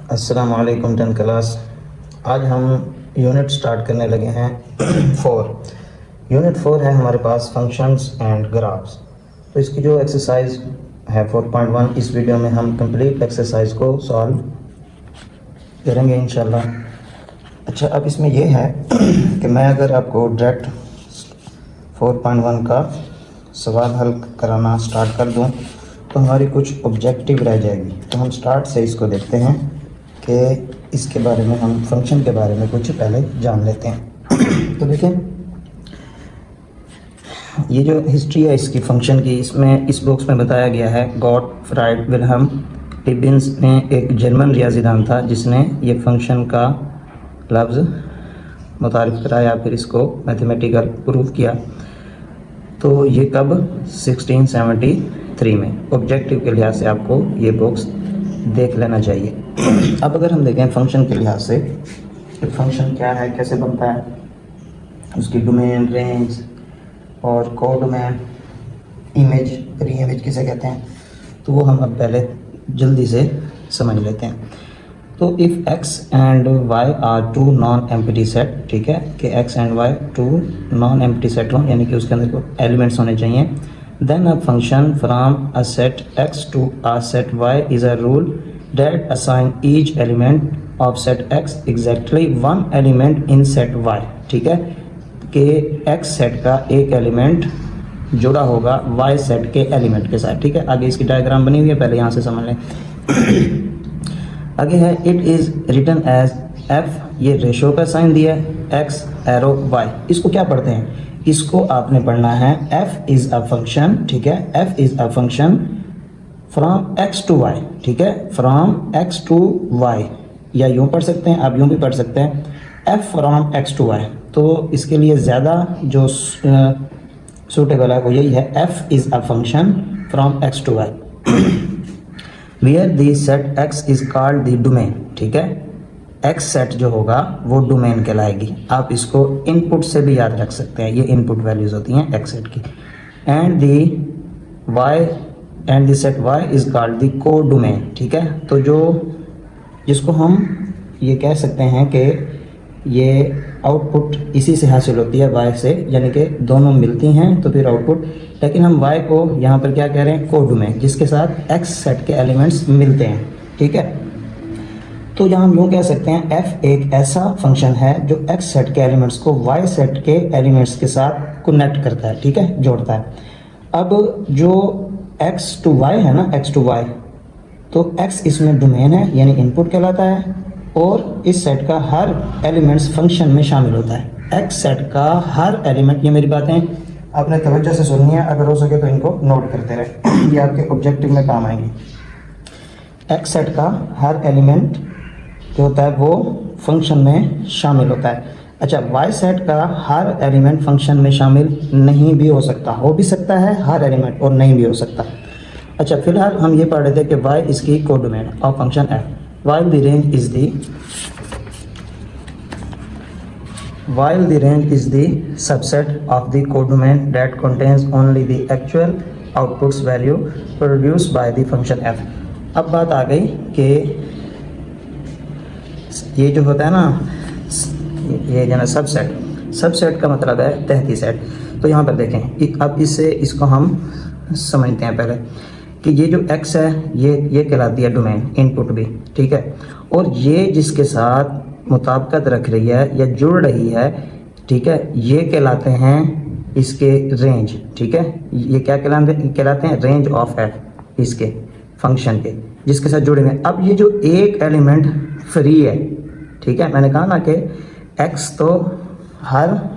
अस्सलाम वालेकुम 10 क्लास। आज हम यूनिट स्टार्ट करने लगे हैं 4। यूनिट 4 है हमारे पास फंक्शंस एंड ग्राफ्स। तो इसकी जो एक्सरसाइज है 4.1, इस वीडियो में हम कंप्लीट एक्सरसाइज को सॉल्व करेंगे इंशाल्लाह। अच्छा, अब इसमें यह है कि मैं अगर आपको डायरेक्ट 4.1 का सवाल हल कराना स्टार्ट कर दूं तो हमारी कुछ ऑब्जेक्टिव रह जाएगी। तो हम स्टार्ट से इसको देखते हैं कि इसके बारे में, हम फंक्शन के बारे में कुछ पहले जान लेते हैं। तो देखें, ये जो हिस्ट्री है इसकी फंक्शन की, इसमें इस बॉक्स में बताया गया है गॉटफ्राइड विल्हेम लीबिन्स ने, एक जर्मन रियाजीदान था जिसने ये फंक्शन का लफ्ज़ मुतारिफ कराया, फिर इसको मैथमेटिकल प्रूफ किया। तो ये कब? 1673 में। ऑब्जेक्टिव के लिहाज से आपको ये बॉक्स देख लेना चाहिए। अब अगर हम देखें फंक्शन के लिहाज से, फंक्शन क्या है, कैसे बनता है, उसकी डोमेन, रेंज और कोडोमेन, इमेज, री इमेज किसे कहते हैं, तो वो हम अब पहले जल्दी से समझ लेते हैं। तो if x and y are two non empty set, ठीक है, कि x and y two non empty set हों, यानी कि उसके अंदर कोई एलिमेंट्स होने चाहिए, then a function from a set x to a set y is a rule that assign each element of set x exactly one element in set y, ठीक है, कि x सेट का एक एलिमेंट जुड़ा होगा y set के element के साथ, ठीक है। आगे इसकी डायग्राम बनी हुई है, पहले यहाँ से समझ लें। आगे है it is written as f, ये रेशो का साइन दिया है, x एरो y। इसको क्या पढ़ते हैं? इसको आपने पढ़ना है f इज़ अ फंक्शन, ठीक है, f is a function from x to y, ठीक है, फ्रॉम x टू y, या यूँ पढ़ सकते हैं, आप यूँ भी पढ़ सकते हैं f from x to y। तो इसके लिए ज़्यादा जो सूटेबल है वो यही है, f is a function from x to y where the set x is called the domain, ठीक है। x सेट जो होगा वो डोमेन कहलाएगी। आप इसको इनपुट से भी याद रख सकते हैं, ये इनपुट वैल्यूज़ होती हैं x सेट की। And the set y is called दी को डोमेन, ठीक है। तो जो जिसको हम ये कह सकते हैं कि ये आउटपुट इसी से हासिल होती है y से, यानी कि दोनों मिलती हैं तो फिर आउटपुट, लेकिन हम y को यहाँ पर क्या कह रहे हैं? कोड में, जिसके साथ x सेट के एलिमेंट्स मिलते हैं, ठीक है। तो यहाँ हम यूँ कह सकते हैं f एक ऐसा फंक्शन है जो x सेट के एलिमेंट्स को y सेट के एलिमेंट्स के साथ कनेक्ट करता है, ठीक है, जोड़ता है। अब जो x टू y है ना, x टू y, तो x इसमें डोमेन है यानी इनपुट कहलाता है, और इस सेट का हर एलिमेंट्स फंक्शन में शामिल होता है। x सेट का हर एलिमेंट, ये मेरी बातें आपने तवज्जो से सुननी है, अगर हो सके तो इनको नोट करते रहे, ये आपके ऑब्जेक्टिव में काम आएंगे। x सेट का हर एलिमेंट जो होता है वो फंक्शन में शामिल होता है। अच्छा, y सेट का हर एलिमेंट फंक्शन में शामिल नहीं भी हो सकता, हो भी सकता है हर एलिमेंट और नहीं भी हो सकता। अच्छा, फिलहाल हम ये पढ़ रहे थे कि y इसकी codomain of function f, while the range is the subset of the codomain that contains only the actual outputs value produced by the function f। अब बात आ गई कि ये जो होता है ना, ये जो ना सबसेट का मतलब है तहती सेट। तो यहाँ पर देखें, अब इसको हम समझते हैं पहले कि ये जो x है ये कहलाती है डोमेन, इनपुट भी, ठीक है, और ये जिसके साथ मुताबिकत रख रही है या जुड़ रही है, ठीक है, ये कहलाते हैं इसके रेंज, ठीक है, ये क्या कहलाते हैं? रेंज ऑफ f, इसके फंक्शन के जिसके साथ जुड़े हुए। अब ये जो एक एलिमेंट फ्री है, ठीक है, मैंने कहा ना कि x तो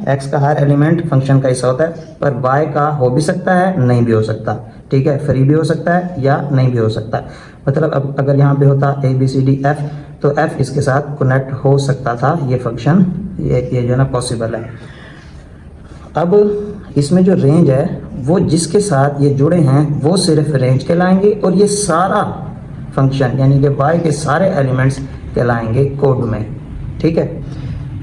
x का हर एलिमेंट फंक्शन का हिस्सा होता है, पर y का हो भी सकता है, नहीं भी हो सकता, ठीक है, फ्री भी हो सकता है या नहीं भी हो सकता। मतलब अब अगर यहाँ पे होता ABCDF तो f इसके साथ कनेक्ट हो सकता था, ये फंक्शन, ये जो है ना पॉसिबल है। अब इसमें जो रेंज है वो जिसके साथ ये जुड़े हैं वो सिर्फ रेंज कहलाएंगे, और ये सारा फंक्शन यानी कि y के सारे एलिमेंट्स कहलाएंगे कोड में, ठीक है।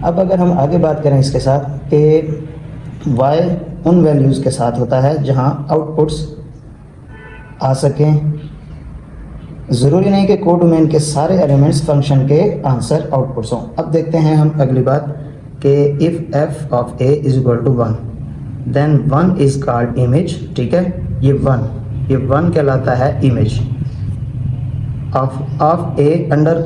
अब अगर हम आगे बात करें इसके साथ कि y उन वैल्यूज़ के साथ होता है जहां आउटपुट्स आ सकें ज़रूरी नहीं कि को डोमेन के सारे एलिमेंट्स फंक्शन के आंसर आउटपुट्स हों। अब देखते हैं हम अगली बात कि if f of a is equal to 1 then 1 is called image. ठीक है, ये 1 कहलाता है image of a under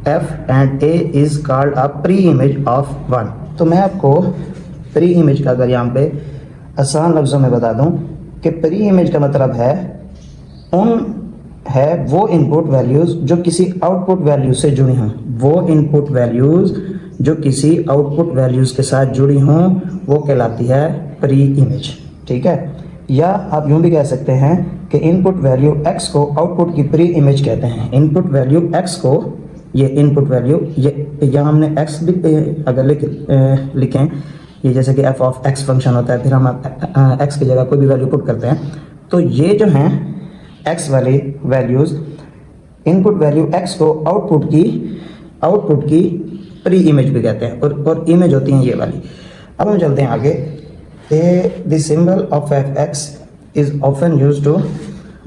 f and a is called a pre image of 1। तो मैं आपको प्री इमेज का अगर यहाँ पे आसान लफ्ज़ों में बता दूँ कि प्री इमेज का मतलब है वो इनपुट वैल्यूज़ जो किसी आउटपुट वैल्यू से जुड़ी हों, वो इनपुट वैल्यूज़ जो किसी आउटपुट वैल्यूज़ के साथ जुड़ी हों वो कहलाती है प्री इमेज। ठीक है, या आप यूँ भी कह सकते हैं कि इनपुट वैल्यू x को आउटपुट की प्री इमेज कहते हैं। इनपुट वैल्यू x को, ये इनपुट वैल्यू, ये यहाँ हमने x भी अगर लिखें, ये जैसे कि f ऑफ x फंक्शन होता है, फिर हम x की जगह कोई भी वैल्यू पुट करते हैं, तो ये जो हैं x वाली वैल्यूज़ इनपुट वैल्यू x को आउटपुट की प्री इमेज भी कहते हैं, और इमेज होती हैं ये वाली। अब हम चलते हैं आगे। The symbol of f x is often use to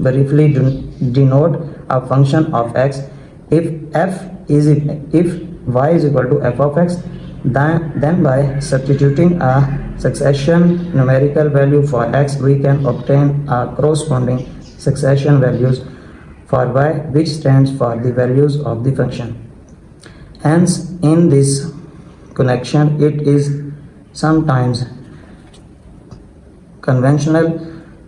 briefly denote a function of x if y is equal to f of x, then by substituting a succession numerical value for x we can obtain a corresponding succession values for y which stands for the values of the function. Hence in this connection it is sometimes conventional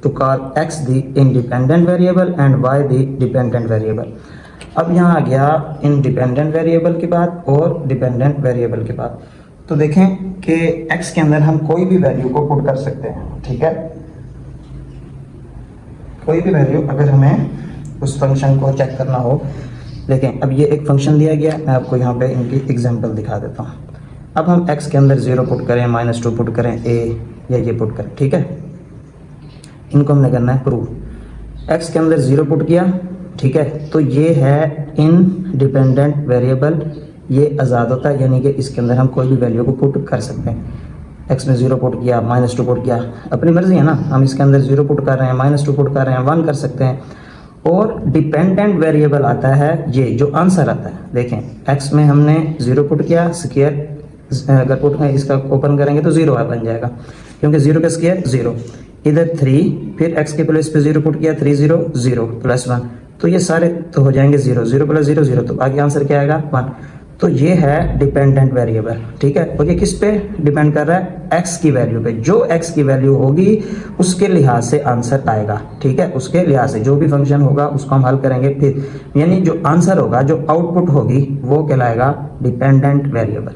to call x the independent variable and y the dependent variable. अब यहाँ आ गया independent variable की बात और dependent variable की बात। तो देखें कि x के अंदर हम कोई भी वैल्यू को पुट कर सकते हैं। ठीक है, कोई भी वैल्यू अगर हमें उस फंक्शन को चेक करना हो, लेकिन अब ये एक फंक्शन दिया गया, मैं आपको यहाँ पे इनकी एग्जांपल दिखा देता हूँ। अब हम x के अंदर 0 पुट करें, -2 पुट करें, a या ये पुट करें। ठीक है, इनको हमने करना है प्रूव। x के अंदर 0 पुट किया, ठीक है, तो ये है इनडिपेंडेंट वेरिएबल, ये आज़ाद होता है, यानी कि इसके अंदर हम कोई भी वैल्यू को पुट कर सकते हैं। x में 0 पुट किया, -2 पुट किया, अपनी मर्जी है ना, हम इसके अंदर 0 पुट कर रहे हैं, -2 पुट कर रहे हैं, 1 कर सकते हैं। और डिपेंडेंट वेरिएबल आता है ये जो आंसर आता है। देखें x में हमने 0 पुट किया, स्क्वायर अगर पुट इसका ओपन करेंगे तो 0 बन जाएगा, क्योंकि 0 का स्क्वायर 0, इधर 3, फिर x के प्लेस पे 0 पुट किया, 3 0 0 +1, तो ये सारे तो हो जाएंगे 0 0 + 0 0, तो आगे आंसर क्या आएगा 1। तो ये है डिपेंडेंट वेरिएबल। ठीक है, और ये किस पे डिपेंड कर रहा है, x की वैल्यू पे। जो x की वैल्यू होगी उसके लिहाज से आंसर आएगा। ठीक है, उसके लिहाज से जो भी फंक्शन होगा उसको हम हल करेंगे, फिर यानी जो आंसर होगा, जो आउटपुट होगी, वो कहलाएगा डिपेंडेंट वेरिएबल।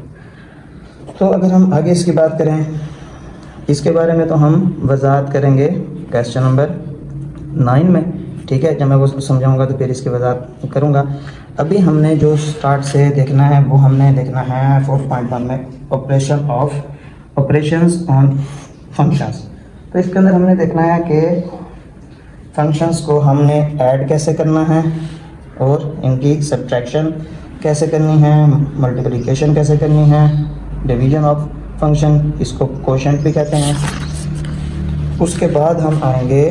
तो अगर हम आगे इसकी बात करें, इसके बारे में तो हम वजाहत करेंगे क्वेश्चन नंबर 9 में। ठीक है, जब मैं वो समझाऊंगा तो फिर इसकी वजाहत करूंगा। अभी हमने जो स्टार्ट से देखना है वो हमने देखना है 4.1 में ऑपरेशंस ऑन फंक्शंस। तो इसके अंदर हमने देखना है कि फंक्शंस को हमने ऐड कैसे करना है और इनकी सब्ट्रैक्शन कैसे करनी है, मल्टीप्लिकेशन कैसे करनी है, डिवीजन ऑफ फंक्शन, इसको कोशेंट भी कहते हैं। उसके बाद हम आएंगे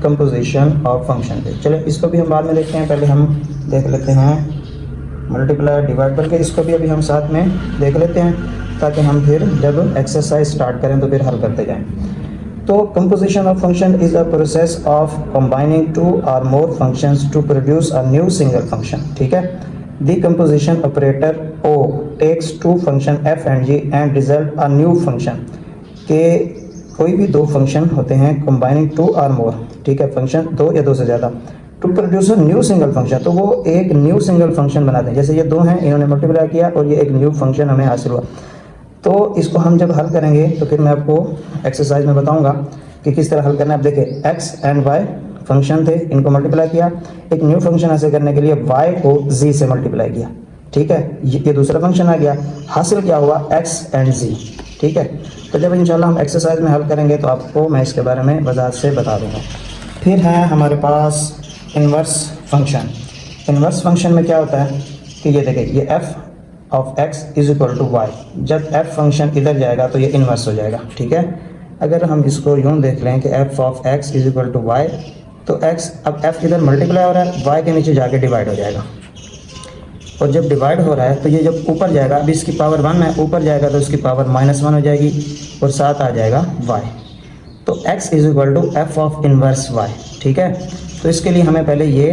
कंपोजिशन ऑफ फंक्शन पे। चलो इसको भी हम बाद में देखते हैं, पहले हम देख लेते हैं मल्टीप्लाई डिवाइड करके, इसको भी अभी हम साथ में देख लेते हैं, ताकि हम फिर जब एक्सरसाइज स्टार्ट करें तो फिर हल करते जाएं। तो composition of function is a process of combining 2 और more functions to produce a new single function. ठीक है, the composition operator O takes 2 function f and g and result a new function. के कोई भी 2 फंक्शन होते हैं combining 2 और मोर, ठीक है, फंक्शन 2 या 2 से ज़्यादा, to produce a new single function, तो वो एक न्यू सिंगल फंक्शन बनाते हैं। जैसे ये 2 हैं, इन्होंने मल्टीप्लाई किया और ये एक न्यू फंक्शन हमें हासिल हुआ। तो इसको हम जब हल करेंगे तो फिर मैं आपको एक्सरसाइज में बताऊंगा कि किस तरह हल करना है। आप देखें x एंड y फंक्शन थे, इनको मल्टीप्लाई किया, एक न्यू फंक्शन हासिल करने के लिए y को z से मल्टीप्लाई किया। ठीक है, ये दूसरा फंक्शन आ गया, हासिल क्या हुआ x एंड z। ठीक है, तो जब इंशाल्लाह हम एक्सरसाइज में हल करेंगे तो आपको मैं इसके बारे में वजाहत से बता दूंगा। फिर है हमारे पास इन्वर्स फंक्शन। इन्वर्स फंक्शन में क्या होता है कि ये देखिए, ये f of x is equal to y, जब f फंक्शन इधर जाएगा तो ये इन्वर्स हो जाएगा। ठीक है, अगर हम इसको यूँ देख लें कि f of x is equal to y, तो x, अब f इधर मल्टीप्लाई हो रहा है, y के नीचे जाके डिवाइड हो जाएगा, और जब डिवाइड हो रहा है तो ये जब ऊपर जाएगा, अभी इसकी पावर 1 है, ऊपर जाएगा तो इसकी पावर -1 हो जाएगी और साथ आ जाएगा y। तो x is equal to f of inverse y, ठीक है। तो इसके लिए हमें पहले ये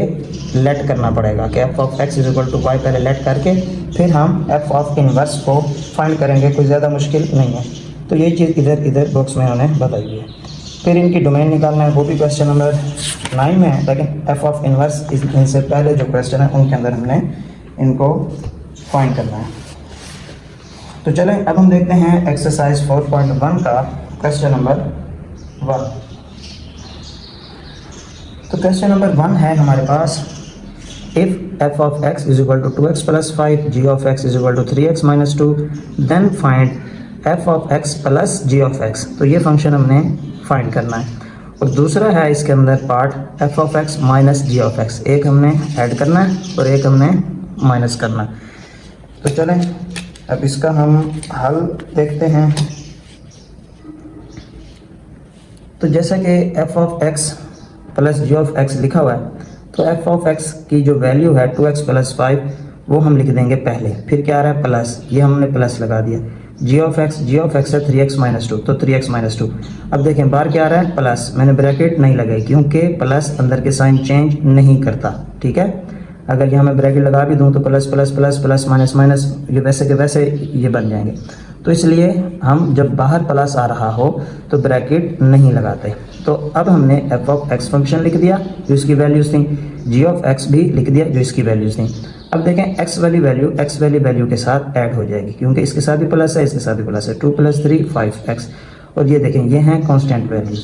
लेट करना पड़ेगा कि f of x is equal to y पहले लेट करके फिर हम एफ ऑफ इनवर्स को फाइंड करेंगे, कोई ज़्यादा मुश्किल नहीं है। तो ये चीज़ इधर बॉक्स में उन्हें बताई है। फिर इनकी डोमेन निकालना है, वो भी क्वेश्चन नंबर 9 में है, लेकिन एफ ऑफ इनवर्स इनसे पहले जो क्वेश्चन है उनके अंदर हमने इनको फाइंड करना है। तो चलें अब हम देखते हैं एक्सरसाइज 4.1 का क्वेश्चन नंबर 1। तो क्वेश्चन नंबर 1 है हमारे पास, if F of x is equal to 2x plus 5, G of x is equal to 3x minus 2, then find F of x plus ji of x. तो ये function हमने find करना है। और दूसरा है इसके अंदर part f of x minus ji of x, एक हमने ऐड करना है और एक हमने माइनस करना है। तो चलें अब इसका हम हल देखते हैं। तो जैसा कि f of x plus ji of x लिखा हुआ है, तो एफ ऑफ एक्स की जो वैल्यू है 2x प्लस 5 वो हम लिख देंगे पहले, फिर क्या आ रहा है प्लस, ये हमने प्लस लगा दिया। जी ऑफ एक्स है 3x माइनस 2, तो 3x माइनस 2। अब देखें बाहर क्या आ रहा है प्लस, मैंने ब्रैकेट नहीं लगाई क्योंकि प्लस अंदर के साइन चेंज नहीं करता, ठीक है। अगर यहाँ मैं ब्रैकेट लगा भी दूँ तो plus plus plus plus minus minus ये वैसे के वैसे ये बन जाएंगे। तो इसलिए हम जब बाहर प्लस आ रहा हो तो ब्रैकेट नहीं लगाते। तो अब हमने एफ ऑफ एक्स फंक्शन लिख दिया जो इसकी वैल्यूज़ थी, जी ऑफ एक्स भी लिख दिया जो इसकी वैल्यूज़ थी। अब देखें एक्स वाली वैल्यू के साथ ऐड हो जाएगी क्योंकि इसके साथ भी प्लस है, इसके साथ भी प्लस है। 2 + 3 5x, और ये देखें ये हैं कांस्टेंट वैल्यूज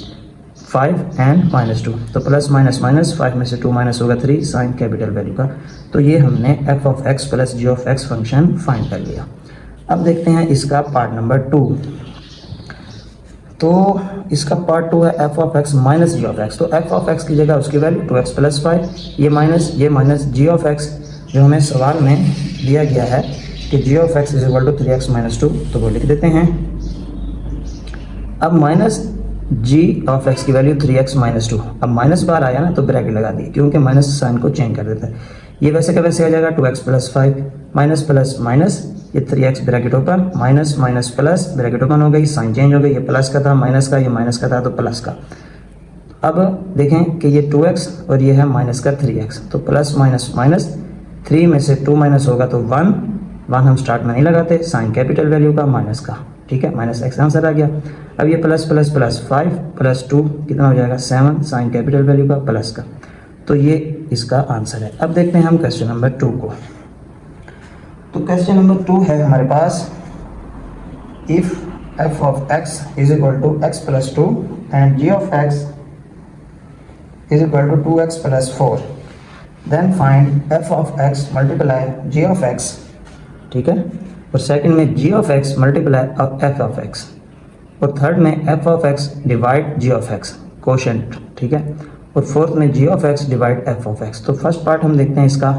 5 एंड -2, तो प्लस माइनस माइनस 5 में से 2 माइनस होगा 3 साइन कैपिटल वैल्यू का। तो ये हमने f of x plus ji of x function find कर लिया। अब देखते हैं इसका पार्ट नंबर 2। तो इसका पार्ट 2 है F of x minus ji of x. तो एफ ऑफ एक्स की जगह उसकी वैल्यू 2x प्लस 5, ये माइनस जी ऑफ एक्स जो हमें सवाल में दिया गया है कि G of x is equal to 3x minus 2, तो वो लिख देते हैं। अब माइनस जी ऑफ एक्स की वैल्यू 3x माइनस 2, अब माइनस बार आया ना तो ब्रैकेट लगा दी क्योंकि माइनस साइन को चेंज कर देता है। ये वैसे का वैसे आ जाएगा 2x plus 5 minus plus minus, ये 3x bracket open, minus minus plus bracket open हो गई, साइन चेंज हो गई, ये प्लस का था माइनस का, ये माइनस का था तो प्लस का। अब देखें कि ये 2x और ये है माइनस का 3x, तो प्लस माइनस माइनस, 3 में से 2 माइनस होगा तो 1 हम स्टार्ट में नहीं लगाते, साइन कैपिटल वैल्यू का माइनस का, ठीक है, माइनस x आंसर आ गया। अब ये प्लस प्लस प्लस 5 प्लस 2 कितना हो जाएगा 7 साइन कैपिटल वैल्यू का प्लस का, तो ये इसका आंसर है। अब देखते हैं हम क्वेश्चन नंबर 2 को। तो क्वेश्चन नंबर 2 है हमारे पास, if F of x is equal to x plus 2 and G of x is equal to 2x plus 4, then find F of x multiply ji of X, ठीक है। और second में G of x multiply F of X, और third में F of x divide ji of X quotient, ठीक है। और fourth में G of x divide F of x. तो फर्स्ट पार्ट हम देखते हैं इसका।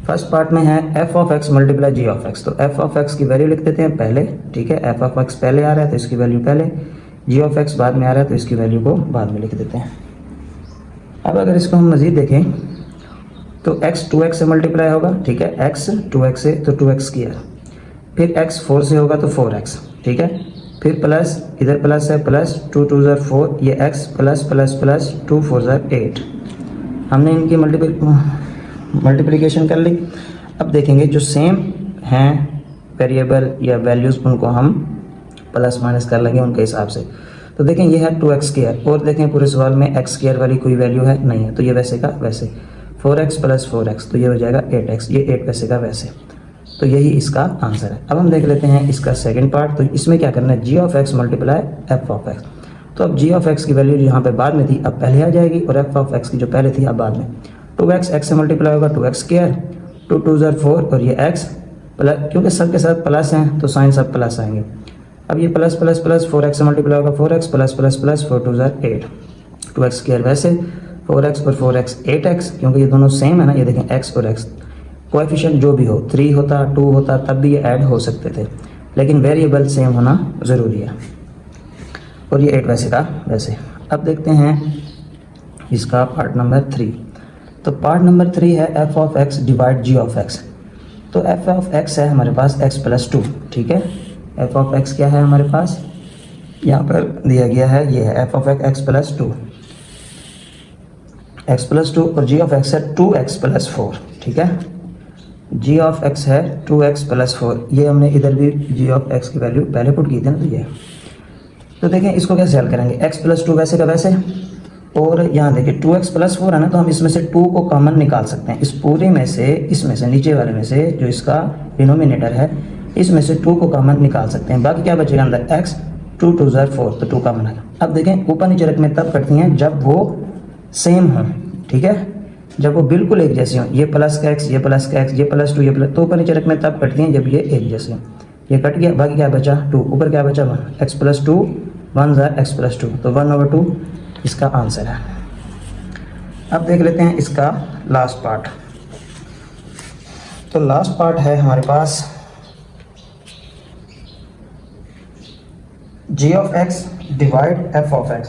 फर्स्ट पार्ट में है F of x multiply ji of x, तो एफ ऑफ एक्स की वैल्यू लिख देते हैं पहले, ठीक है। एफ ऑफ एक्स पहले आ रहा है तो इसकी वैल्यू पहले, जी ऑफ एक्स बाद में आ रहा है तो इसकी वैल्यू को बाद में लिख देते हैं। अब अगर इसको हम मज़ीद देखें तो x 2x से मल्टीप्लाई होगा, ठीक है, x 2x से तो 2x स्क्वायर, फिर x 4 से होगा तो 4x, ठीक है। फिर प्लस, इधर प्लस है, प्लस 2 2 4, ये x प्लस प्लस प्लस 2 4 8, हमने इनकी मल्टीप्लिकेशन कर ली। अब देखेंगे जो सेम हैं वेरिएबल या वैल्यूज़ उनको हम प्लस माइनस कर लेंगे उनके हिसाब से। तो देखें ये है 2x स्क्वायर, और देखें पूरे सवाल में x स्क्वायर वाली कोई वैल्यू है नहीं है, तो ये वैसे का वैसे 4x प्लस 4x, तो ये हो जाएगा 8x, ये 8 वैसे का वैसे, तो यही इसका आंसर है। अब हम देख लेते हैं इसका सेकंड पार्ट। तो इसमें क्या करना है, जी of x multiply F of x. तो अब जी ऑफ एक्स की वैल्यू यहाँ पे बाद में थी अब पहले आ जाएगी, और एफ ऑफ एक्स की जो पहले थी अब बाद में। 2x x से मल्टीप्लाई होगा 2x स्क्वायर, 2 2 4, और ये x प्लस, क्योंकि सब के साथ प्लस हैं तो साइन सब प्लस आएंगे। अब ये प्लस प्लस प्लस 4x से मल्टीप्लाई होगा 4x plus plus plus 4 2 8, 2x square वैसे 4x और 4x 8x, क्योंकि ये दोनों सेम है ना, ये देखें x और x कोएफिशिएंट जो भी हो 3 होता 2 होता तब भी ये ऐड हो सकते थे, लेकिन वेरिएबल सेम होना ज़रूरी है। और ये 8 वैसे का वैसे। अब देखते हैं इसका पार्ट नंबर 3। तो पार्ट नंबर 3 है F of x divide ji of x. तो एफ ऑफ एक्स है हमारे पास एक्स प्लस 2, ठीक है। एफ ऑफ एक्स क्या है हमारे पास, यहाँ पर दिया गया है, ये है F of x plus 2, x plus 2, और जी ऑफ एक्स है 2x प्लस 4, ठीक है। जी ऑफ एक्स है 2x प्लस 4, ये हमने इधर भी जी ऑफ एक्स की वैल्यू पहले पुट की थी ना, तो ये। तो देखें इसको कैसे हल करेंगे, x प्लस 2 वैसे का वैसे, और यहाँ देखिए 2x प्लस 4 है ना, तो हम इसमें से 2 को कॉमन निकाल सकते हैं। इस पूरे में से, इसमें से, नीचे वाले में से, जो इसका डिनोमिनेटर है, इसमें से 2 को कॉमन निकाल सकते हैं। बाकी क्या बचेगा अंदर, x, 2 2 ज़ार 4, तो 2 कॉमन है। अब देखें ऊपर नीचे रकमें तब कटती हैं जब वो सेम हों, ठीक है, जब वो बिल्कुल एक जैसी हों। ये प्लस का x, ये प्लस का x, ये प्लस 2, ये प्लस, तो ऊपर नीचे रकमें तब कटती हैं जब ये एक जैसे हों। ये कट गया, बाकी क्या बचा 2, ऊपर क्या बचा 1, x प्लस 2, 1 ज़ार x प्लस 2, तो 1/2 इसका आंसर है। अब देख लेते हैं इसका लास्ट पार्ट। तो लास्ट पार्ट है हमारे पास g of x divide f of x।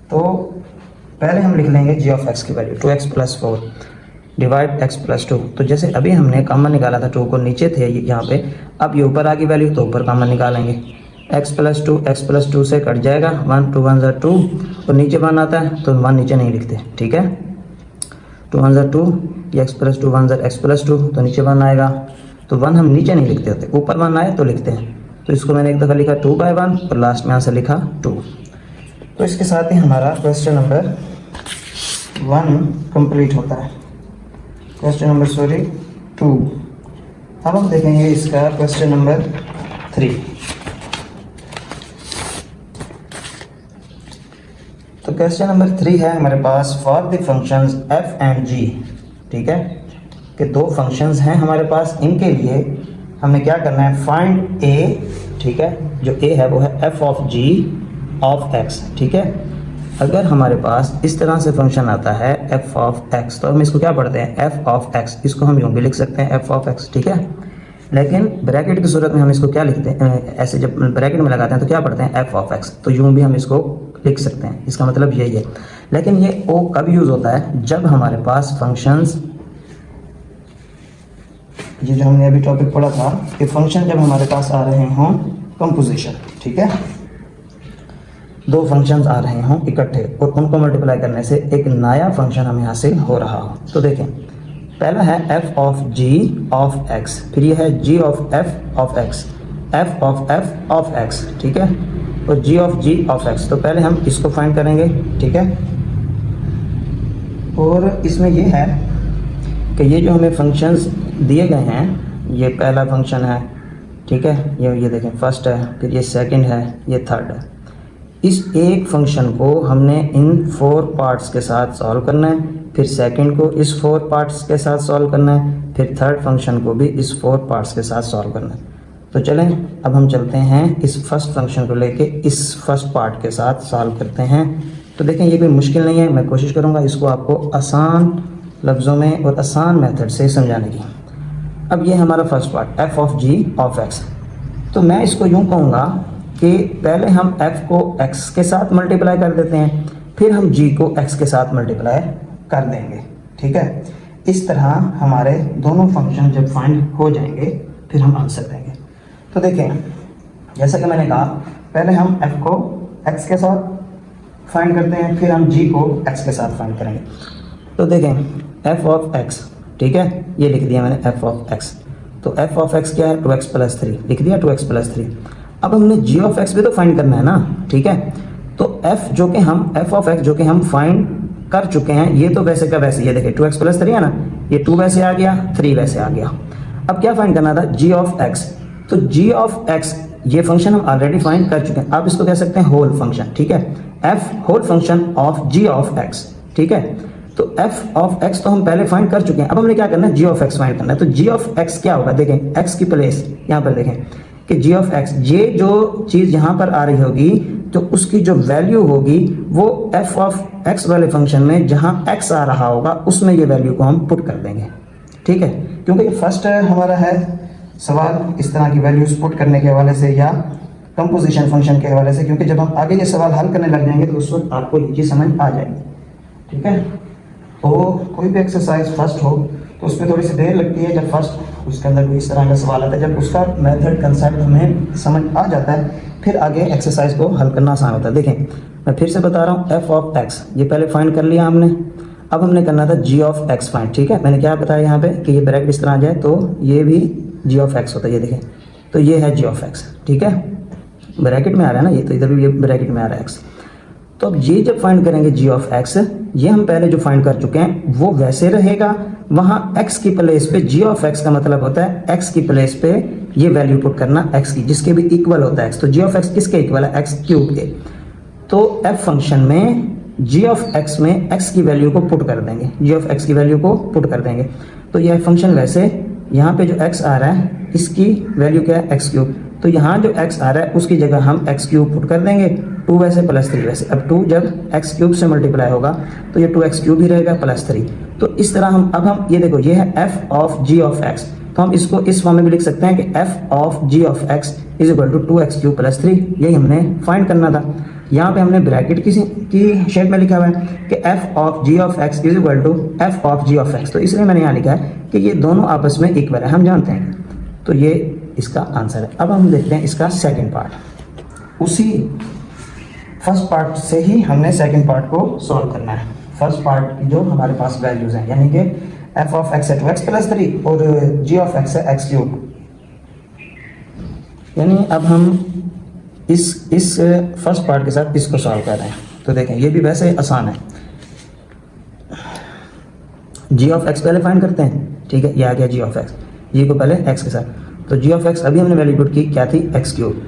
तो पहले हम लिख लेंगे g ऑफ x की value 2x plus 4 divide x plus 2। तो जैसे अभी हमने कॉमन निकाला था, 2 को नीचे थे यहाँ पे, अब ये ऊपर आ गई वैल्यू, तो ऊपर कॉमन निकालेंगे। x प्लस 2 से कट जाएगा, 1 2 1 ज़ार 2, और नीचे 1 आता है तो 1 नीचे नहीं लिखते, ठीक है। 2 1 ज़ार 2, ये x प्लस 2, 1 ज़ार x प्लस 2, तो नीचे 1 आएगा, तो 1 हम नीचे नहीं लिखते होते, ऊपर 1 आए तो लिखते हैं। तो इसको मैंने एक दफ़ा लिखा 2/1, और लास्ट में आंसर लिखा 2। तो इसके साथ ही हमारा क्वेश्चन नंबर 1 कंप्लीट होता है। Question number 2। अब हम देखेंगे इसका क्वेश्चन नंबर 3। तो क्वेश्चन नंबर 3 है हमारे पास for the functions f and g, ठीक है, कि दो फंक्शंस हैं हमारे पास, इनके लिए हमें क्या करना है, फाइंड a, ठीक है, जो a है वो है f of g of x, ठीक है। अगर हमारे पास इस तरह से फंक्शन आता है f ऑफ x, तो हम इसको क्या पढ़ते हैं, f ऑफ x, इसको हम यूँ भी लिख सकते हैं f ऑफ x, ठीक है। लेकिन ब्रैकेट की सूरत में हम इसको क्या लिखते हैं, ऐसे जब ब्रैकेट में लगाते हैं तो क्या पढ़ते हैं, f ऑफ x, तो यूँ भी हम इसको लिख सकते हैं, इसका मतलब यही है। लेकिन ये ओ कब यूज़ होता है, जब हमारे पास फंक्शंस, ये जो हमने अभी टॉपिक पढ़ा था कि फंक्शन जब हमारे पास आ रहे हों कंपोजिशन, ठीक है, दो फंक्शंस आ रहे हों इकट्ठे और उनको मल्टीप्लाई करने से एक नया फंक्शन हमें हासिल हो रहा हो। तो देखें, पहला है f of g of x, फिर ये है g of f of x, f of f of x, ठीक है, और g of g of x। तो पहले हम इसको फाइंड करेंगे, ठीक है। और इसमें ये है कि ये जो हमें फंक्शंस दिए गए हैं, ये पहला फंक्शन है, ठीक है, ये देखें फर्स्ट है, फिर ये सेकंड है, ये थर्ड है। इस एक फंक्शन को हमने इन 4 पार्ट्स के साथ सॉल्व करना है, फिर सेकंड को इस 4 पार्ट्स के साथ सॉल्व करना है, फिर थर्ड फंक्शन को भी इस 4 पार्ट्स के साथ सॉल्व करना है। तो चलें अब हम चलते हैं इस फर्स्ट फंक्शन को लेके इस फर्स्ट पार्ट के साथ सॉल्व करते हैं। तो देखें ये कोई मुश्किल नहीं है, मैं कोशिश करूँगा इसको आपको आसान लफ्ज़ों में और आसान मेथड से समझाने की। अब ये हमारा first part f of g of x। तो मैं इसको यूँ कहूँगा कि पहले हम f को x के साथ मल्टीप्लाई कर देते हैं, फिर हम g को x के साथ मल्टीप्लाई कर देंगे, ठीक है। इस तरह हमारे दोनों फंक्शन जब फाइंड हो जाएंगे फिर हम आंसर देंगे। तो देखें, जैसा कि मैंने कहा, पहले हम f को x के साथ फाइंड करते हैं, फिर हम g को x के साथ फाइंड करेंगे। तो देखें f ऑफ x, ठीक है, ये लिख दिया मैंने f ऑफ x। तो f ऑफ x क्या है, 2x प्लस 3, लिख दिया 2x प्लस 3। अब हमने g ऑफ x भी तो फाइंड करना है ना, ठीक है। तो f जो कि हम f ऑफ x जो कि हम फाइंड कर चुके हैं, ये तो वैसे का वैसे, ये देखिए 2x प्लस 3 है ना, ये 2 वैसे आ गया, 3 वैसे आ गया। अब क्या फाइंड करना था, g ऑफ x। तो g ऑफ x ये फंक्शन हम ऑलरेडी फाइंड कर चुके हैं, आप इसको कह सकते हैं होल फंक्शन, ठीक है, f whole function of g of x, ठीक है। तो f ऑफ x तो हम पहले फाइंड कर चुके हैं, अब हमने क्या करना है, g ऑफ x फाइंड करना है। तो g ऑफ x क्या होगा, देखें x की प्लेस यहाँ पर देखें कि g ऑफ x, ये जो चीज़ यहाँ पर आ रही होगी तो उसकी जो वैल्यू होगी वो f ऑफ x वाले फंक्शन में जहाँ x आ रहा होगा उसमें ये वैल्यू को हम पुट कर देंगे, ठीक है। क्योंकि फर्स्ट हमारा है सवाल इस तरह की वैल्यूज पुट करने के हवाले से या कंपोजिशन फंक्शन के हवाले से, क्योंकि जब हम आगे ये सवाल हल करने लग जाएंगे तो उस वक्त आपको ये चीज़ समझ आ जाएगी। ठीक है, तो कोई भी एक्सरसाइज फर्स्ट हो तो उसमें थोड़ी सी देर लगती है, जब फर्स्ट उसके अंदर कोई इस तरह का सवाल आता है, जब उसका मेथड कंसेप्ट हमें समझ आ जाता है फिर आगे एक्सरसाइज को हल करना आसान होता है। देखें मैं फिर से बता रहा हूँ, एफ ऑफ एक्स ये पहले फाइंड कर लिया हमने, अब हमने करना था जी ऑफ एक्स फाइंड। ठीक है, मैंने क्या बताया यहाँ पे कि ये ब्रैकेट इस तरह आ जाए तो ये भी जी ऑफ एक्स होता है, ये देखें तो ये है जी ऑफ एक्स। ठीक है, ब्रैकेट में आ रहा है ना ये, तो इधर भी ये ब्रैकेट में आ रहा है एक्स। तो अब ये जब फाइंड करेंगे जी ऑफ एक्स, ये हम पहले जो फाइंड कर चुके हैं वो वैसे रहेगा, वहाँ एक्स की प्लेस पे जी ऑफ एक्स का मतलब होता है एक्स की प्लेस पे ये वैल्यू पुट करना एक्स की, जिसके भी इक्वल होता है एक्स। तो जी ऑफ एक्स किसके इक्वल है, एक्स क्यूब के। तो एफ फंक्शन में जी ऑफ एक्स में एक्स की वैल्यू को पुट कर देंगे, जी ऑफ एक्स की वैल्यू को पुट कर देंगे। तो यह फंक्शन वैसे यहाँ पे जो एक्स आ रहा है इसकी वैल्यू क्या है, एक्स क्यूब। तो यहाँ जो x आ रहा है उसकी जगह हम एक्स क्यूब पुट कर देंगे, 2 वैसे प्लस 3 वैसे। अब 2 जब एक्स क्यूब से मल्टीप्लाई होगा तो ये 2x क्यूब ही रहेगा प्लस 3। तो इस तरह हम ये देखो ये है f of g of x, तो हम इसको इस फॉर्म में भी लिख सकते हैं कि f of g of x is equal to 2x cube plus 3। यही हमने फाइंड करना था। यहाँ पे हमने ब्रैकेट की शेप में लिखा हुआ है कि f of g of x is equal to f of g of x, तो इसलिए मैंने यहाँ लिखा है कि ये दोनों आपस में इक्वल है, हम जानते हैं। तो ये इसका आंसर है। अब हम देखते हैं इसका सेकंड पार्ट। उसी फर्स्ट पार्ट से ही हमने सेकंड पार्ट को सॉल्व करना है। फर्स्ट पार्ट की जो हमारे पास वैल्यूज हैं, यानी कि एफ ऑफ एक्स है 2x प्लस 3 और जी ऑफ एक्स है एक्स क्यूब। यानी अब हम इस फर्स्ट पार्ट के साथ इसको सॉल्व कर रहे हैं। तो देखें ये भी वैसे आसान है। जी ऑफ एक्स पहले फाइंड करते हैं। ठीक है, ये आ गया जी ऑफ एक्स, जी को पहले एक्स के साथ। तो जी ऑफ एक्स अभी हमने वैल्यू पुट की, क्या थी, एक्स क्यूब।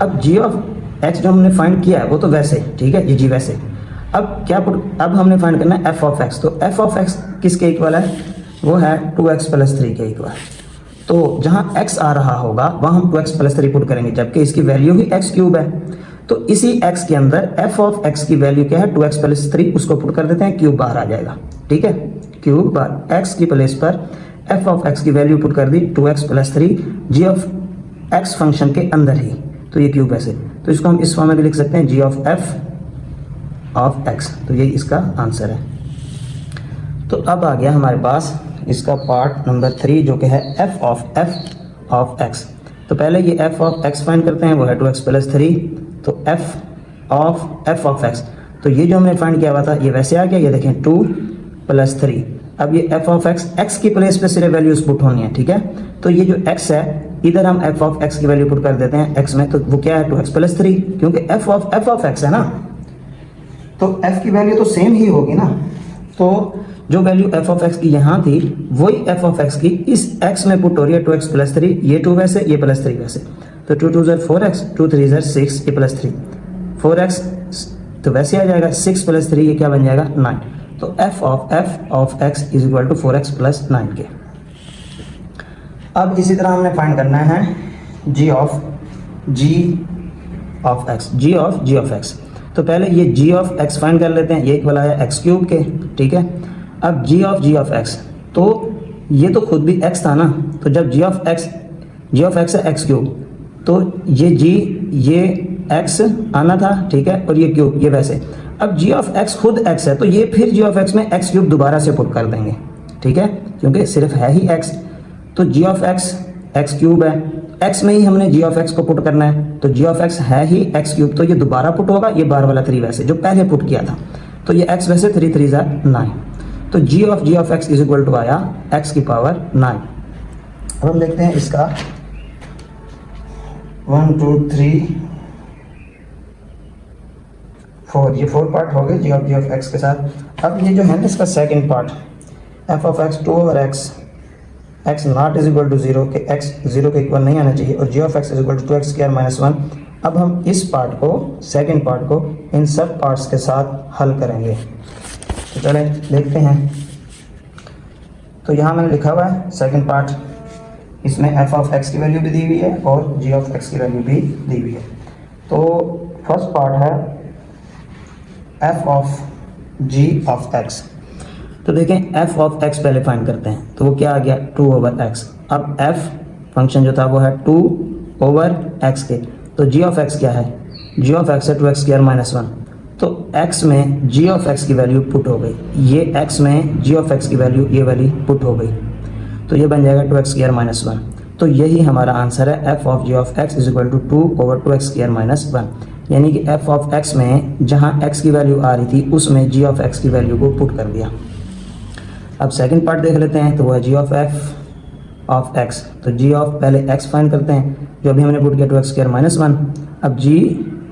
अब जी ऑफ एक्स जो हमने फाइंड किया है वो तो वैसे, ठीक है, ये जी वैसे। अब हमने फाइंड करना है एफ ऑफ एक्स। तो एफ ऑफ एक्स किसके इक्वल है, वो है 2x प्लस 3 के इक्वल। तो जहाँ x आ रहा होगा वहाँ हम 2x प्लस 3 पुट करेंगे, जबकि इसकी वैल्यू ही एक्स क्यूब है। तो इसी x के अंदर एफ ऑफ एक्स की वैल्यू क्या है, 2x प्लस 3, उसको पुट कर देते हैं, क्यूब बाहर आ जाएगा। ठीक है, क्यूब बाहर, x की प्लेस पर एफ ऑफ एक्स की वैल्यू पुट कर दी 2x plus 3 g of x function के अंदर ही, तो ये क्यूब ऐसे। तो इसको हम इस फॉर्म में भी लिख सकते हैं, जी ऑफ एफ ऑफ एक्स। तो यही इसका आंसर है। तो अब आ गया हमारे पास इसका पार्ट नंबर 3 जो कि है एफ ऑफ एक्स। तो पहले ये एफ ऑफ एक्स फाइंड करते हैं, वो है 2x प्लस 3। तो एफ ऑफ एक्स, तो ये जो हमने फाइंड किया हुआ था ये वैसे आ गया, ये देखें 2 प्लस 3। अब ये एफ ऑफ एक्स की प्लेस पे सिर्फ वैल्यूज पुट होनी है। ठीक है, तो ये जो x है इधर हम एफ ऑफ एक्स की वैल्यू पुट कर देते हैं x में, तो वो क्या है 2x प्लस 3, क्योंकि एफ ऑफ एक्स है ना, तो f की वैल्यू तो सेम ही होगी ना। तो जो वैल्यू एफ ऑफ एक्स की यहाँ थी वही एफ ऑफ एक्स की इस x में पुट हो रही है, 2x प्लस 3, ये 2 वैसे, ये प्लस 3 वैसे। तो 2 2 4x, 2 3 6, ये प्लस 3, 4x तो वैसे आ जाएगा, 6 प्लस 3 ये क्या बन जाएगा 9। तो F of x is equal to 4x plus 9 के। अब इसी तरह हमने फाइंड करना है जी of X, G of x. तो पहले ये जी ऑफ एक्स फाइंड कर लेते हैं, ये इक्वल आया एक्स क्यूब के। ठीक है, अब जी ऑफ एक्स, तो ये तो खुद भी x था ना, तो जब जी ऑफ एक्स है एक्स क्यूब, तो ये x आना था। ठीक है, और ये क्यूब ये वैसे। अब जी ऑफ एक्स खुद x है, तो ये फिर जी ऑफ एक्स में एक्स क्यूब दोबारा से पुट कर देंगे। ठीक है, क्योंकि सिर्फ है ही x, तो जी ऑफ एक्स क्यूब है, x में ही हमने जी ऑफ एक्स को पुट करना है, तो जी ऑफ एक्स है ही एक्स क्यूब, तो ये दोबारा पुट होगा, ये बार वाला 3 वैसे जो पहले पुट किया था, तो ये x वैसे 3 3 9। तो G of x is equal to आया x की पावर 9। अब हम देखते हैं इसका 1 2 3 4, ये 4 पार्ट हो गए जी ऑफ एक्स के साथ। अब ये जो है ना इसका second part, f of x 2 over x not is equal to 0, के x 0 के इक्वल नहीं आना चाहिए, और जी of x is equal to 2x square minus 1। अब हम इस पार्ट को, सेकंड पार्ट को इन सब पार्ट्स के साथ हल करेंगे। तो चलें देखते हैं। तो यहाँ मैंने लिखा हुआ है सेकंड पार्ट, इसमें एफ ऑफ एक्स की वैल्यू भी दी हुई है और जी ऑफ एक्स की वैल्यू भी दी हुई है। तो फर्स्ट पार्ट है F of g of x. तो देखें एफ ऑफ एक्स पहले फाइंड करते हैं, तो वो क्या आ गया 2 ओवर एक्स। अब एफ फंक्शन जो था वो है 2 ओवर एक्स के, तो जी ऑफ एक्स क्या है, जी ऑफ एक्स है 2x² - 1, तो x में g ऑफ x की वैल्यू पुट हो गई, ये x में g ऑफ x की वैल्यू ये वाली पुट हो गई, तो ये बन जाएगा 2x² - 1। तो यही हमारा आंसर है f of g of x is equal to 2/2x² - 1, यानी कि f ऑफ x में जहाँ x की वैल्यू आ रही थी उसमें g ऑफ x की वैल्यू को पुट कर दिया। अब सेकंड पार्ट देख लेते हैं, तो वह g of f of x, तो g ऑफ पहले x फाइंड करते हैं, जो अभी हमने पुट किया 2x² - 1। अब g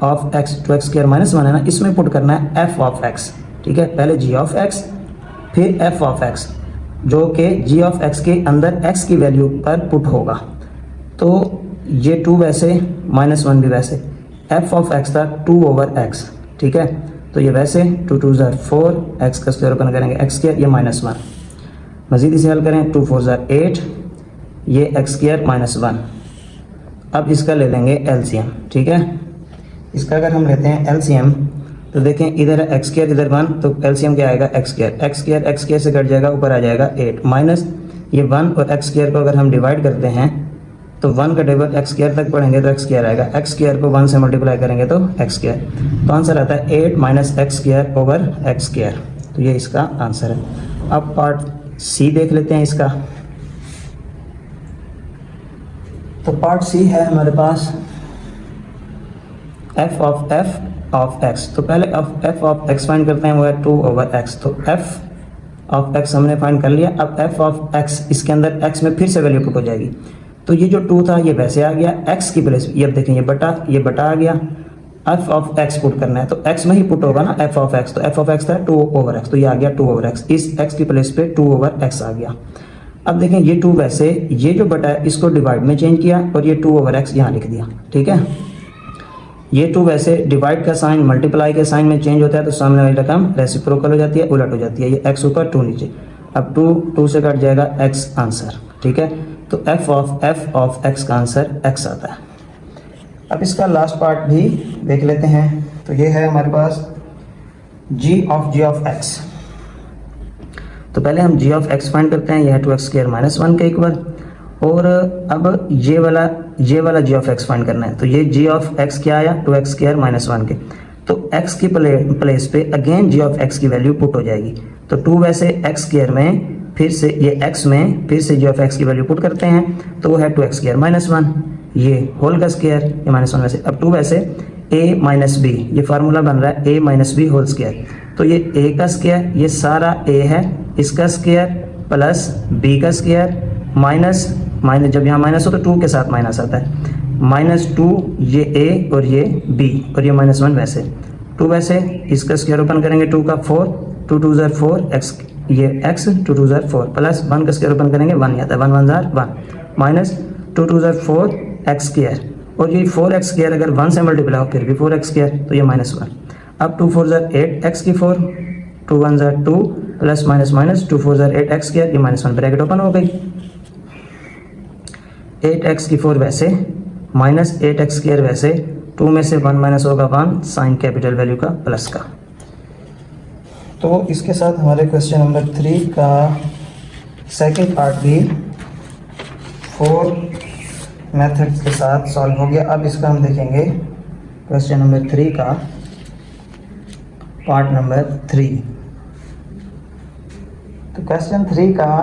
ऑफ x 2x² - 1 है ना, इसमें पुट करना है f ऑफ x, ठीक है, पहले g ऑफ x फिर f ऑफ x, जो कि g ऑफ x के अंदर x की वैल्यू पर पुट होगा। तो ये 2 वैसे -1 भी वैसे, f ऑफ x था 2/x, ठीक है, तो ये वैसे 2 2 ज़ार 4, x का स्क्वायर ओपन करेंगे x², ये -1, मज़ीद इसे हल करें 2 4 ज़ार 8, ये x² - 1। अब इसका ले लेंगे LCM, ठीक है, इसका अगर हम लेते हैं LCM तो देखें इधर है x² इधर 1, तो LCM क्या आएगा x² से कट जाएगा, ऊपर आ जाएगा 8 माइनस ये 1 और x² को अगर हम डिवाइड करते हैं तो 1 का टेबल x² तक पढ़ेंगे तो x² आएगा, x² को 1 से मल्टीप्लाई करेंगे तो x², तो आंसर आता है 8 - x²/x², तो ये इसका आंसर है। अब पार्ट C देख लेते हैं इसका, तो पार्ट C है हमारे पास f ऑफ x, तो पहले f ऑफ x फाइंड करते हैं, वो है 2/x, तो f ऑफ x हमने फाइंड कर लिया। अब f ऑफ x इसके अंदर x में फिर से वैल्यू पुट हो जाएगी, तो ये जो 2 था ये वैसे आ गया x की प्लेस, ये अब देखें ये बटा आ गया, f ऑफ x पुट करना है तो x में ही पुट होगा ना f ऑफ x, तो f ऑफ x था 2/x, तो ये आ गया 2/x, इस x की प्लेस पे 2/x आ गया। अब देखें ये 2 वैसे, ये जो बटा है इसको डिवाइड में चेंज किया और ये 2/x यहाँ लिख दिया, ठीक है, ये 2 वैसे डिवाइड का साइन मल्टीप्लाई के साइन में चेंज होता है, तो सामने वाली रकम रेसिप्रोकल हो जाती है, उलट हो जाती है, ये x ऊपर 2 नीचे, अब 2 से कट जाएगा x आंसर, ठीक है, तो f ऑफ x का आंसर x आता है। अब इसका लास्ट पार्ट भी देख लेते हैं, तो ये है हमारे पास g ऑफ x, तो पहले हम g ऑफ x फाइंड करते हैं, यह है 2x² - 1 के इक्वल, और अब ये वाला g ऑफ x फाइंड करना है, तो ये g ऑफ x क्या आया 2x² - 1 के, तो x की प्लेस पे अगेन g ऑफ x की वैल्यू पुट हो जाएगी, तो 2 वैसे x² में फिर से ये x में फिर से g ऑफ x की वैल्यू पुट करते हैं, तो वो है 2x² - 1, ये होल का स्क्वायर, ये -1 वैसे, अब 2 वैसे a - b, ये फार्मूला बन रहा है a - b होल स्क्वायर, तो ये a का स्क्वायर, ये सारा a है, इसका स्क्वायर प्लस b का स्क्वायर माइनस जब यहाँ माइनस हो तो 2 के साथ माइनस आता है, -2 ये a और ये b और ये -1 वैसे, 2 वैसे, इसका स्क्वायर ओपन करेंगे 2 का 4, 2 2 ज़ार 4 x, ये x 2 2 ज़ार 4 प्लस 1 का स्क्वायर ओपन करेंगे 1 आता है, 1 1 ज़ार 1 माइनस 2 2 ज़ार 4 x², और ये 4x² अगर 1 से मल्टीप्लाई हो फिर भी 4x², तो ये -1, अब 2 4 ज़ार 8 x की 4, 2 1 ज़ार 2 प्लस माइनस 2 4 ज़ार 8 x², ये -1 ब्रैकेट ओपन हो गई, 8x की 4 वैसे माइनस 8x² वैसे, 2 में से 1 माइनस होगा 1 साइन कैपिटल वैल्यू का प्लस का। तो इसके साथ हमारे क्वेश्चन नंबर 3 का सेकंड पार्ट भी 4 मेथड्स के साथ सॉल्व हो गया। अब इसका हम देखेंगे क्वेश्चन नंबर 3 का पार्ट नंबर 3। तो क्वेश्चन 3 का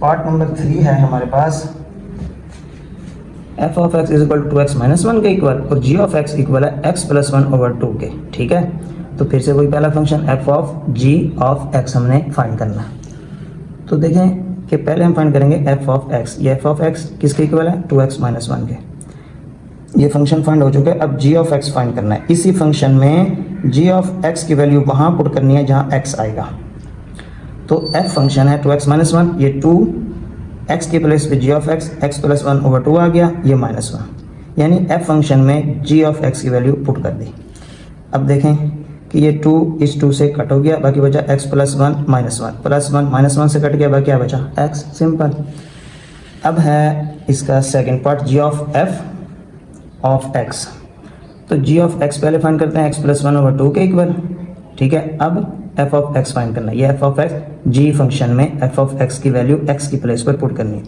पार्ट नंबर 3 है हमारे पास f of x is equal to x - 1 के इक्वल और g ऑफ x इक्वल है x + 1/2 के, ठीक है, तो फिर से वही पहला function f of g of x हमने फाइंड करना। तो देखें कि पहले हम फाइंड करेंगे f ऑफ x, ये f ऑफ x किसके इक्वल है 2x - 1 के, ये फंक्शन फाइंड हो चुके हैं। अब g ऑफ x फाइंड करना है, इसी फंक्शन में g ऑफ x की वैल्यू वहाँ पुट करनी है जहाँ x आएगा, तो f फंक्शन है 2x - 1, ये 2 x की प्लेस पे g ऑफ x + 1/2 आ गया, ये -1, यानी f फंक्शन में g ऑफ x की वैल्यू पुट कर दी। अब देखें कि ये 2 इस 2 से कट हो गया, बाकी बचा x + 1 - 1 प्लस 1 -1 से कट गया, बाकी क्या बचा x, सिंपल। अब है इसका second part g of f of x, तो g ऑफ x पहले फाइंड करते हैं x + 1/2 के इक्वल, ठीक है। अब f ऑफ x फाइंड करना है, ये f of x g function में f ऑफ x की वैल्यू x की प्लेस पर पुट करनी है,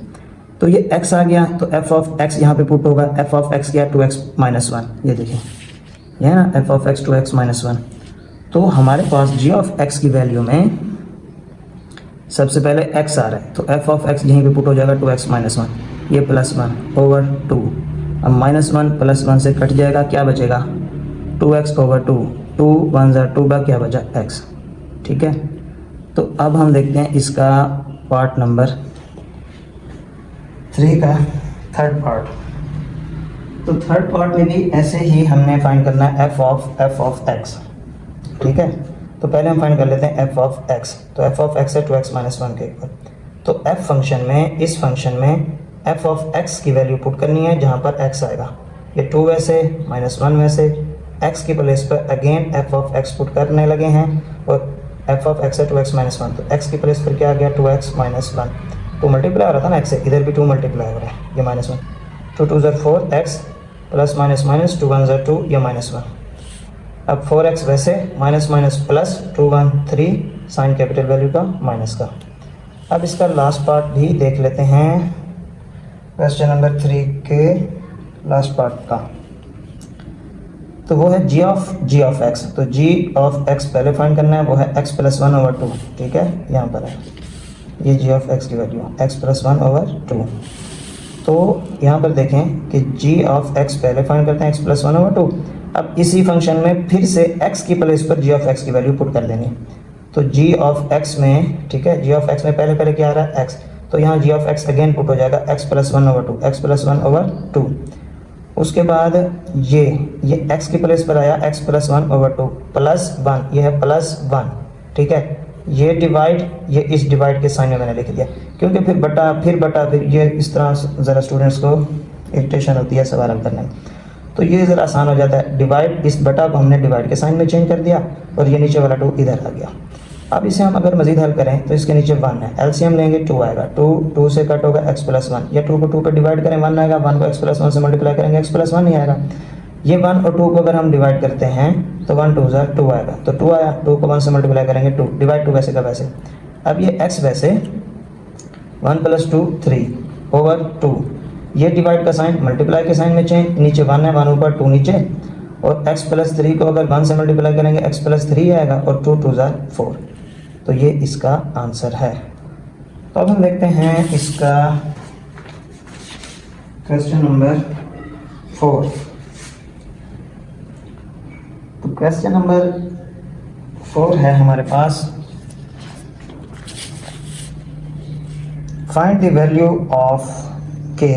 तो ये x आ गया, तो f ऑफ x यहाँ पे पुट होगा, f ऑफ x क्या 2x माइनस 1, ये देखिए ये है ना f of x 2x minus 1। तो हमारे पास g ऑफ x की वैल्यू में सबसे पहले x आ रहा है, तो f ऑफ x यहीं पे पुट हो जाएगा 2x माइनस 1, ये प्लस 1 ओवर 2। अब माइनस 1 प्लस 1 से कट जाएगा, क्या बचेगा 2x ओवर 2, 2 1 ज़ा 2 का क्या बचा x, ठीक है। तो अब हम देखते हैं इसका पार्ट नंबर 3 का थर्ड पार्ट। तो थर्ड पार्ट में भी ऐसे ही हमने फाइंड करना है f ऑफ x, ठीक है। तो पहले हम फाइंड कर लेते हैं f ऑफ x। तो f ऑफ x है 2x माइनस 1 के ऊपर। तो f फंक्शन में, इस फंक्शन में f ऑफ x की वैल्यू पुट करनी है जहाँ पर x आएगा, ये 2 वैसे माइनस 1 वैसे, x की प्लेस पर again f of x put करने लगे हैं, और f ऑफ x है 2x माइनस 1, तो x की प्लेस पर क्या आ गया 2x माइनस 1, 2 मल्टीप्लाई हो रहा था ना x से, इधर भी 2 मल्टीप्लाई हो रहा है, ये माइनस 1, 2 2 ज़ा 4 x प्लस माइनस माइनस 2 1 ज़ा 2, ये माइनस 1। अब 4x वैसे minus minus plus 2 1 3 sign capital value का माइनस का। अब इसका लास्ट पार्ट भी देख लेते हैं, क्वेश्चन नंबर 3 के लास्ट पार्ट का। तो वो है g ऑफ x। तो g ऑफ x पहले फाइंड करना है, वो है x प्लस 1 ओवर 2, ठीक है, यहाँ पर है ये g ऑफ x की वैल्यू x प्लस 1 ओवर 2। तो यहाँ पर देखें कि g ऑफ x पहले फाइंड करते हैं x प्लस 1 ओवर 2। अब इसी फंक्शन में फिर से x की प्लेस पर g ऑफ x की वैल्यू पुट कर देनी। तो g ऑफ x में, ठीक है, g ऑफ x में पहले क्या आ रहा है x, तो यहाँ g of x again put हो जाएगा x plus 1 over 2, x plus 1 over 2। उसके बाद ये x की प्लेस पर आया x प्लस 1 ओवर 2 प्लस 1, ये है प्लस 1, ठीक है। ये डिवाइड, ये इस डिवाइड के साइन में मैंने लिख दिया, क्योंकि फिर बटा फिर ये इस तरह ज़रा स्टूडेंट्स को इरिटेशन होती है सवाल हल करने में, तो ये ज़रा आसान हो जाता है। डिवाइड, इस बटा को हमने डिवाइड के साइन में चेंज कर दिया, और ये नीचे वाला 2 इधर आ गया। अब इसे हम अगर मज़ीद हल करें तो इसके नीचे 1 है, एलसीएम लेंगे 2 आएगा, 2 से कट होगा x प्लस 1, या 2 को 2 पे डिवाइड करें 1 आएगा, 1 को x प्लस 1 से मल्टीप्लाई करेंगे x प्लस 1 ही आएगा। ये 1 और 2 को अगर हम डिवाइड करते हैं तो 1 2 ज़ा 2 आएगा, तो 2 आया, 2 को 1 से मल्टीप्लाई करेंगे 2, डिवाइड 2 वैसे का वैसे। अब ये x वैसे 1 प्लस 2 3 ओवर 2, ये डिवाइड का साइन मल्टीप्लाई के साइन में चेंज, नीचे 1 है, 1 ऊपर 2 नीचे, और x प्लस 3 को अगर 1 से मल्टीप्लाई करेंगे x प्लस 3 आएगा, और 2 2 ज़ा 4। तो ये इसका आंसर है। तो अब हम देखते हैं इसका क्वेश्चन नंबर 4। तो क्वेश्चन नंबर 4 है हमारे पास, find the value of k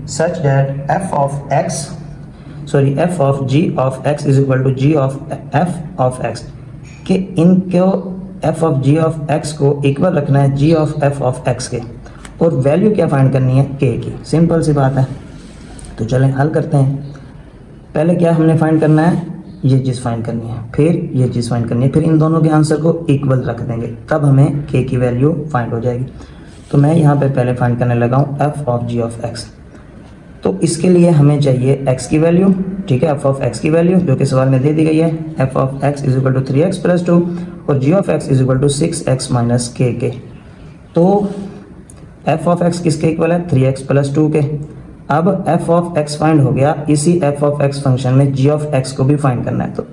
such that f of g of x is equal to g of f of x, कि इनको f of g of x को इक्वल रखना है g of f of x के, और value क्या find करनी है k की। सिंपल सी बात है, तो चलें हल करते हैं। पहले क्या हमने फाइंड करना है, ये चीज़ फाइंड करनी है, फिर ये चीज़ फाइंड करनी है, फिर इन दोनों के आंसर को इक्वल रख देंगे, तब हमें k की वैल्यू फाइंड हो जाएगी। तो मैं यहाँ पे पहले फाइंड करने लगा हूँ f of g of x। तो इसके लिए हमें चाहिए x की वैल्यू, ठीक है, f ऑफ x की वैल्यू जो कि सवाल में दे दी गई है, f of x is equal to 3x plus 2 और g of x is equal to 6x minus k के। तो f ऑफ x किसके इक्वल है 3x प्लस 2 के। अब f ऑफ x फाइंड हो गया, इसी f ऑफ x फंक्शन में g ऑफ x को भी फाइंड करना है। तो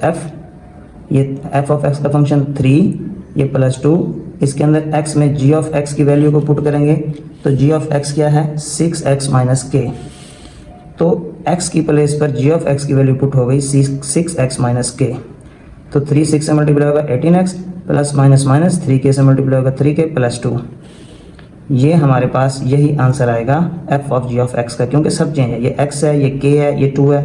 ये f ऑफ x का फंक्शन 3, ये प्लस 2, इसके अंदर x में g ऑफ x की वैल्यू को पुट करेंगे, तो g ऑफ x क्या है 6x माइनस k। तो x की प्लेस पर g ऑफ x की वैल्यू पुट हो गई 6x माइनस k। तो 3 6 से मल्टीप्लाई होगा 18x plus minus minus 3k से मल्टीप्लाई होगा 3k प्लस 2। ये हमारे पास यही आंसर आएगा f of g of x का, क्योंकि सब चेंज है, ये x है, ये k है, ये 2 है,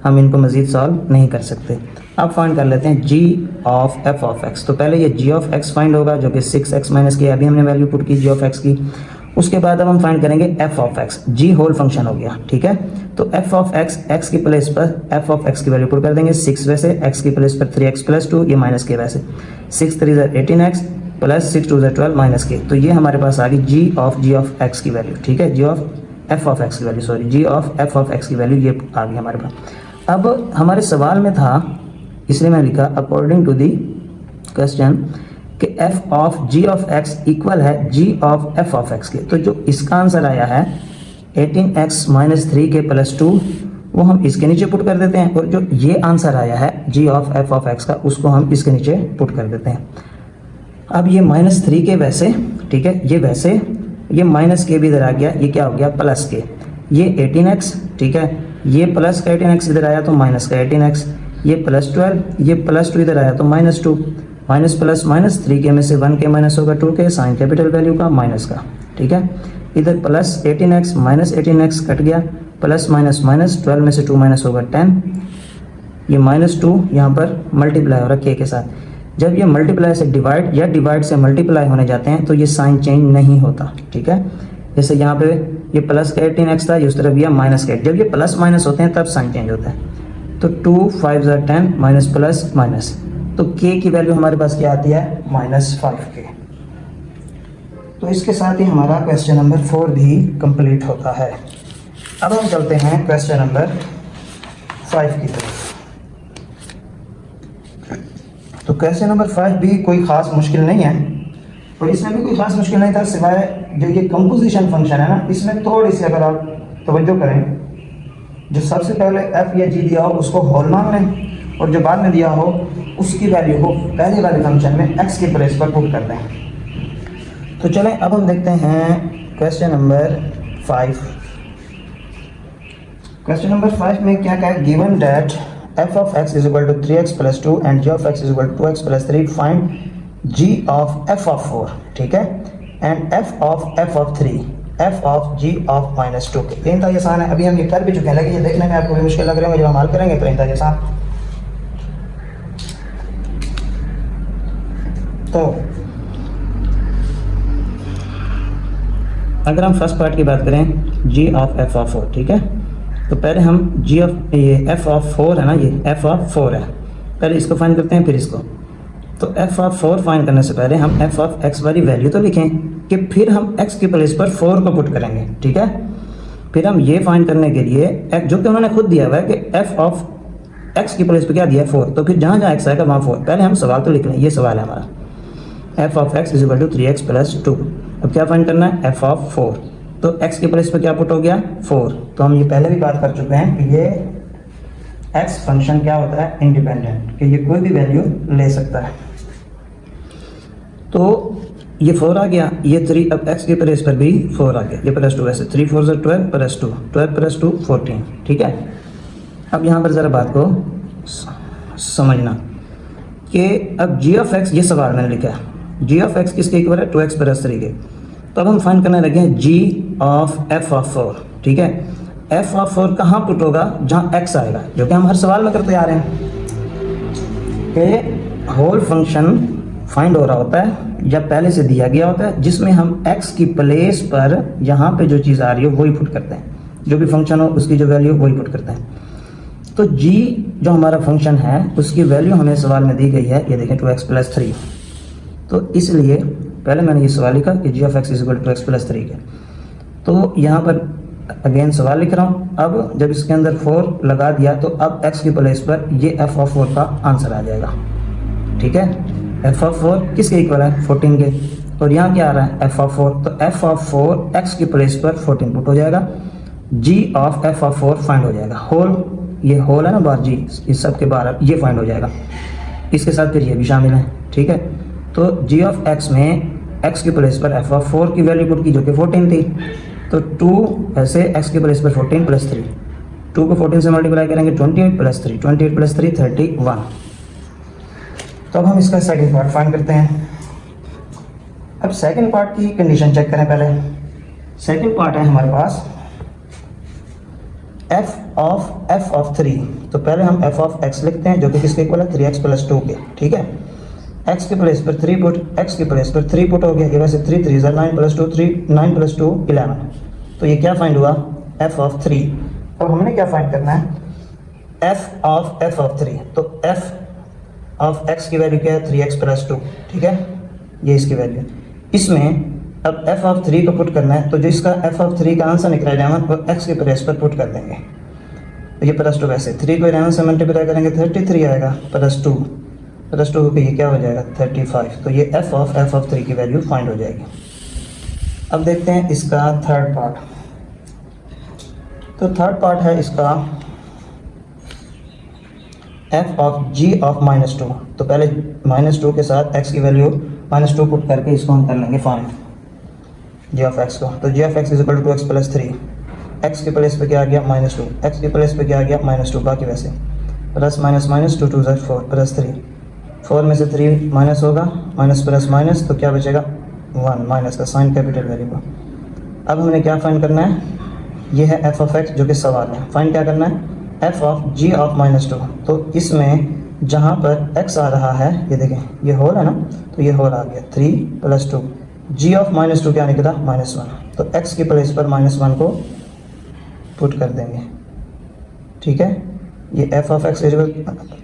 हम इनको मज़ीद सॉल्व नहीं कर सकते। अब फाइंड कर लेते हैं g of f of x। तो पहले ये g ऑफ x फाइंड होगा जो कि 6x माइनस k, अभी हमने वैल्यू पुट की g ऑफ x की। उसके बाद अब हम फाइंड करेंगे f of x, g whole function हो गया, ठीक है। तो f ऑफ x, x की प्लेस पर f ऑफ x की वैल्यू पुट कर देंगे 6 वैसे, x की प्लेस पर 3x प्लस 2, ये माइनस k वैसे, 6 3 18x प्लस 6 2 12 माइनस k। तो ये हमारे पास आ गई g ऑफ x की वैल्यू, ठीक है, g of f of x की value, sorry g of f of x की वैल्यू ये आ गई हमारे पास। अब हमारे सवाल में था, इसलिए मैंने लिखा अकॉर्डिंग टू दी क्वेश्चन कि f of g of x equal है g of f of x के। तो जो इसका आंसर आया है 18x माइनस 3 के प्लस 2 वो हम इसके नीचे पुट कर देते हैं, और जो ये आंसर आया है g of f of x का उसको हम इसके नीचे पुट कर देते हैं। अब ये माइनस 3 के वैसे, ठीक है, ये वैसे, ये माइनस के भी इधर आ गया, ये क्या हो गया प्लस के, ये 18x, ठीक है, ये प्लस का 18x इधर आया तो माइनस का 18x, ये प्लस 12, ये प्लस 2 इधर आया तो माइनस 2, माइनस प्लस माइनस 3 के में से 1 के माइनस होगा 2 के, साइन कैपिटल वैल्यू का माइनस का, ठीक है, इधर plus 18x minus 18x cut गया, प्लस माइनस माइनस 12 में से 2 माइनस होगा 10, ये माइनस 2 यहाँ पर मल्टीप्लाई हो रहा है k के साथ। जब ये मल्टीप्लाई से डिवाइड या डिवाइड से मल्टीप्लाई होने जाते हैं तो ये साइन चेंज नहीं होता, ठीक है। जैसे यहाँ पे ये प्लस का 18x था, ये उस तरफ ये माइनस का, जब ये प्लस माइनस होते हैं तब साइन चेंज होता है। तो 2 5 10 माइनस प्लस माइनस, तो k की वैल्यू हमारे पास क्या आती है -5k। तो इसके साथ ही हमारा क्वेश्चन नंबर 4 भी कंप्लीट होता है। अब हम चलते हैं क्वेश्चन नंबर 5 की तरफ। तो क्वेश्चन नंबर 5 भी कोई ख़ास मुश्किल नहीं है, और इसमें भी कोई ख़ास मुश्किल नहीं था, सिवाय जो ये कंपोजिशन फंक्शन है ना, इसमें थोड़ी सी अगर आप तवज्जो करें, जो सबसे पहले f या g दिया हो उसको होल मान लें, और जो बाद में दिया हो उसकी वैल्यू को पहले वाले फंक्शन में x के प्लेस पर पुट कर दें। तो चलें अब हम देखते हैं क्वेश्चन नंबर 5। क्वेश्चन नंबर 5 में क्या क्या है, given that f of x is equal to 3x plus 2 and g of x is equal to 2x plus 3, find g of f of 4, ठीक है, and f of 3, f of g of -2 के। तो इंतहा आसान है, अभी हम ये कर भी चुके हैं, लेकिन ये देखने में आपको भी मुश्किल लग रहा है, जब हम हल करेंगे तो इंतहा आसान। तो अगर हम फर्स्ट पार्ट की बात करें g of f of 4, ठीक है, तो पहले हम g ऑफ ये f ऑफ 4 है ना, ये f ऑफ 4 है, पहले इसको फाइंड करते हैं फिर इसको। तो f ऑफ 4 फाइंड करने से पहले हम f ऑफ x वाली वैल्यू तो लिखें, कि फिर हम x के प्लेस पर 4 को पुट करेंगे, ठीक है। फिर हम ये फाइंड करने के लिए जो कि उन्होंने खुद दिया हुआ है कि f ऑफ x के प्लेस पर क्या दिया है 4, तो फिर जहाँ जहाँ x आएगा वहाँ 4। पहले हम सवाल तो लिख लें, ये सवाल है हमारा, f of x is equal to 3x plus 2। अब क्या फाइंड करना है, f ऑफ 4, तो x के प्लेस पर क्या पुट हो गया 4। तो हम ये पहले भी बात कर चुके हैं कि ये x फंक्शन क्या होता है इंडिपेंडेंट, कि ये कोई भी वैल्यू ले सकता है। तो ये 4 आ गया, ये 3, अब x के प्लेस पर भी 4 आ गया, ये प्लस 2, वैसे 3 4 12 प्लस 2, 12 प्लस 2 14, ठीक है। अब यहाँ पर ज़रा बात को समझना कि अब g ऑफ x, ये सवाल मैंने लिखा है, g ऑफ x किसके इक्वल है 2x प्लस 3 के। तो अब हम फाइंड करने लगे हैं g ऑफ f ऑफ 4, ठीक है। f ऑफ 4 कहाँ पुट होगा, जहाँ x आएगा, जो कि हम हर सवाल में करते आ रहे हैं कि होल फंक्शन फाइंड हो रहा होता है या पहले से दिया गया होता है, जिसमें हम x की प्लेस पर यहाँ पे जो चीज़ आ रही हो वही पुट करते हैं, जो भी फंक्शन हो उसकी जो वैल्यू वही पुट करते हैं। तो g जो हमारा फंक्शन है उसकी वैल्यू हमें सवाल में दी गई है, ये देखें 2x प्लस 3। तो इसलिए पहले मैंने ये सवाल लिखा कि g of x is equal to x plus 3 के। तो यहाँ पर अगेन सवाल लिख रहा हूँ, अब जब इसके अंदर 4 लगा दिया तो अब x की प्लेस पर ये f ऑफ 4 का आंसर आ जाएगा, ठीक है। f ऑफ 4 किसके इक्वल है 14 के, और यहाँ क्या आ रहा है f ऑफ 4, तो f ऑफ 4 x की प्लेस पर 14 पुट हो जाएगा, g of f of 4 find हो जाएगा, होल, ये होल है ना बाहर g, इस सब के बाहर ये फाइंड हो जाएगा, इसके साथ फिर ये भी शामिल है, ठीक है। तो g ऑफ x में x की प्लेस पर f ऑफ 4 की वैल्यू पुट की जो कि 14 थी, तो 2 ऐसे x की प्लेस पर 14 प्लस 3, 2 को 14 से मल्टीप्लाई करेंगे 28 प्लस 3, 28 प्लस 3 31। तो अब हम इसका सेकंड पार्ट फाइंड करते हैं। अब सेकंड पार्ट की कंडीशन चेक करें पहले। सेकंड पार्ट है हमारे पास f ऑफ 3, तो पहले हम f ऑफ x लिखते हैं जो कि किसके इक्वल है 3x प्लस 2 के, ठीक है। x के प्लेस पर 3 पुट, x के प्लेस पर 3 पुट हो गया, ये वैसे 3 3 9 प्लस 2 3, 9 प्लस 2 11। तो ये क्या फाइंड हुआ f ऑफ 3। और हमने क्या फाइंड करना है f ऑफ 3, तो f ऑफ x की वैल्यू क्या है 3x प्लस 2, ठीक है, ये इसकी वैल्यू। इसमें अब f ऑफ 3 को पुट करना है, तो जो इसका f ऑफ 3 का आंसर निकला 11 वो x के प्लेस पर पुट कर देंगे, तो ये प्लस 2, वैसे 3 को 11 से मल्टीप्लाई करेंगे 33 आएगा, प्लस 2 होकर ये क्या हो जाएगा 35। तो ये f ऑफ 3 की वैल्यू फाइंड हो जाएगी। अब देखते हैं इसका थर्ड पार्ट। तो थर्ड पार्ट है इसका f ऑफ g ऑफ -2। तो पहले -2 के साथ x की वैल्यू -2 पुट करके इसको हम कर लेंगे फाइंड g ऑफ x को। तो g of x is equal to x plus 3, x के प्लेस पे क्या आ गया -2, x के प्लेस पे क्या आ गया -2, बाकी वैसे प्लस माइनस माइनस 2 2 ज़ा 4 प्लस 3, 4 में से 3 माइनस होगा, माइनस प्लस माइनस तो क्या बचेगा 1, माइनस का साइन कैपिटल वैल्यू का। अब हमने क्या फाइंड करना है, ये है f ऑफ x जो कि सवाल है। फाइंड क्या करना है, f ऑफ g ऑफ -2। तो इसमें जहाँ पर x आ रहा है, ये देखें ये होल है ना, तो ये होल आ गया 3 + 2, g ऑफ -2 क्या निकला -1। तो x की प्लेस पर -1 को पुट कर देंगे, ठीक है। ये f of x equal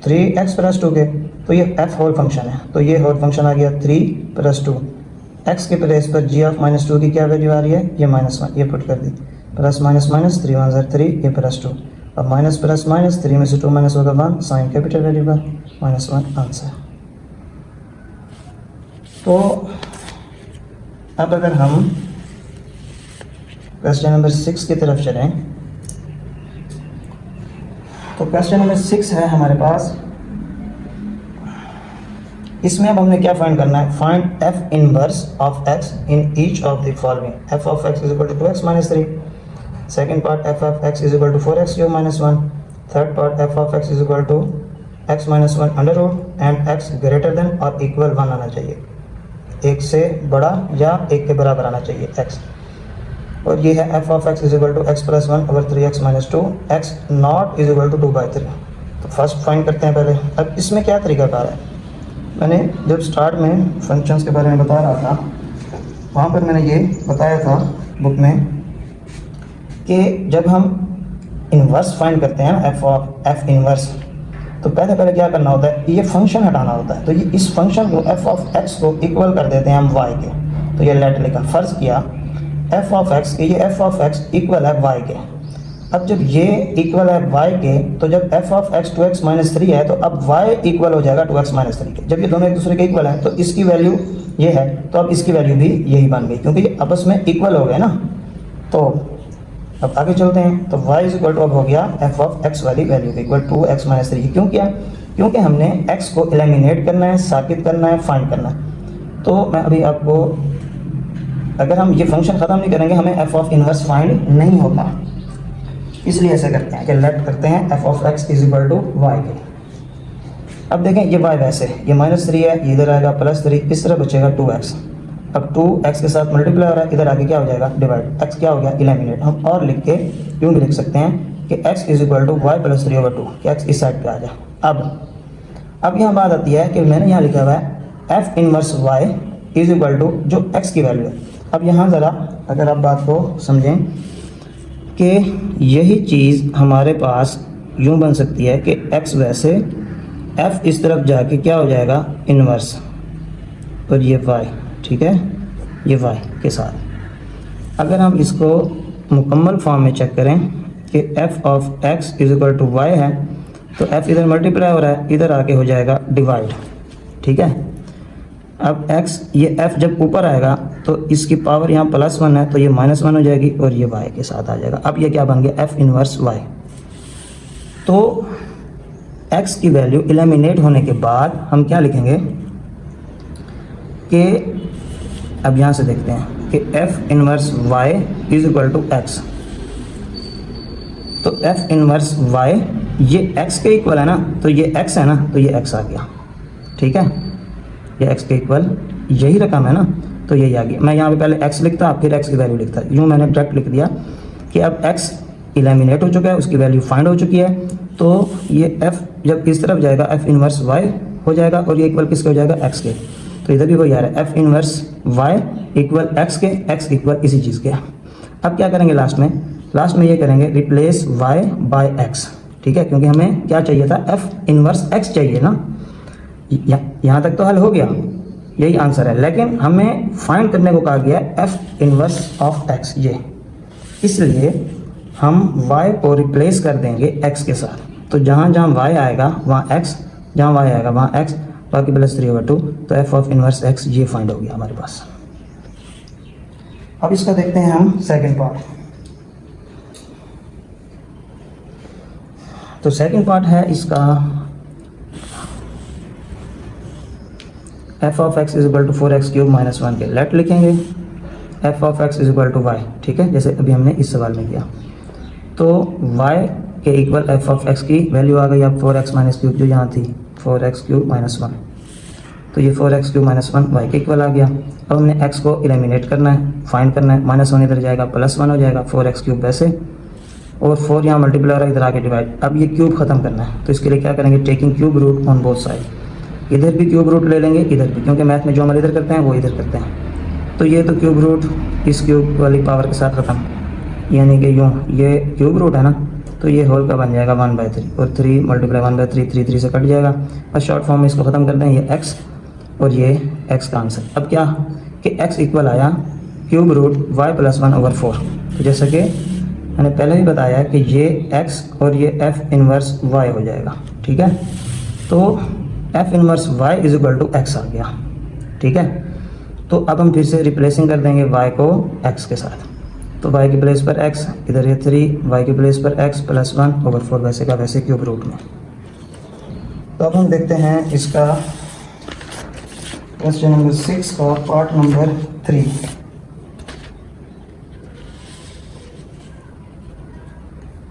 3x + 2 के, तो ये f होल फंक्शन है, तो ये होल फंक्शन आ गया 3 + 2, x के प्लेस पर g ऑफ -2 की क्या वैल्यू आ रही है, ये -1, ये पुट कर दी, प्लस माइनस माइनस 3 1 ज़ा 3, ये +2, अब माइनस प्लस माइनस 3 में से 2 माइनस होगा 1, साइन कैपिटल वैल्यू का -1 आंसर। तो अब अगर हम क्वेश्चन नंबर 6 की तरफ चलें, तो क्वेश्चन नंबर 6 है हमारे पास। इसमें अब हमने क्या फाइंड करना है, find f inverse of x in each of the following. f of x is equal to 2x - 3, second part f of x is equal to 4x - 1, third part f of x is equal to x - 1 under root and x greater than और equal 1 आना चाहिए, एक से बड़ा या एक के बराबर आना चाहिए x। और ये है f of x is equal to x + 1 over 3x - 2, x not is equal to 2/3। तो फर्स्ट फाइंड करते हैं पहले। अब इसमें क्या तरीकाकार है, मैंने जब स्टार्ट में फंक्शंस के बारे में बता रहा था, वहाँ पर मैंने ये बताया था बुक में कि जब हम इन्वर्स फाइंड करते हैं f इन्वर्स, तो पहले क्या करना होता है, ये फंक्शन हटाना होता है। तो ये इस फंक्शन को f ऑफ x को इक्वल कर देते हैं हम y के। तो ये लेट लिखा, फ़र्ज़ किया f ऑफ x के, ये f ऑफ x इक्वल है y के। अब जब ये इक्वल है y के, तो जब f ऑफ x 2x - 3 है, तो अब y इक्वल हो जाएगा 2x - 3 के। जब ये दोनों एक दूसरे के इक्वल है, तो इसकी वैल्यू ये है, तो अब इसकी वैल्यू भी यही बन गई, क्योंकि ये आपस में इक्वल हो गए ना। तो अब आगे चलते हैं, तो y इज इक्वल टू अब हो गया f ऑफ x वाली वैल्यू इक्वल 2x - 3। क्यों किया, क्योंकि हमने x को एलिमिनेट करना है, साबित करना है, फाइंड करना है। तो मैं अभी आपको, अगर हम ये फंक्शन ख़त्म नहीं करेंगे, हमें f ऑफ इनवर्स फाइंड नहीं होगा, इसलिए ऐसे करते हैं कि लेट करते हैं f of x is equal to y के। अब देखें ये y वैसे, ये -3 है, ये इधर आएगा +3, इस तरह बचेगा 2x। अब 2x के साथ मल्टीप्लाई हो रहा है, इधर आगे क्या हो जाएगा डिवाइड, x क्या हो गया एलिमिनेट। हम और लिख के यूँ भी लिख सकते हैं कि x is equal to y + 3/2, कि x इस साइड पे आ जाए। अब यहाँ बात आती है कि मैंने यहाँ लिखा हुआ है f inverse y is equal to जो x की वैल्यू है। अब यहाँ ज़रा अगर आप बात को समझें कि यही चीज़ हमारे पास यूँ बन सकती है कि x वैसे, f इस तरफ जाके क्या हो जाएगा इनवर्स, और ये y, ठीक है, ये y के साथ। अगर हम इसको मुकम्मल फॉर्म में चेक करें कि f of x is equal to y है, तो f इधर मल्टीप्लाई हो रहा है, इधर आके हो जाएगा डिवाइड, ठीक है। अब x, ये f जब ऊपर आएगा तो इसकी पावर यहाँ +1 है, तो ये -1 हो जाएगी और ये y के साथ आ जाएगा। अब ये क्या बन गया f इनवर्स y। तो x की वैल्यू एलिमिनेट होने के बाद हम क्या लिखेंगे कि अब यहाँ से देखते हैं कि f inverse y is equal to x। तो f इनवर्स y ये x के इक्वल है ना, तो ये x है ना, तो ये x आ गया, ठीक है, ये x के इक्वल यही रकम है ना, तो यही आ गया। मैं यहाँ पे पहले x लिखता, फिर x की वैल्यू लिखता, यूँ मैंने डायरेक्ट लिख दिया कि अब x एलिमिनेट हो चुका है, उसकी वैल्यू फाइंड हो चुकी है। तो ये f जब इस तरफ जाएगा f इनवर्स y हो जाएगा, और ये इक्वल किसके हो जाएगा x के। तो इधर भी वही आ रहा है f inverse y equal x के, x इक्वल इसी चीज़ के। अब क्या करेंगे लास्ट में ये करेंगे रिप्लेस y बाय x, ठीक है, क्योंकि हमें क्या चाहिए था, f इनवर्स x चाहिए ना। यहाँ तक तो हल हो गया, यही आंसर है, लेकिन हमें फाइंड करने को कहा गया f इनवर्स ऑफ x ये, इसलिए हम y को रिप्लेस कर देंगे x के साथ। तो जहाँ y आएगा वहाँ x, जहाँ y आएगा वहाँ x, बाकी +3/2, तो f ऑफ इनवर्स x ये फाइंड हो गया हमारे पास। अब इसका देखते हैं हम सेकंड पार्ट। तो सेकंड पार्ट है इसका f of x is equal to 4x cube minus 1 के लेट लिखेंगे f of x is equal to y, ठीक है, जैसे अभी हमने इस सवाल में किया। तो y के इक्वल एफ ऑफ एक्स की वैल्यू आ गई अब 4x माइनस क्यूब जो यहाँ थी 4x क्यूब माइनस 1, तो ये 4x क्यूब माइनस 1 वाई के इक्वल आ गया। अब हमने x को एलिमिनेट करना है, फाइंड करना है, माइनस 1 इधर जाएगा प्लस 1 हो जाएगा 4x क्यूब वैसे, और 4 यहाँ मल्टीप्लाई हो रहा है इधर आके डिवाइड। अब ये क्यूब खत्म करना है तो इसके लिए क्या करेंगे, taking cube root on both side, इधर भी क्यूब रूट ले लेंगे इधर भी, क्योंकि मैथ में जो हमारे इधर करते हैं वो इधर करते हैं। तो ये तो क्यूब रूट इस क्यूब वाली पावर के साथ खत्म, यानी कि यूँ ये क्यूब रूट है ना, तो ये होल का बन जाएगा 1/3 और 3 मल्टीप्लाई 1/3 3 3 से कट जाएगा। और शॉर्ट फॉर्म में इसको ख़त्म करते हैं, ये x और ये x का आंसर। अब क्या कि x इक्वल आया क्यूब रूट y प्लस 1/4। तो जैसा कि मैंने पहले ही बताया कि ये x और ये f इनवर्स y हो जाएगा, ठीक है। तो f inverse y is equal to x आ गया, ठीक है। तो अब हम फिर से रिप्लेसिंग कर देंगे y को x के साथ, तो y की प्लेस पर x, इधर ये 3, y की प्लेस पर x प्लस 1/4 वैसे का वैसे क्यूब रूट में। तो अब हम देखते हैं इसका क्वेश्चन नंबर 6 का पार्ट नंबर 3।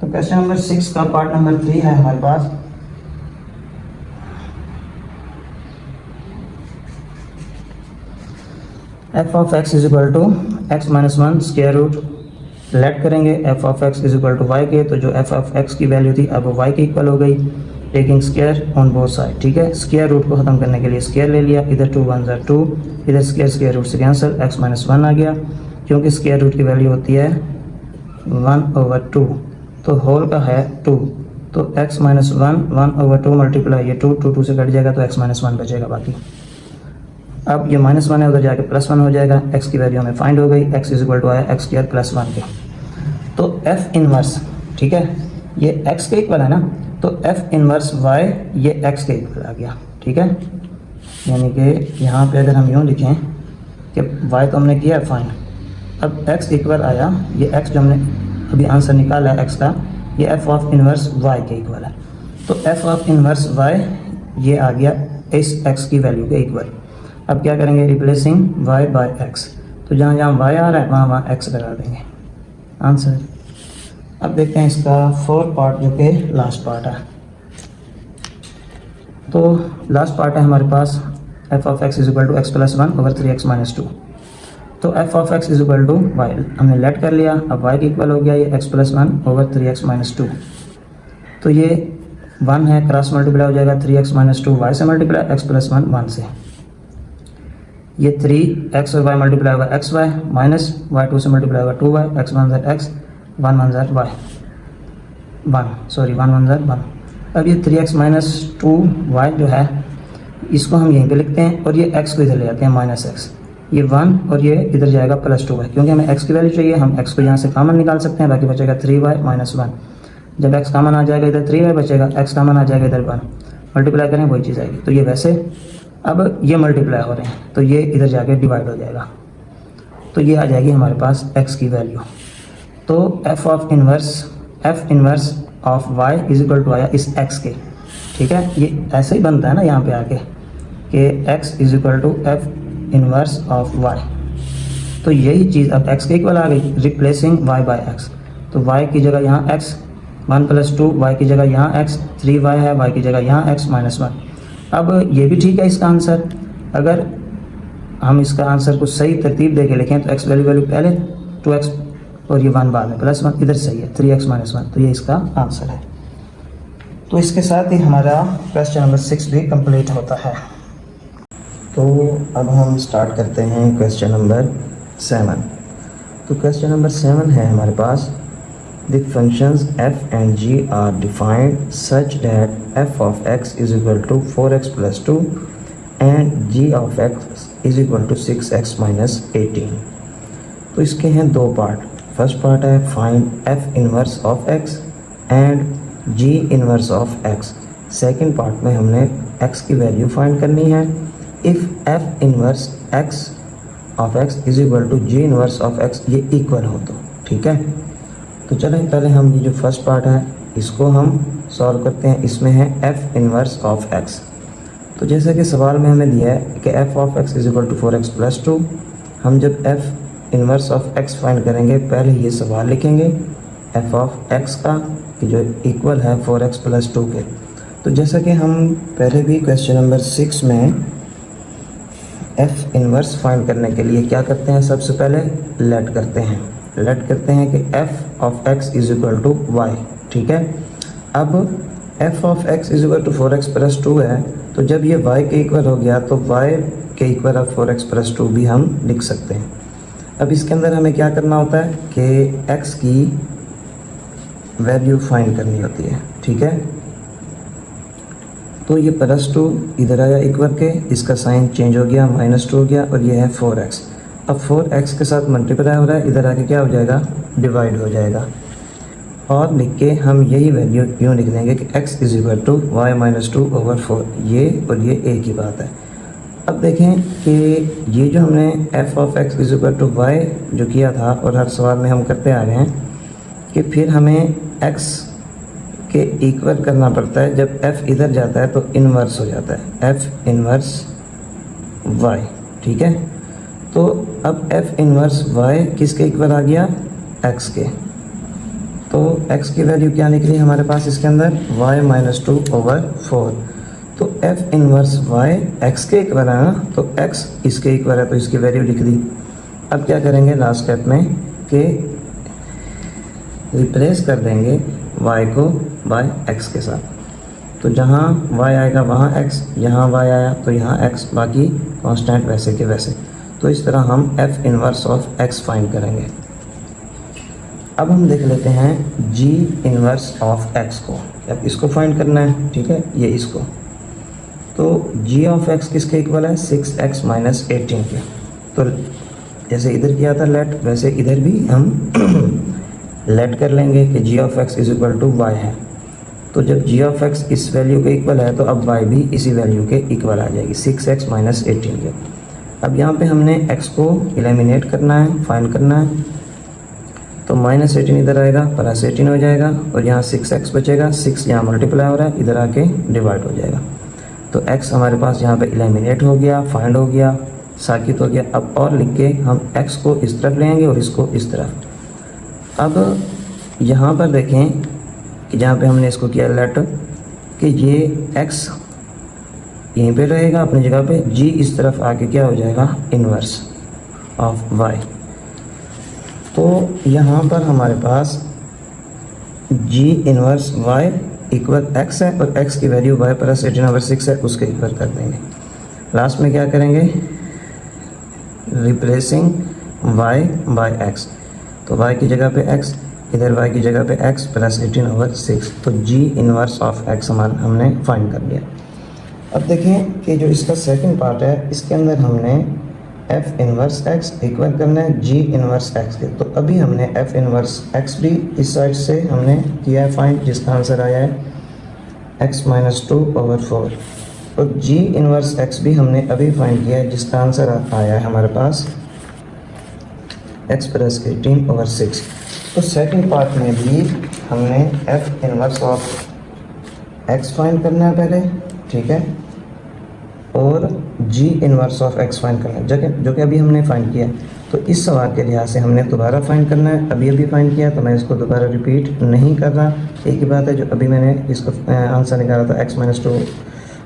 तो क्वेश्चन नंबर 6 का पार्ट नंबर 3 है हमारे पास। F of x is equal to x minus 1 square root let करेंगे f of x is equal to y के, तो जो एफ ऑफ एक्स की वैल्यू थी अब वाई के इक्वल हो गई, taking square on both side, ठीक है। स्क्वायर रूट को ख़त्म करने के लिए स्क्वायर ले लिया, इधर 2 1 ज़ा 2, इधर स्क्वायर रूट से कैंसिल, एक्स माइनस 1 आ गया, क्योंकि स्क्वायर रूट की वैल्यू होती है 1/2, तो होल का है 2, तो एक्स माइनस 1/2 मल्टीप्लाई ये 2 2 से कट जाएगा तो एक्स माइनस 1 बचेगा बाकी। अब ये -1 है उधर जाके +1 हो जाएगा, x की वैल्यू हमें फाइंड हो गई, x इज इक्वल टू आया x स्क्वायर प्लस 1 के। तो f इनवर्स, ठीक है, ये x के इक्वल है ना, तो f इनवर्स y ये x के इक्वल आ गया, ठीक है। यानी कि यहाँ पे अगर हम यूँ लिखें कि y तो हमने किया फाइंड, अब x इक्वल आया, ये x जो हमने अभी आंसर निकाला है x का, ये f ऑफ इनवर्स y के इक्वल है। तो f ऑफ इनवर्स y ये आ गया इस x की वैल्यू के इक्वल। अब क्या करेंगे, रिप्लेसिंग y बाय x, तो जहाँ जहाँ y आ रहा है वहाँ वहाँ x लगा देंगे, आंसर। अब देखते हैं इसका 4 पार्ट जो कि लास्ट पार्ट है। तो लास्ट पार्ट है हमारे पास f of x is equal to x plus 1/3x minus 2। तो f of x is equal to y हमने लेट कर लिया, अब y के इक्वल हो गया ये x प्लस 1/3x माइनस 2। तो ये 1 है, क्रॉस मल्टीप्लाई हो जाएगा 3x माइनस 2, y से मल्टीप्लाई x प्लस 1 से, ये 3x और y मल्टीप्लाई होगा एक्स वाई माइनस y2 से मल्टीप्लाई होगा 2y, x 1 ज़ा x 1 1 ज़ा y 1 1 ज़ा 1। अब ये 3x माइनस 2y जो है इसको हम यहीं पे लिखते हैं और ये x को इधर ले जाते हैं -x, ये 1 और ये इधर जाएगा +2y, क्योंकि हमें x की वैल्यू चाहिए, हम x को यहाँ से कॉमन निकाल सकते हैं, बाकी बचेगा 3y माइनस 1। जब x कॉमन आ जाएगा इधर 3y बचेगा, x कॉमन आ जाएगा इधर 1, मल्टीप्लाई करें वही चीज़ आएगी। तो ये वैसे अब ये मल्टीप्लाई हो रहे हैं तो ये इधर जाके डिवाइड हो जाएगा, तो ये आ जाएगी हमारे पास x की वैल्यू। तो f inverse of y is equal to आया इस x के, ठीक है। ये ऐसे ही बनता है ना यहाँ पे आके कि x is equal to f inverse of y, तो यही चीज़ अब x के इक्वल आ गई, रिप्लेसिंग y बाय x। तो y की जगह यहाँ x 1 + 2, y की जगह यहाँ x 3y है, y की जगह यहाँ x -1। अब ये भी ठीक है इसका आंसर, अगर हम इसका आंसर को सही तरतीब दे के लिखें तो x वैल्यू पहले 2x और ये 1 बाद में +1 इधर सही है 3x - 1, तो ये इसका आंसर है। तो इसके साथ ही हमारा क्वेश्चन नंबर 6 भी कंप्लीट होता है। तो अब हम स्टार्ट करते हैं क्वेश्चन नंबर 7। तो क्वेश्चन नंबर 7 है हमारे पास, The functions f and g are defined such that f of x is equal to 4x plus 2 and g of x is equal to 6x minus 18। तो इसके हैं दो part. First part है find f inverse of x and g inverse of x। Second part में हमने x की value find करनी है if f inverse x of x is equal to g inverse of x ये equal हो तो, ठीक है। तो चलें पहले हम ये जो फर्स्ट पार्ट है इसको हम सॉल्व करते हैं। इसमें है f इनवर्स ऑफ x। तो जैसा कि सवाल में हमें दिया है कि f of x is equal to 4x plus 2। हम जब f inverse of x find करेंगे पहले ये सवाल लिखेंगे f ऑफ x का कि जो इक्वल है 4x प्लस 2 के। तो जैसा कि हम पहले भी क्वेश्चन नंबर 6 में f इनवर्स फाइंड करने के लिए क्या करते हैं, सबसे पहले लेट करते हैं कि f of x is equal to y। ठीक है, अब f of x is equal to 4x plus 2 है, तो जब ये y के इक्वल हो गया तो y के इक्वल अब 4x प्लस 2 भी हम लिख सकते हैं। अब इसके अंदर हमें क्या करना होता है कि x की वैल्यू फाइंड करनी होती है। ठीक है, तो ये प्लस 2 इधर आया इक्वल के, इसका साइन चेंज हो गया, माइनस 2 हो गया और ये है 4x। अब 4x के साथ मल्टीप्लाई हो रहा है, इधर आके क्या हो जाएगा, डिवाइड हो जाएगा। और लिख के हम यही वैल्यू यूँ लिख देंगे कि x is equal to y minus 2 over 4। ये और ये एक ही बात है। अब देखें कि ये जो हमने f of x is equal to y जो किया था और हर सवाल में हम करते आ रहे हैं कि फिर हमें x के इक्वल करना पड़ता है। जब f इधर जाता है तो इन्वर्स हो जाता है, f इन्वर्स y। ठीक है, तो अब f इन्वर्स y किसके इक्वल आ गया, x के। तो x की वैल्यू क्या निकली हमारे पास इसके अंदर, y माइनस 2 ओवर 4। तो f इन्वर्स y x के इक्वल है ना, तो x इसके इक्वल है तो इसकी वैल्यू लिख दी। अब क्या करेंगे लास्ट स्टेप में कि रिप्लेस कर देंगे y को बाय x के साथ। तो जहाँ y आएगा वहाँ x, यहाँ y आया तो यहाँ x, बाकी कांस्टेंट वैसे के वैसे। तो इस तरह हम f inverse of x find करेंगे। अब हम देख लेते हैं g इन्वर्स ऑफ x को। अब इसको फाइंड करना है, ठीक है, ये इसको। तो g ऑफ x किसके इक्वल है, 6x माइनस 18 के। तो जैसे इधर किया था लेट, वैसे इधर भी हम लेट कर लेंगे कि g of x is equal to y है। तो जब g ऑफ x इस वैल्यू के इक्वल है तो अब y भी इसी वैल्यू के इक्वल आ जाएगी, 6x माइनस 18 के। अब यहाँ पे हमने x को एलिमिनेट करना है, फाइंड करना है। तो माइनस 18 इधर आएगा, प्लस 18 हो जाएगा और यहाँ 6x बचेगा। 6 यहाँ मल्टीप्लाई हो रहा है, इधर आके डिवाइड हो जाएगा। तो x हमारे पास यहाँ पे एलिमिनेट हो गया, फाइंड हो गया, साकित हो गया। अब और लिख के हम x को इस तरफ लेंगे और इसको इस तरफ। अब यहाँ पर देखें कि जहाँ पे हमने इसको किया लेट कि ये x यहीं पे रहेगा अपनी जगह पे, g इस तरफ आके क्या हो जाएगा, इन्वर्स ऑफ y। तो यहाँ पर हमारे पास g inverse y equal x है और x की वैल्यू y प्लस 18 ओवर 6 है, उसके इक्वल कर देंगे। लास्ट में क्या करेंगे, रिप्लेसिंग y बाय x। तो y की जगह पे x, इधर y की जगह पे x प्लस 18 ओवर 6। तो g इन्वर्स ऑफ x हमारा हमने फाइंड कर लिया। अब देखें कि जो इसका सेकंड पार्ट है, इसके अंदर हमने f इन्वर्स x इक्वल करना है g इन्वर्स x के। तो अभी हमने f इन्वर्स x भी इस साइड से हमने किया है फाइंड, जिसका आंसर आया है x माइनस 2 ओवर 4। और g इन्वर्स x भी हमने अभी फाइंड किया है, जिसका आंसर आया है हमारे पास x प्लस 18 ओवर 6। तो सेकंड पार्ट में भी हमने f inverse of x find करना है पहले, ठीक है, और g inverse of x find करना है, जो कि अभी हमने फाइंड किया। तो इस सवाल के लिहाज से हमने दोबारा फाइंड करना है, अभी फाइंड किया, तो मैं इसको दोबारा रिपीट नहीं कर रहा। एक ही बात है जो अभी मैंने इसको आंसर निकाला था x माइनस 2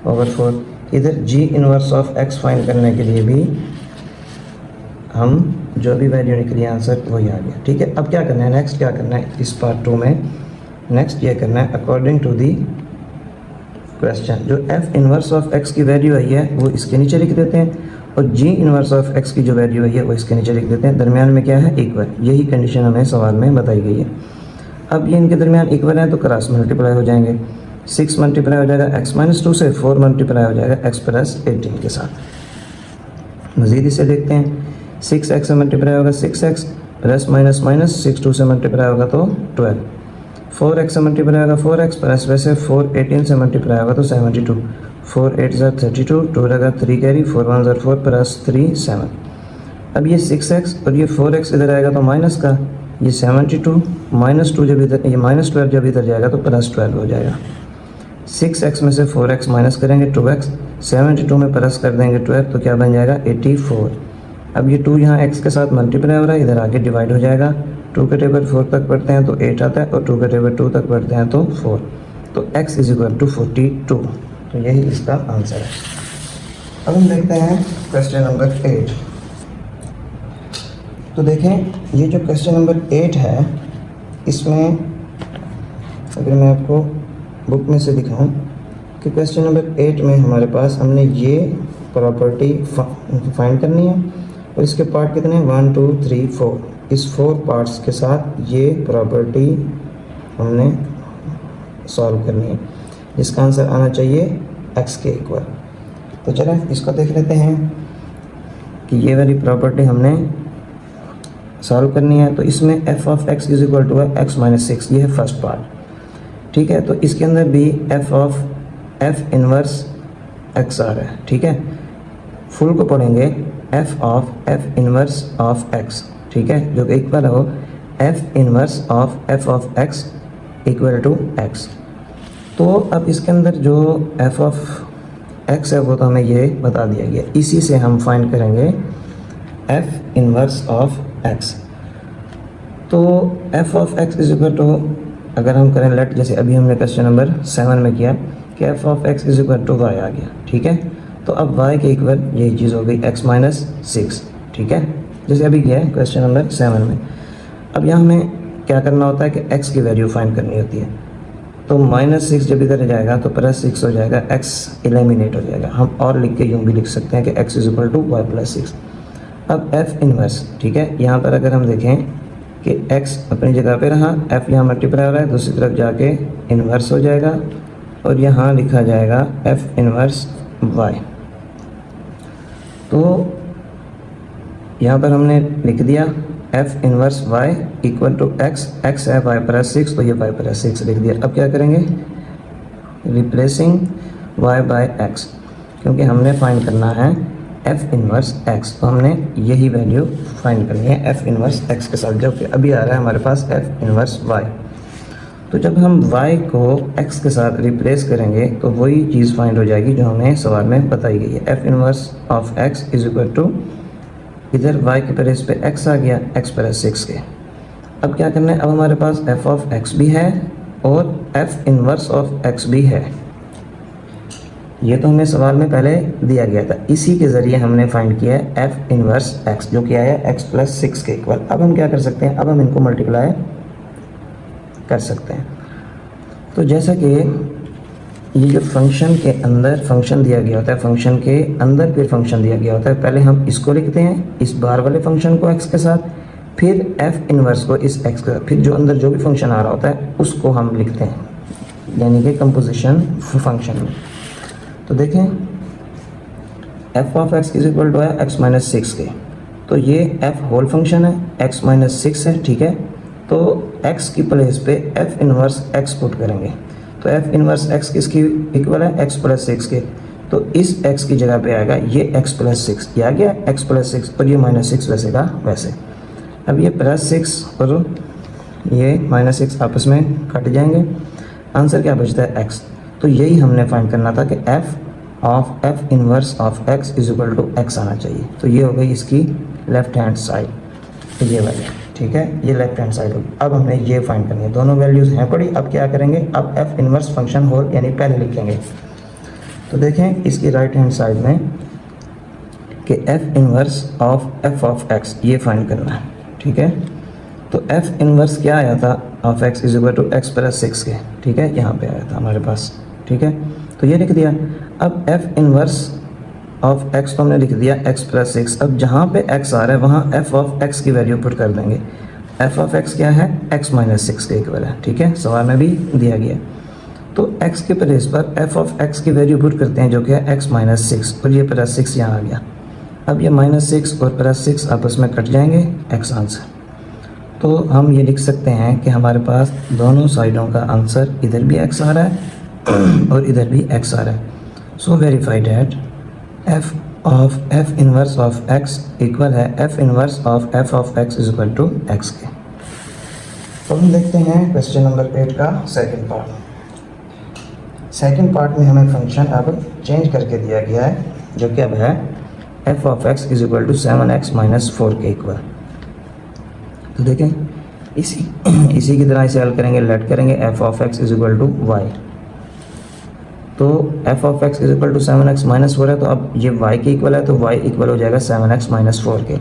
ओवर 4। इधर g inverse of x find करने के लिए भी हम जो भी वैल्यू निकली आंसर वही आ गया। ठीक है, अब क्या करना है, नेक्स्ट क्या करना है इस पार्ट 2 में, नेक्स्ट ये करना है अकॉर्डिंग टू दी क्वेश्चन। जो f इन्वर्स ऑफ x की वैल्यू आई है वो इसके नीचे लिख देते हैं और g इन्वर्स ऑफ x की जो वैल्यू आई है वो इसके नीचे लिख देते हैं। दरमियान में क्या है, इक्वल। यही कंडीशन हमें सवाल में बताई गई है। अब ये इनके दरमियान इक्वल है तो क्रॉस मल्टीप्लाई हो जाएंगे। 6 मल्टीप्लाई हो जाएगा x माइनस 2 से, 4 मल्टीप्लाई हो जाएगा x प्लस 18 के साथ। मज़ीद इसे देखते हैं, 6x से मल्टीप्लाई होगा 6x, प्लस माइनस माइनस 6 2 से मल्टीप्लाई होगा तो 12, 4x से मल्टीप्लाई होगा 4x, प्लस वैसे 4 18 से मल्टीप्लाई होगा तो 72, 4 8 ज़ा 32, 2 लगा 3 कैरी, 4 1 ज़ा 4 प्लस 3 7। अब ये 6x और ये 4x इधर आएगा तो माइनस का, ये 72 -2 जब इधर, ये -12 जब इधर जाएगा तो +12 हो जाएगा। 6x में से 4x माइनस करेंगे 2x, 72 में प्लस कर देंगे 12 तो क्या बन जाएगा 84। अब ये 2 यहाँ x के साथ मल्टीप्लाई हो रहा है, इधर आगे डिवाइड हो जाएगा। 2 के टेबल 4 तक पढ़ते हैं तो 8 आता है और 2 के टेबल 2 तक पढ़ते हैं तो 4, तो x = 42। तो यही इसका आंसर है। अब हम देखते हैं क्वेश्चन नंबर 8। तो देखें ये जो क्वेश्चन नंबर 8 है, इसमें अगर मैं आपको बुक में से दिखाऊं कि क्वेश्चन नंबर 8 में हमारे पास हमने ये प्रॉपर्टी फाइंड करनी है और इसके पार्ट कितने हैं 1 2 3 4, इस 4 पार्ट्स के साथ ये प्रॉपर्टी हमने सॉल्व करनी है, जिसका आंसर आना चाहिए x के इक्वल। तो चलें इसको देख लेते हैं कि ये वाली प्रॉपर्टी हमने सॉल्व करनी है। तो इसमें f(x) = x - 6, ये है फर्स्ट पार्ट, ठीक है। तो इसके अंदर भी f इनवर्स x आ रहा है, ठीक है। फुल को पढ़ेंगे f इनवर्स ऑफ x, ठीक है, जो कि इक्वल हो f inverse of f(x) = x। तो अब इसके अंदर जो f(x) है वो तो हमें ये बता दिया गया, इसी से हम फाइंड करेंगे f इनवर्स ऑफ x। तो f(x) = अगर हम करें लेट, जैसे अभी हमने क्वेश्चन नंबर 7 में किया कि f(x) = y आ गया, ठीक है। तो अब y के इक्वल यही चीज़ हो गई x - 6, ठीक है, जैसे अभी किया है क्वेश्चन नंबर 7 में। अब यहाँ हमें क्या करना होता है कि x की वैल्यू फाइंड करनी होती है। तो -6 जब इधर जाएगा तो +6 हो जाएगा, x एलिमिनेट हो जाएगा। हम और लिख के यूँ भी लिख सकते हैं कि x = y + 6। अब f इनवर्स, ठीक है, यहाँ पर अगर हम देखें कि x अपनी जगह पे रहा, f यहाँ मल्टीप्लाई हो रहा है, दूसरी तरफ जाके इन्वर्स हो जाएगा और यहाँ लिखा जाएगा f इनवर्स y। तो यहाँ पर हमने लिख दिया f इनवर्स y = x है y + 6, तो ये y + 6 लिख दिया। अब क्या करेंगे, रिप्लेसिंग y बाय x, क्योंकि हमने फाइंड करना है f इनवर्स x, तो हमने यही वैल्यू फाइंड करनी है f इनवर्स x के साथ, जो कि अभी आ रहा है हमारे पास f इनवर्स y। तो जब हम y को x के साथ रिप्लेस करेंगे तो वही चीज़ फाइंड हो जाएगी जो हमें सवाल में बताई गई है। f इनवर्स ऑफ x = इधर y के प्लेस पे x आ गया, x + 6 के। अब क्या करना है, अब हमारे पास f(x) भी है और f इनवर्स ऑफ x भी है। ये तो हमें सवाल में पहले दिया गया था, इसी के ज़रिए हमने फाइंड किया है f इनवर्स x, जो कि आया x + 6 के इक्वल। अब हम क्या कर सकते हैं, अब हम इनको मल्टीप्लाई कर सकते हैं। तो जैसा कि ये जो फंक्शन के अंदर फंक्शन दिया गया होता है, फंक्शन के अंदर फिर फंक्शन दिया गया होता है, पहले हम इसको लिखते हैं, इस बार वाले फंक्शन को x के साथ, फिर f इनवर्स को इस x के साथ, फिर जो अंदर जो भी फंक्शन आ रहा होता है उसको हम लिखते हैं, यानी कि कंपोजिशन फंक्शन में। तो देखें f(x) = है x - 6 के, तो ये f होल फंक्शन है, x - 6 है, ठीक है। तो x की प्लेस पे f इनवर्स x पुट करेंगे, तो f इनवर्स x किसकी इक्वल है, x + 6 के, तो इस x की जगह पे आएगा ये x + 6, ये आ गया x + 6 और ये -6 वैसे का वैसे। अब ये +6 और ये -6 आपस में कट जाएंगे, आंसर क्या बचता है x। तो यही हमने फाइंड करना था कि f inverse of x = x आना चाहिए। तो ये हो गई इसकी लेफ्ट हैंड साइड, तो ये वाली, ठीक है, ये लेफ्ट हैंड साइड होगी। अब हमने ये फाइंड करनी है, दोनों वैल्यूज़ हैं पड़ी। अब क्या करेंगे, अब f इनवर्स फंक्शन होल यानी पहले लिखेंगे। तो देखें इसकी राइट हैंड साइड में कि f इनवर्स ऑफ f(x) ये फाइंड करना है, ठीक है। तो f इनवर्स क्या आया था ऑफ x = x + 6 के, ठीक है, यहाँ पे आया था हमारे पास, ठीक है, तो ये लिख दिया। अब f इनवर्स ऑफ x को हमने लिख दिया x + 6। अब जहाँ पे x आ रहा है वहाँ f(x) की वैल्यू पुट कर देंगे। f(x) क्या है, x - 6 के इक्वल है, ठीक है, सवाल में भी दिया गया। तो x के प्लेस पर f(x) की वैल्यू पुट करते हैं, जो कि है x - 6, और ये +6 यहाँ आ गया। अब ये -6 और +6 आपस में कट जाएंगे, x आंसर। तो हम ये लिख सकते हैं कि हमारे पास दोनों साइडों का आंसर, इधर भी x आ रहा है और इधर भी x आ रहा है। So verify that f inverse of x equal है f inverse of f(x) = x के। तो हम देखते हैं क्वेश्चन नंबर 8 का सेकंड पार्ट। सेकंड पार्ट में हमें फंक्शन अब चेंज करके दिया गया है, जो कि अब है f of x is equal to 7x minus 4 के इक्वल। तो देखें इसी की तरह इसे हल करेंगे, लेट करेंगे f of x is equal to y। तो f of x is equal to 7x minus 4 है, तो अब ये y के इक्वल है, तो y इक्वल हो जाएगा 7x माइनस 4 के।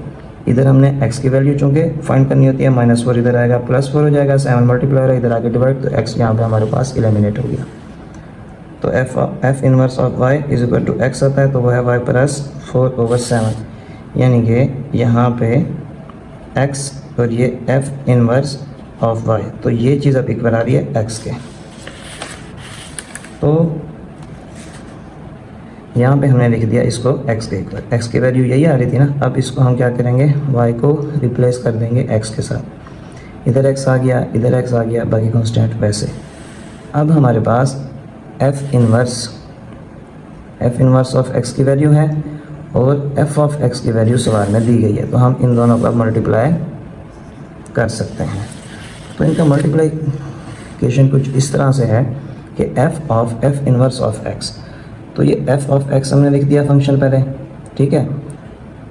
इधर हमने x की वैल्यू चूँकि फाइंड करनी होती है, माइनस 4 इधर आएगा, प्लस 4 हो जाएगा, 7 मल्टीप्लाई हो रहा है, इधर आगे डिवाइड, तो x यहाँ पे हमारे पास एलिमिनेट हो गया। तो f inverse of y is equal to x आता है, तो वह है y प्लस 4/7, यानी कि यहाँ पे x और ये f इनवर्स ऑफ y, तो ये चीज़ अब इक्वल आ रही है x के। तो यहाँ पे हमने लिख दिया इसको x के इक्वल, x की वैल्यू यही आ रही थी ना। अब इसको हम क्या करेंगे, y को रिप्लेस कर देंगे x के साथ, इधर x आ गया, इधर x आ गया, बाकी कांस्टेंट वैसे। अब हमारे पास f इनवर्स ऑफ x की वैल्यू है और f ऑफ x की वैल्यू सवाल में दी गई है, तो हम इन दोनों का मल्टीप्लाई कर सकते हैं। तो इनका मल्टीप्लिकेशन कुछ इस तरह से है कि f इनवर्स ऑफ x, तो ये f ऑफ x हमने लिख दिया फंक्शन पहले, ठीक है।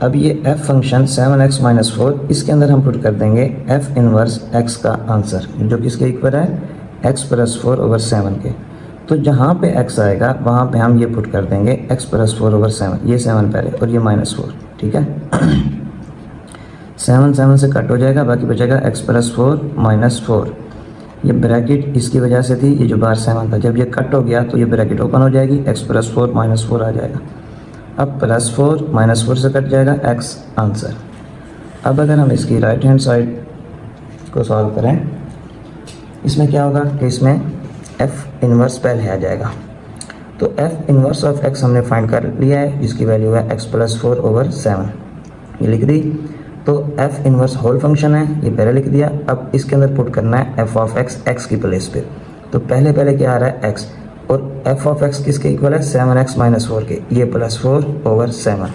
अब ये f फंक्शन 7x माइनस 4, इसके अंदर हम पुट कर देंगे f इनवर्स x का आंसर, जो कि इसके इक्वल है x प्लस 4/7 के। तो जहाँ पे x आएगा वहाँ पे हम ये पुट कर देंगे x प्लस 4/7, ये 7 पहले और ये माइनस 4, ठीक है। 7 से कट हो जाएगा, बाकी बचेगा x प्लस 4 माइनस 4। ये ब्रैकेट इसकी वजह से थी, ये जो बार 7 था, जब ये कट हो गया तो ये ब्रैकेट ओपन हो जाएगी, x प्लस 4 माइनस 4 आ जाएगा। अब प्लस 4 माइनस 4 से कट जाएगा x आंसर। अब अगर हम इसकी राइट हैंड साइड को सॉल्व करें, इसमें क्या होगा कि इसमें f इनवर्स पहले आ जाएगा। तो f इनवर्स ऑफ x हमने फाइंड कर लिया है, जिसकी वैल्यू है x प्लस 4/7, ये लिख दी। तो f इनवर्स होल फंक्शन है, ये पहले लिख दिया। अब इसके अंदर पुट करना है f ऑफ x की प्लेस पे। तो पहले क्या आ रहा है x, और f ऑफ x किसके इक्वल है, 7x माइनस 4 के, ये प्लस 4/7।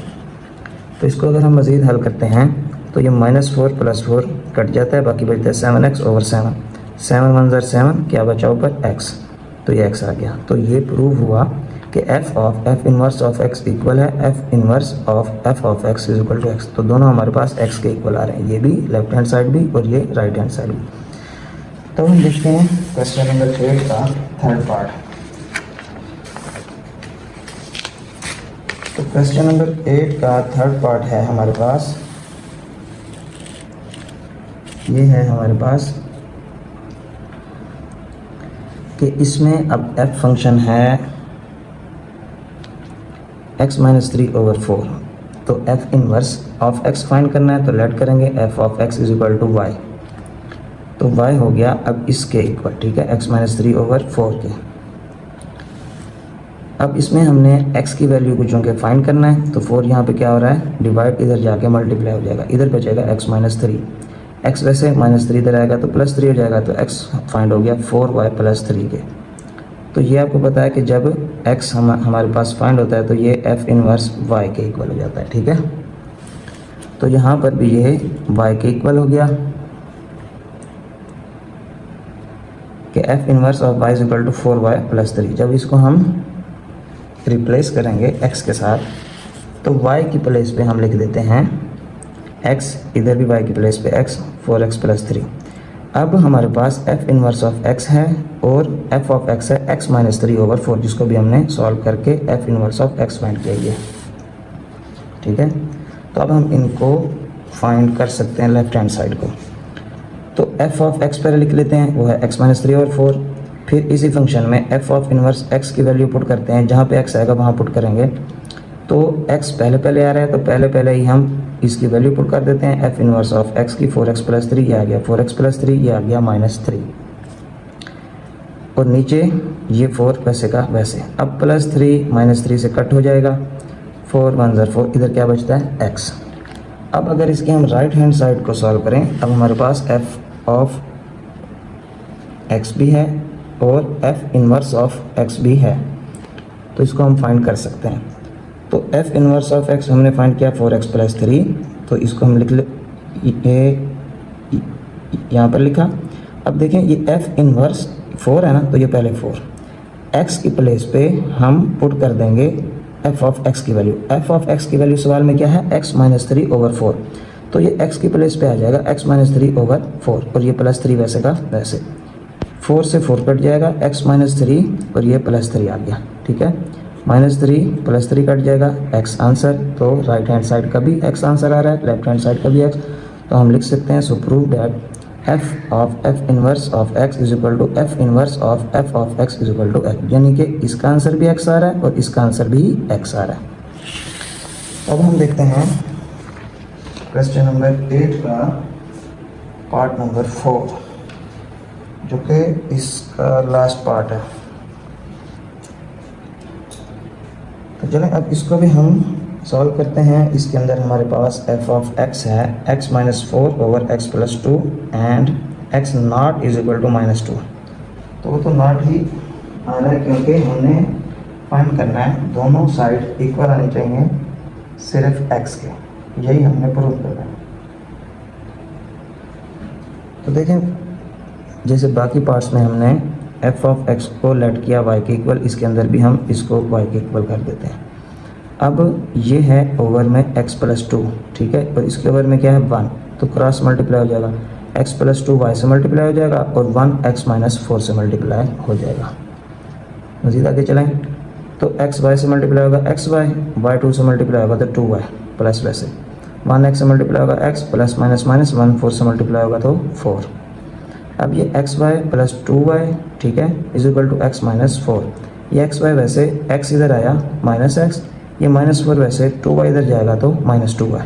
तो इसको अगर हम मज़ीद हल करते हैं तो ये माइनस 4 प्लस 4 कट जाता है, बाकी बचता है 7x/7। 7 1 ज़र 7, क्या बचा ऊपर x, तो ये x आ गया। तो ये प्रूव हुआ कि f inverse of x equal है f inverse of f of x is equal to x। तो दोनों हमारे पास x के इक्वल आ रहे हैं, ये भी लेफ्ट हैंड साइड भी और ये राइट हैंड साइड भी। तो हम देखते हैं क्वेश्चन नंबर 8 का थर्ड पार्ट। तो क्वेश्चन नंबर 8 का थर्ड पार्ट है हमारे पास, ये है हमारे पास कि इसमें अब f फंक्शन है x माइनस 3/4। तो f inverse of x find करना है, तो लेट करेंगे f of x is equal to y। तो y हो गया अब इसके इक्वल, ठीक है, x माइनस 3/4 के। अब इसमें हमने x की वैल्यू को चूँकि फाइंड करना है, तो 4 यहाँ पे क्या हो रहा है, डिवाइड, इधर जाके मल्टीप्लाई हो जाएगा, इधर बचेगा x माइनस 3। x वैसे माइनस 3 इधर आएगा तो प्लस 3 हो जाएगा, तो x फाइंड हो गया 4y प्लस 3 के। तो ये आपको पता है कि जब x हमारे पास फाइंड होता है तो ये f इनवर्स y के इक्वल हो जाता है, ठीक है। तो यहाँ पर भी ये y के इक्वल हो गया कि f inverse of y is equal to 4y plus 3। जब इसको हम रिप्लेस करेंगे x के साथ, तो y की प्लेस पे हम लिख देते हैं x, इधर भी y की प्लेस पे x, 4x प्लस 3। अब हमारे पास f इनवर्स ऑफ x है और f ऑफ x है x माइनस 3/4, जिसको भी हमने सॉल्व करके f inverse of x find किया है, ठीक है। तो अब हम इनको फाइंड कर सकते हैं लेफ्ट हैंड साइड को। तो f ऑफ x पहले लिख लेते हैं, वो है x माइनस 3/4। फिर इसी फंक्शन में f ऑफ इनवर्स x की वैल्यू पुट करते हैं, जहाँ पे x आएगा वहाँ पुट करेंगे। तो x पहले आ रहा है, तो पहले ही हम इसकी वैल्यू पुट कर देते हैं, f इनवर्स ऑफ x की 4x प्लस 3, ये आ गया 4x प्लस 3, ये आ गया माइनस 3, और नीचे ये 4 वैसे का वैसे। अब प्लस 3 माइनस 3 से कट हो जाएगा, 4 1 ज़र 4, इधर क्या बचता है x। अब अगर इसकी हम राइट हैंड साइड को सॉल्व करें, अब हमारे पास f ऑफ x भी है और f इनवर्स ऑफ x भी है, तो इसको हम फाइंड कर सकते हैं। तो f इनवर्स ऑफ x हमने फाइंड किया 4x प्लस 3, तो इसको हम लिख ले, यहाँ पर लिखा, अब देखें ये एफ इनवर्स 4 है ना, तो ये पहले 4 एक्स की प्लेस पे हम पुट कर देंगे एफ ऑफ एक्स की वैल्यू। एफ ऑफ एक्स की वैल्यू सवाल में क्या है, एक्स माइनस 3/4, तो ये एक्स की प्लेस पे आ जाएगा एक्स माइनस 3/4 और ये प्लस 3 वैसे का वैसे, 4 से 4 कट जाएगा, एक्स माइनस 3 और ये प्लस 3 आ गया, ठीक है। -3 + 3 कट जाएगा, एक्स आंसर। तो राइट हैंड साइड का भी एक्स आंसर आ रहा है, लेफ्ट हैंड साइड का भी एक्स। तो हम लिख सकते हैं, so prove that F of F inverse of x is equal to F inverse of F of x is equal to X, यानी कि इसका आंसर भी एक्स आ रहा है और इसका आंसर भी एक्स आ रहा है। अब हम देखते हैं क्वेश्चन नंबर 8 का पार्ट नंबर 4, जो कि इसका लास्ट पार्ट है। तो चलें अब इसको भी हम सॉल्व करते हैं। इसके अंदर हमारे पास एफ ऑफ एक्स है X minus 4/x + 2 and X not is equal to -2। तो वो तो नॉट ही आ रहा है क्योंकि हमने फाइंड करना है दोनों साइड इक्वल आनी चाहिए सिर्फ एक्स के, यही हमने प्रूव करना है। तो देखें जैसे बाकी पार्ट्स में हमने एफ ऑफ एक्स को लेट किया y के इक्वल, इसके अंदर भी हम इसको y के इक्वल कर देते हैं। अब ये है ओवर में x + 2, ठीक है, और इसके ओवर में क्या है 1, तो क्रॉस मल्टीप्लाई हो जाएगा, x + 2 y से मल्टीप्लाई हो जाएगा और 1 x - 4 से मल्टीप्लाई हो जाएगा। मज़ीद आगे चलें तो x y से मल्टीप्लाई होगा xy, y 2 से मल्टीप्लाई होगा तो 2y प्लस वैसे 1 x से मल्टीप्लाई होगा x प्लस माइनस माइनस 1 4 से मल्टीप्लाई होगा तो 4। अब ये xy + 2y, ठीक है, इज इक्वल टू x - 4। ये xy वैसे x इधर आया -x, ये -4 वैसे 2y इधर जाएगा तो -2y।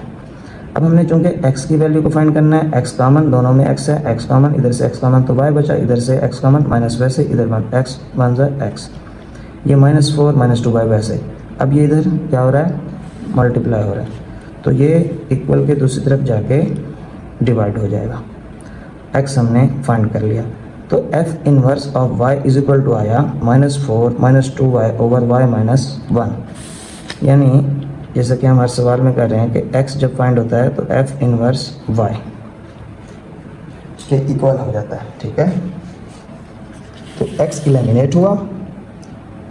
अब हमने चूँकि x की वैल्यू को फाइंड करना है, x कॉमन, दोनों में x है, x कॉमन, इधर से x कॉमन तो y बचा, इधर से x कॉमन माइनस वैसे इधर x 1 x, ये -4 -2y वैसे। अब ये इधर क्या हो रहा है, मल्टीप्लाई हो रहा है, तो ये इक्वल के दूसरी तरफ जाके डिवाइड हो जाएगा। x हमने फाइंड कर लिया, तो f inverse of y is equal to आया -4 -2y/y -1, यानी जैसे कि हम हर सवाल में कर रहे हैं कि x जब फाइंड होता है तो f इनवर्स y के इक्वल हो जाता है, ठीक है। तो x इलिमिनेट हुआ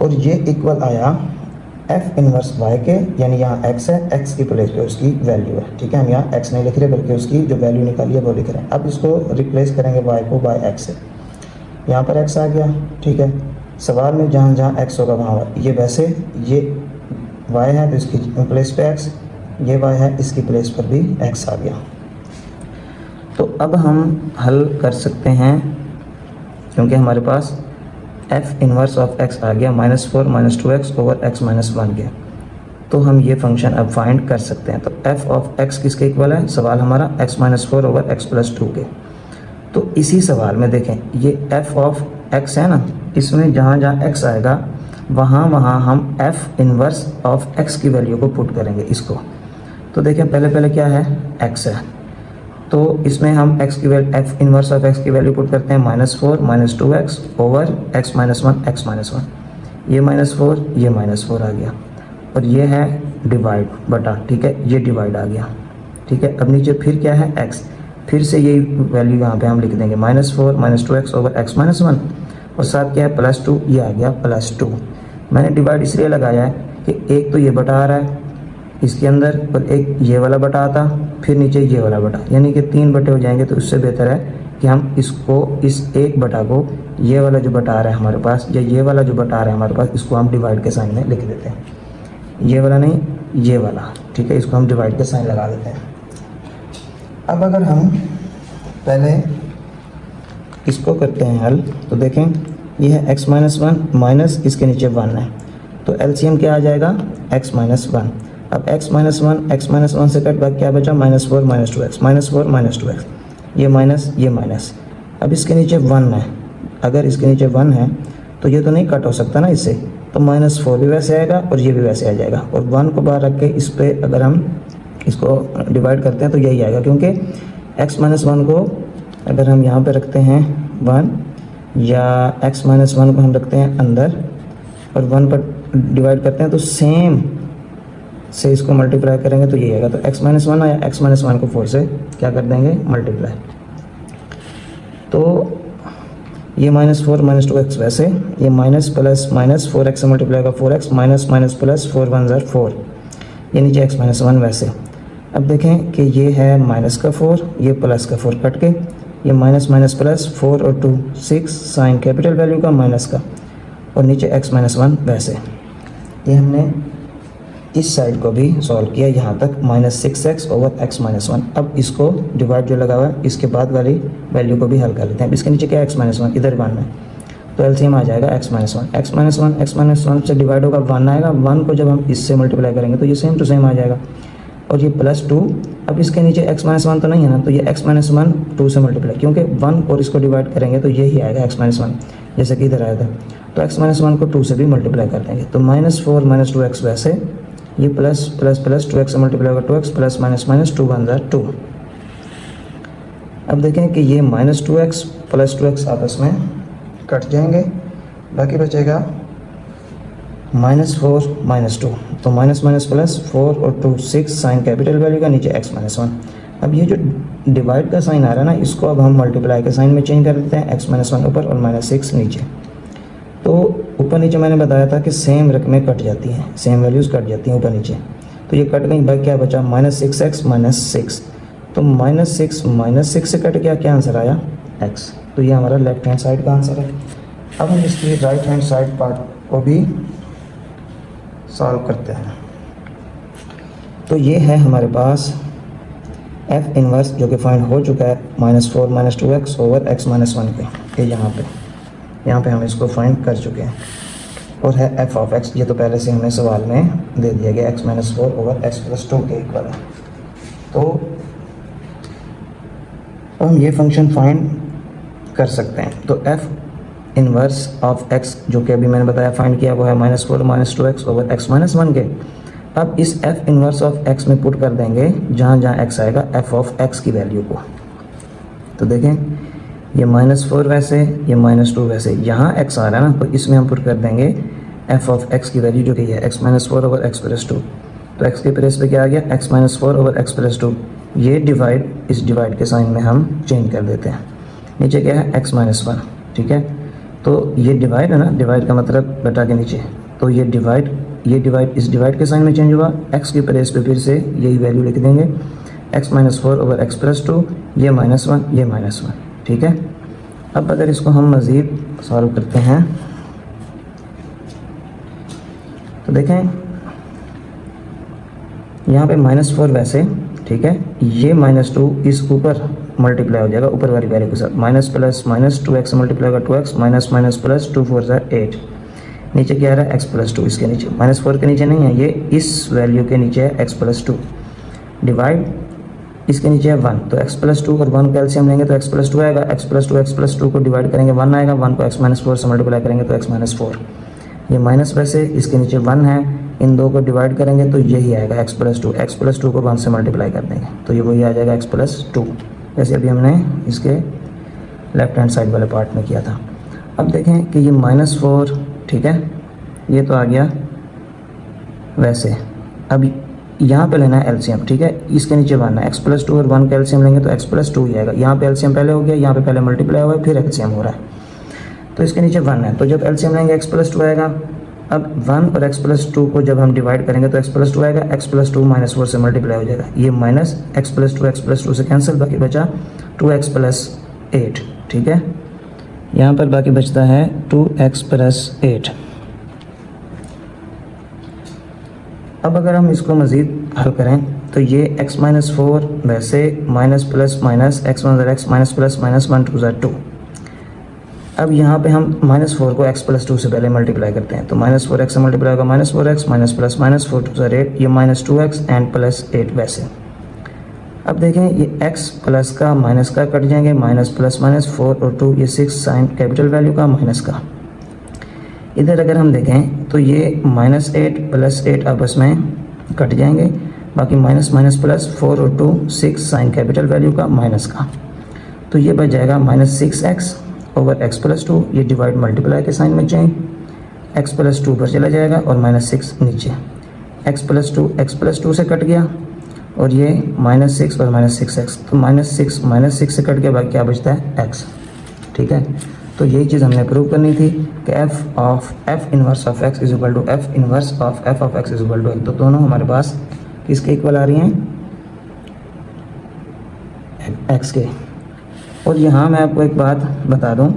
और ये इक्वल आया f इनवर्स y के, यानी यहाँ x है, x की प्लेस पे उसकी वैल्यू है, ठीक है। हम यहाँ x नहीं लिख रहे बल्कि उसकी जो वैल्यू निकाली है वो लिख रहे हैं। अब इसको रिप्लेस करेंगे y को बाय x से, यहाँ पर x आ गया, ठीक है। सवाल में जहाँ जहाँ x होगा वहाँ y, ये वैसे ये y है तो इसकी प्लेस पे x, ये y है इसकी प्लेस पर भी x आ गया। तो अब हम हल कर सकते हैं क्योंकि हमारे पास f इनवर्स ऑफ x आ गया -4 -2x/x - 1 के, तो हम ये फंक्शन अब फाइंड कर सकते हैं। तो f ऑफ x किसके इक्वल है, सवाल हमारा x - 4/x + 2 के। तो इसी सवाल में देखें ये f ऑफ x है ना, इसमें जहाँ जहाँ x आएगा वहाँ वहाँ हम f इनवर्स ऑफ x की वैल्यू को पुट करेंगे इसको। तो देखें पहले क्या है, x है, तो इसमें हम x की value f inverse of x की वैल्यू पुट करते हैं -4 -2x/x - 1 x - 1, ये -4 ये -4 आ गया और ये है डिवाइड बटा, ठीक है, ये डिवाइड आ गया, ठीक है। अब नीचे फिर क्या है x, फिर से यही वैल्यू यहाँ पे हम लिख देंगे -4 -2x/x - 1 और साथ क्या है +2, ये आ गया +2। मैंने डिवाइड इसलिए लगाया है कि एक तो ये बटा आ रहा है इसके अंदर और एक ये वाला बटा आता, फिर नीचे ये वाला बटा, यानी कि 3 बटे हो जाएंगे। तो उससे बेहतर है कि हम इसको इस एक बटा को ये वाला जो बटा आ रहा है हमारे पास या ये वाला जो बटा आ रहा है हमारे पास, इसको हम डिवाइड के साइन में लिख देते हैं, ये वाला नहीं ये वाला, ठीक है, इसको हम डिवाइड के साइन लगा देते हैं। अब अगर हम पहले इसको करते हैं हल, तो देखें ये है x - 1 माइनस इसके नीचे 1 है, तो एलसीएम क्या आ जाएगा x - 1। अब x - 1 से कट बैक क्या बचा -4 -2x, -4 -2x, ये माइनस। अब इसके नीचे 1 है, अगर इसके नीचे 1 है तो ये तो नहीं कट हो सकता ना इससे, तो -4 भी वैसे आएगा और ये भी वैसे आ जाएगा, और 1 को बाहर रख के इस पर अगर हम इसको डिवाइड करते हैं तो यही आएगा, क्योंकि x - 1 को अगर हम यहाँ पे रखते हैं 1 या x - 1 को हम रखते हैं अंदर और 1 पर डिवाइड करते हैं तो सेम से इसको मल्टीप्लाई करेंगे तो यही आएगा। तो x - 1 आया, x - 1 को 4 से क्या कर देंगे मल्टीप्लाई। तो ये -4 -2x वैसे, ये माइनस प्लस माइनस 4x से मल्टीप्लाई होगा 4x, माइनस माइनस प्लस 4 1 ज़र 4, ये नीचे x माइनस 1 वैसे। अब देखें कि ये है माइनस का 4, ये प्लस का 4 कट के, ये माइनस माइनस प्लस 4 और 2 6 साइन कैपिटल वैल्यू का माइनस का, और नीचे x माइनस 1 वैसे। ये हमने इस साइड को भी सॉल्व किया यहाँ तक, -6x ओवर x माइनस 1। अब इसको डिवाइड जो लगा हुआ है इसके बाद वाली वैल्यू को भी हल कर लेते हैं। अब इसके नीचे क्या है x माइनस 1, इधर 1 है, तो एलसीएम आ जाएगा x माइनस 1। x माइनस 1 से डिवाइड होगा 1 आएगा, 1 को जब हम इससे मल्टीप्लाई करेंगे तो ये सेम टू सेम आ जाएगा, और ये +2। अब इसके नीचे x माइनस 1 तो नहीं है ना, तो ये x माइनस 1 2 से मल्टीप्लाई, क्योंकि 1 और इसको डिवाइड करेंगे तो यही आएगा x माइनस 1, जैसे कि इधर आया था। तो x माइनस 1 को 2 से भी मल्टीप्लाई कर देंगे, तो -4 -2x वैसे, ये प्लस प्लस प्लस 2x से मल्टीप्लाई होगा 2x, प्लस माइनस माइनस 2 1 ज़र 2। अब देखें कि ये -2x प्लस 2x आपस में कट जाएंगे, बाकी बचेगा -4 -2, तो माइनस माइनस प्लस 4 और 2 6 साइन कैपिटल वैल्यू का, नीचे x माइनस 1। अब ये जो डिवाइड का साइन आ रहा है ना, इसको अब हम मल्टीप्लाई के साइन में चेंज कर देते हैं, x माइनस 1 ऊपर और -6 नीचे। तो ऊपर नीचे मैंने बताया था कि सेम रकमें कट जाती हैं, सेम वैल्यूज़ कट जाती हैं ऊपर नीचे, तो ये कट गई, बाकी क्या बचा -6x -6, तो -6 से कट गया, क्या आंसर आया x। तो ये हमारा लेफ्ट हैंड साइड का आंसर है। अब हम इसकी राइट हैंड साइड पार्ट को भी सॉल्व करते हैं। तो ये है हमारे पास f इनवर्स जो कि फाइंड हो चुका है -4 -2x ओवर x माइनस 1 पे, ये यहाँ पे हम इसको फाइंड कर चुके हैं, और है f ऑफ x, ये तो पहले से हमने सवाल में दे दिया गया, x minus 4 over x plus 2 के इक्वल है। तो हम ये फंक्शन फाइंड कर सकते हैं। तो f इनवर्स ऑफ x जो कि अभी मैंने बताया फाइंड किया, वो है -4 -2x ओवर x माइनस 1 के। अब इस f इनवर्स ऑफ x में पुट कर देंगे जहाँ जहाँ x आएगा f ऑफ x की वैल्यू को। तो देखें ये -4 वैसे, ये -2 वैसे, यहाँ x आ रहा है ना, तो इसमें हम पुट कर देंगे f ऑफ x की वैल्यू जो कि है x minus 4 over x plus 2। तो x के प्लेस पे क्या आ गया, x minus 4 over x plus 2। ये डिवाइड, इस डिवाइड के साइन में हम चेंज कर देते हैं, नीचे क्या है x माइनस 1, ठीक है। तो ये डिवाइड है ना, डिवाइड का मतलब बटा के नीचे, तो ये डिवाइड इस डिवाइड के साइन में चेंज हुआ, x के प्लेस पे फिर से यही वैल्यू लिख देंगे, x minus 4 over x plus 2, ये -1 ये -1, ठीक है। अब अगर इसको हम मज़ीद सॉल्व करते हैं तो देखें यहाँ पे -4 वैसे, ठीक है, ये -2 इस ऊपर मल्टीप्लाई हो जाएगा ऊपर वाली वैल्यू के साथ, minus plus minus 2x multiply होगा 2x, माइनस माइनस प्लस 2 4 ज़र 8, नीचे क्या आ रहा है x प्लस 2, इसके नीचे -4 के नीचे नहीं है, ये इस वैल्यू के नीचे है x प्लस 2, डिवाइड इसके नीचे है 1, तो x प्लस 2 और 1 का एलसीएम लेंगे तो x प्लस 2 आएगा, x प्लस 2 को डिवाइड करेंगे 1 आएगा, 1 को x माइनस 4 से मल्टीप्लाई करेंगे तो x माइनस 4, ये माइनस वैसे, इसके नीचे 1 है, इन दो को डिवाइड करेंगे तो यही आएगा x प्लस 2 को 1 से मल्टीप्लाई कर देंगे तो ये वही आ जाएगा x प्लस 2, जैसे अभी हमने इसके लेफ्ट हैंड साइड वाले पार्ट में किया था। अब देखें कि ये -4, ठीक है, ये तो आ गया वैसे। अब यहाँ पे लेना है एलसीएम, ठीक है, इसके नीचे 1 है, x प्लस 2 और 1 का एलसीएम लेंगे तो x प्लस 2 ही आएगा, यहाँ पे एलसीएम पहले हो गया, यहाँ पे पहले मल्टीप्लाई हुआ है फिर एलसीएम हो रहा है, तो इसके नीचे 1 है, तो जब एलसीएम लेंगे x प्लस 2 आएगा। अब 1 और x प्लस 2 को जब हम डिवाइड करेंगे तो x प्लस 2 आएगा, x प्लस 2 -4 से मल्टीप्लाई हो जाएगा, ये माइनस x प्लस 2 से कैंसिल, बाकी बचा 2x प्लस 8, ठीक है, यहाँ पर बाकी बचता है 2x प्लस 8। अब अगर हम इसको मज़ीद हल करें तो ये x माइनस 4 वैसे, माइनस प्लस माइनस x 1 ज़र x, माइनस प्लस माइनस 1 2 ज़र 2। अब यहाँ पे हम -4 को x प्लस 2 से पहले मल्टीप्लाई करते हैं, तो -4x से मल्टीप्लाई होगा -4x, माइनस प्लस माइनस 4 2 ज़र 8, ये -2x एंड प्लस 8 वैसे। अब देखें ये x प्लस का माइनस का कट जाएंगे, माइनस प्लस माइनस 4 और 2, ये 6 साइन कैपिटल वैल्यू का माइनस का। इधर अगर हम देखें तो ये -8 प्लस 8 आपस में कट जाएंगे, बाकी माइनस माइनस प्लस 4 और 2 6 साइन कैपिटल वैल्यू का माइनस का, तो ये बच जाएगा -6x ओवर x प्लस 2, ये डिवाइड मल्टीप्लाई के साइन में चेंज, x प्लस 2 पर चला जाएगा और -6 नीचे, x प्लस 2 से कट गया और ये -6 और -6x, तो -6 से कट गया, बाकी क्या बचता है x, ठीक है। तो यही चीज़ हमने प्रूव करनी थी कि F inverse of x is equal to F inverse of F of x is equal to X. तो दोनों हमारे पास किसके इक्वल आ रही हैं, एक्स के। और यहाँ मैं आपको एक बात बता दूँ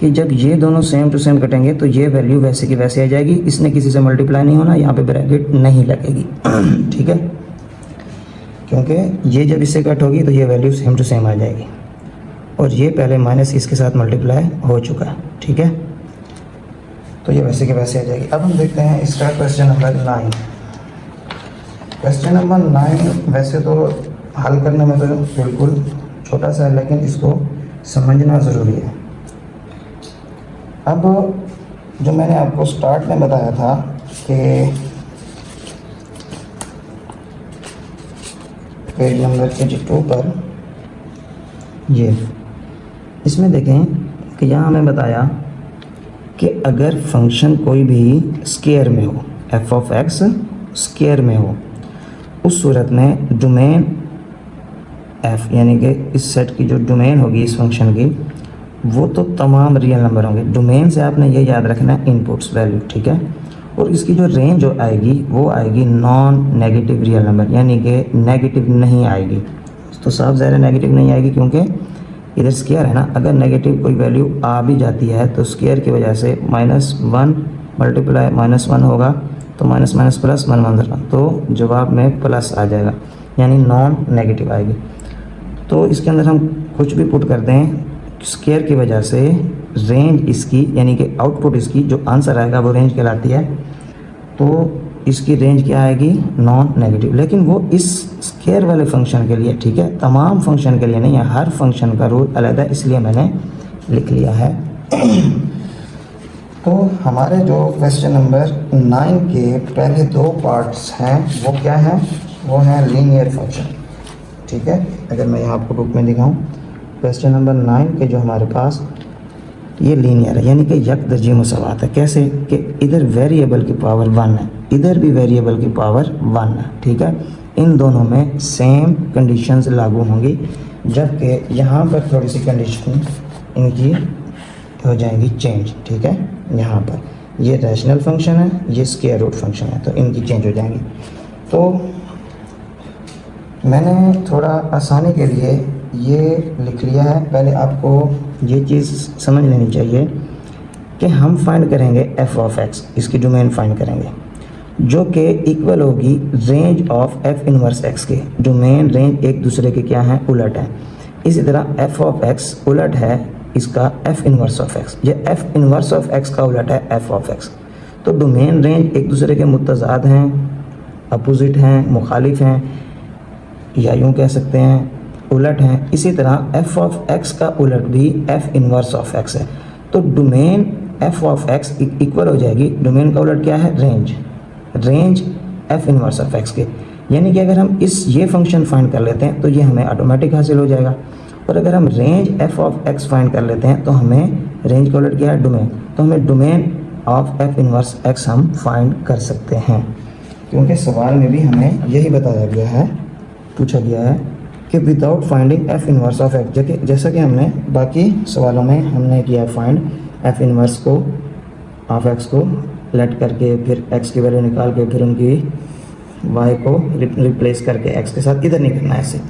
कि जब ये दोनों सेम टू सेम कटेंगे तो ये वैल्यू वैसे की वैसे आ जाएगी, इसने किसी से मल्टीप्लाई नहीं होना, यहाँ पे ब्रैकेट नहीं लगेगी ठीक है, क्योंकि ये जब इससे कट होगी तो ये वैल्यू सेम टू सेम आ जाएगी और ये पहले माइनस इसके साथ मल्टीप्लाई हो चुका है, ठीक है, तो ये वैसे के वैसे आ जाएगी। अब हम देखते हैं इसका क्वेश्चन नंबर 9। क्वेश्चन नंबर 9 वैसे तो हल करने में तो बिल्कुल छोटा सा है, लेकिन इसको समझना ज़रूरी है। अब जो मैंने आपको स्टार्ट में बताया था कि पेज नंबर 2 पर ये इसमें देखें कि यहाँ हमें बताया कि अगर फंक्शन कोई भी स्क्वायर में हो, एफ ऑफ एक्स स्क्वायर में हो, उस सूरत में डोमेन एफ यानी कि इस सेट की जो डोमेन होगी इस फंक्शन की वो तो तमाम रियल नंबर होंगे। डोमेन से आपने ये याद रखना है इनपुट्स वैल्यू, ठीक है, और इसकी जो रेंज जो आएगी वो आएगी नॉन नेगेटिव रियल नंबर, यानी कि नेगेटिव नहीं आएगी। तो साफ ज़ाहिर है नेगेटिव नहीं आएगी क्योंकि इधर स्क्वायर है ना, अगर नेगेटिव कोई वैल्यू आ भी जाती है तो स्क्वायर की वजह से -1 मल्टीप्लाई -1 होगा तो माइनस माइनस प्लस 1 1 तो जवाब में प्लस आ जाएगा, यानी नॉन नेगेटिव आएगी। तो इसके अंदर हम कुछ भी पुट कर दें, स्क्वायर की वजह से रेंज इसकी यानी कि आउटपुट इसकी जो आंसर आएगा वो रेंज कहलाती है, तो इसकी रेंज क्या आएगी, नॉन नेगेटिव। लेकिन वो इस स्क्वायर वाले फंक्शन के लिए, ठीक है, तमाम फंक्शन के लिए नहीं है, हर फंक्शन का रूल अलग है, इसलिए मैंने लिख लिया है। तो हमारे जो क्वेश्चन नंबर 9 के पहले 2 पार्ट्स हैं वो क्या हैं, वो हैं लीनियर फंक्शन, ठीक है। अगर मैं यहाँ आपको बुक में दिखाऊँ, क्वेश्चन नंबर 9 के जो हमारे पास ये लीनियर है, यानी कि यक दर्जी मुसावात है। कैसे कि इधर वेरिएबल की पावर 1 है, इधर भी वेरिएबल की पावर 1 है, ठीक है। इन दोनों में सेम कंडीशंस लागू होंगी, जबकि यहाँ पर थोड़ी सी कंडीशन इनकी हो जाएंगी चेंज, ठीक है। यहाँ पर ये रैशनल फंक्शन है, ये स्क्वायर रूट फंक्शन है, तो इनकी चेंज हो जाएंगी। तो मैंने थोड़ा आसानी के लिए ये लिख लिया है। पहले आपको ये चीज़ समझ लेनी चाहिए कि हम फाइंड करेंगे एफ ऑफ एक्स, इसकी डोमेन फाइंड करेंगे जो कि इक्वल होगी range of F inverse x के। डोमेन रेंज एक दूसरे के क्या हैं, उलट है। इसी तरह एफ ऑफ एक्स उलट है इसका एफ इनवर्स ऑफ एक्स, ये एफ इनवर्स ऑफ एक्स का उलट है एफ ऑफ एक्स। तो डोमेन रेंज एक दूसरे के मुतज़ाद हैं, अपोजिट हैं, मुखालिफ हैं, या यूँ कह सकते हैं उलट हैं। इसी तरह एफ ऑफ एक्स का उलट भी एफ इनवर्स ऑफ एक्स है। तो domain F of x equal हो जाएगी, डोमेन का उलट क्या है, range, range F inverse of x के। यानी कि अगर हम ये फंक्शन फाइंड कर लेते हैं तो ये हमें ऑटोमेटिक हासिल हो जाएगा। और अगर हम range F of x find कर लेते हैं तो हमें रेंज का उलट क्या है, डोमेन, तो हमें domain of F inverse x हम फाइंड कर सकते हैं। क्योंकि सवाल में भी हमें यही बताया गया है, पूछा गया है कि without finding F inverse of x, जैसा कि हमने बाकी सवालों में हमने किया फाइंड एफ इनवर्स को ऑफ एक्स को लेट करके, फिर एक्स की वैल्यू निकाल के, फिर उनकी वाई को रिप्लेस करके एक्स के साथ, इधर नहीं करना है ऐसे।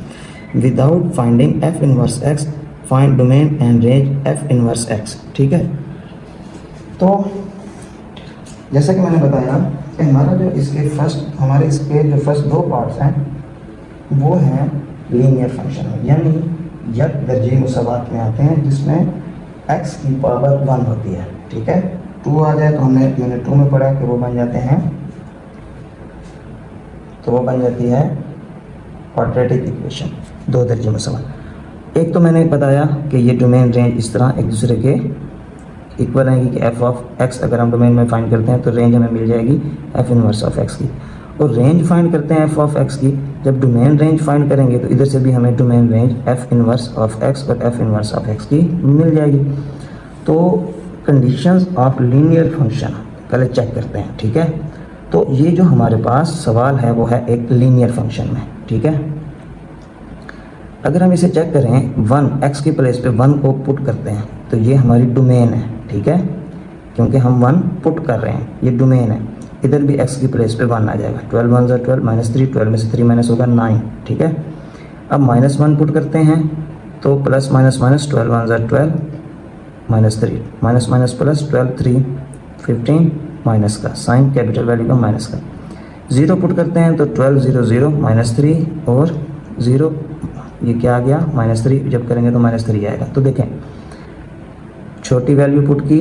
Without finding F inverse x find domain and range F inverse x, ठीक है। तो जैसा कि मैंने बताया कि हमारा जो हमारे इसके जो फर्स्ट 2 पार्ट्स हैं वो हैं लीनियर फंक्शन में, यानी यक दर्जे मुसावात में आते हैं जिसमें x की पावर 1 होती है, ठीक है। 2 आ जाए तो हमने यूनिट 2 में पढ़ा कि वो बन जाते हैं, तो वो बन जाती है क्वाड्रेटिक इक्वेशन, 2 दर्जे मुसावात। एक तो मैंने बताया कि ये डोमेन रेंज इस तरह एक दूसरे के इक्वल आएंगी कि एफ ऑफ एक्स अगर हम डोमेन में फाइंड करते हैं तो रेंज हमें मिल जाएगी एफ इनवर्स ऑफ एक्स की। और रेंज फाइंड करते हैं एफ ऑफ एक्स की, जब डोमेन रेंज फाइंड करेंगे तो इधर से भी हमें domain range F inverse of X और एफ इनवर्स ऑफ एक्स की मिल जाएगी। तो कंडीशंस ऑफ लीनियर फंक्शन पहले चेक करते हैं, ठीक है। तो ये जो हमारे पास सवाल है वो है एक लीनियर फंक्शन में, ठीक है। अगर हम इसे चेक करें 1 x की प्लेस पे 1 को पुट करते हैं तो ये हमारी डोमेन है, ठीक है, क्योंकि हम 1 पुट कर रहे हैं, ये डोमेन है। इधर भी x की प्लेस पे 1 आ जाएगा, 12 1 = 12 -3, 12 में से 3 माइनस होगा 9, ठीक है। अब -1 पुट करते हैं तो plus minus minus 12 1 = 12 -3 minus minus plus 12 3 15 minus का साइन कैपिटल वैल्यू का माइनस का। 0 पुट करते हैं तो 12 0 0 -3 और 0, ये क्या आ गया -3, जब करेंगे तो -3 आएगा। तो देखें छोटी वैल्यू पुट की,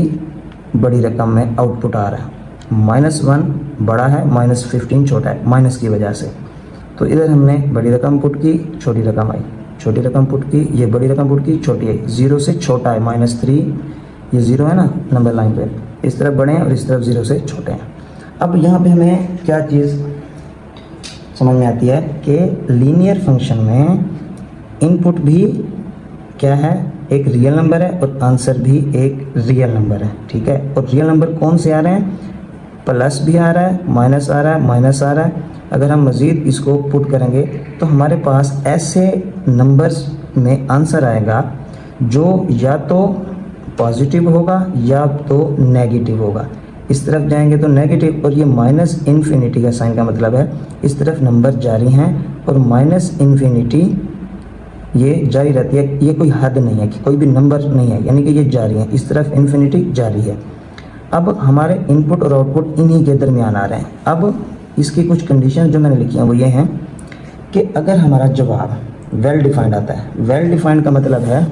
बड़ी रकम में आउटपुट आ रहा है। -1 बड़ा है, -15 छोटा है, माइनस की वजह से। तो इधर हमने बड़ी रकम पुट की, छोटी रकम आई, छोटी रकम पुट की, ये बड़ी रकम पुट की, छोटी आई, 0 से छोटा है -3, ये 0 है ना नंबर लाइन पे, इस तरफ बड़े हैं और इस तरफ 0 से छोटे हैं। अब यहाँ पे हमें क्या चीज़ समझ में आती है कि लीनियर फंक्शन में इनपुट भी क्या है, एक रियल नंबर है और आंसर भी एक रियल नंबर है, ठीक है। और रियल नंबर कौन से आ रहे हैं, प्लस भी आ रहा है, माइनस आ रहा है, माइनस आ रहा है। अगर हम मज़ीद इसको पुट करेंगे तो हमारे पास ऐसे नंबर्स में आंसर आएगा जो या तो पॉजिटिव होगा या तो नेगेटिव होगा। इस तरफ जाएंगे तो नेगेटिव, और ये -इन्फिनिटी का साइन का मतलब है इस तरफ नंबर जारी हैं और -इन्फिनिटी ये जारी रहती है, ये कोई हद नहीं है कि कोई भी नंबर नहीं है, यानी कि ये जारी है, इस तरफ इन्फिनिटी जारी है। अब हमारे इनपुट और आउटपुट इन्हीं के दरमियान आ रहे हैं। अब इसकी कुछ कंडीशन जो मैंने लिखी हैं वो ये हैं कि अगर हमारा जवाब वेल डिफाइंड आता है, वेल डिफाइंड का मतलब है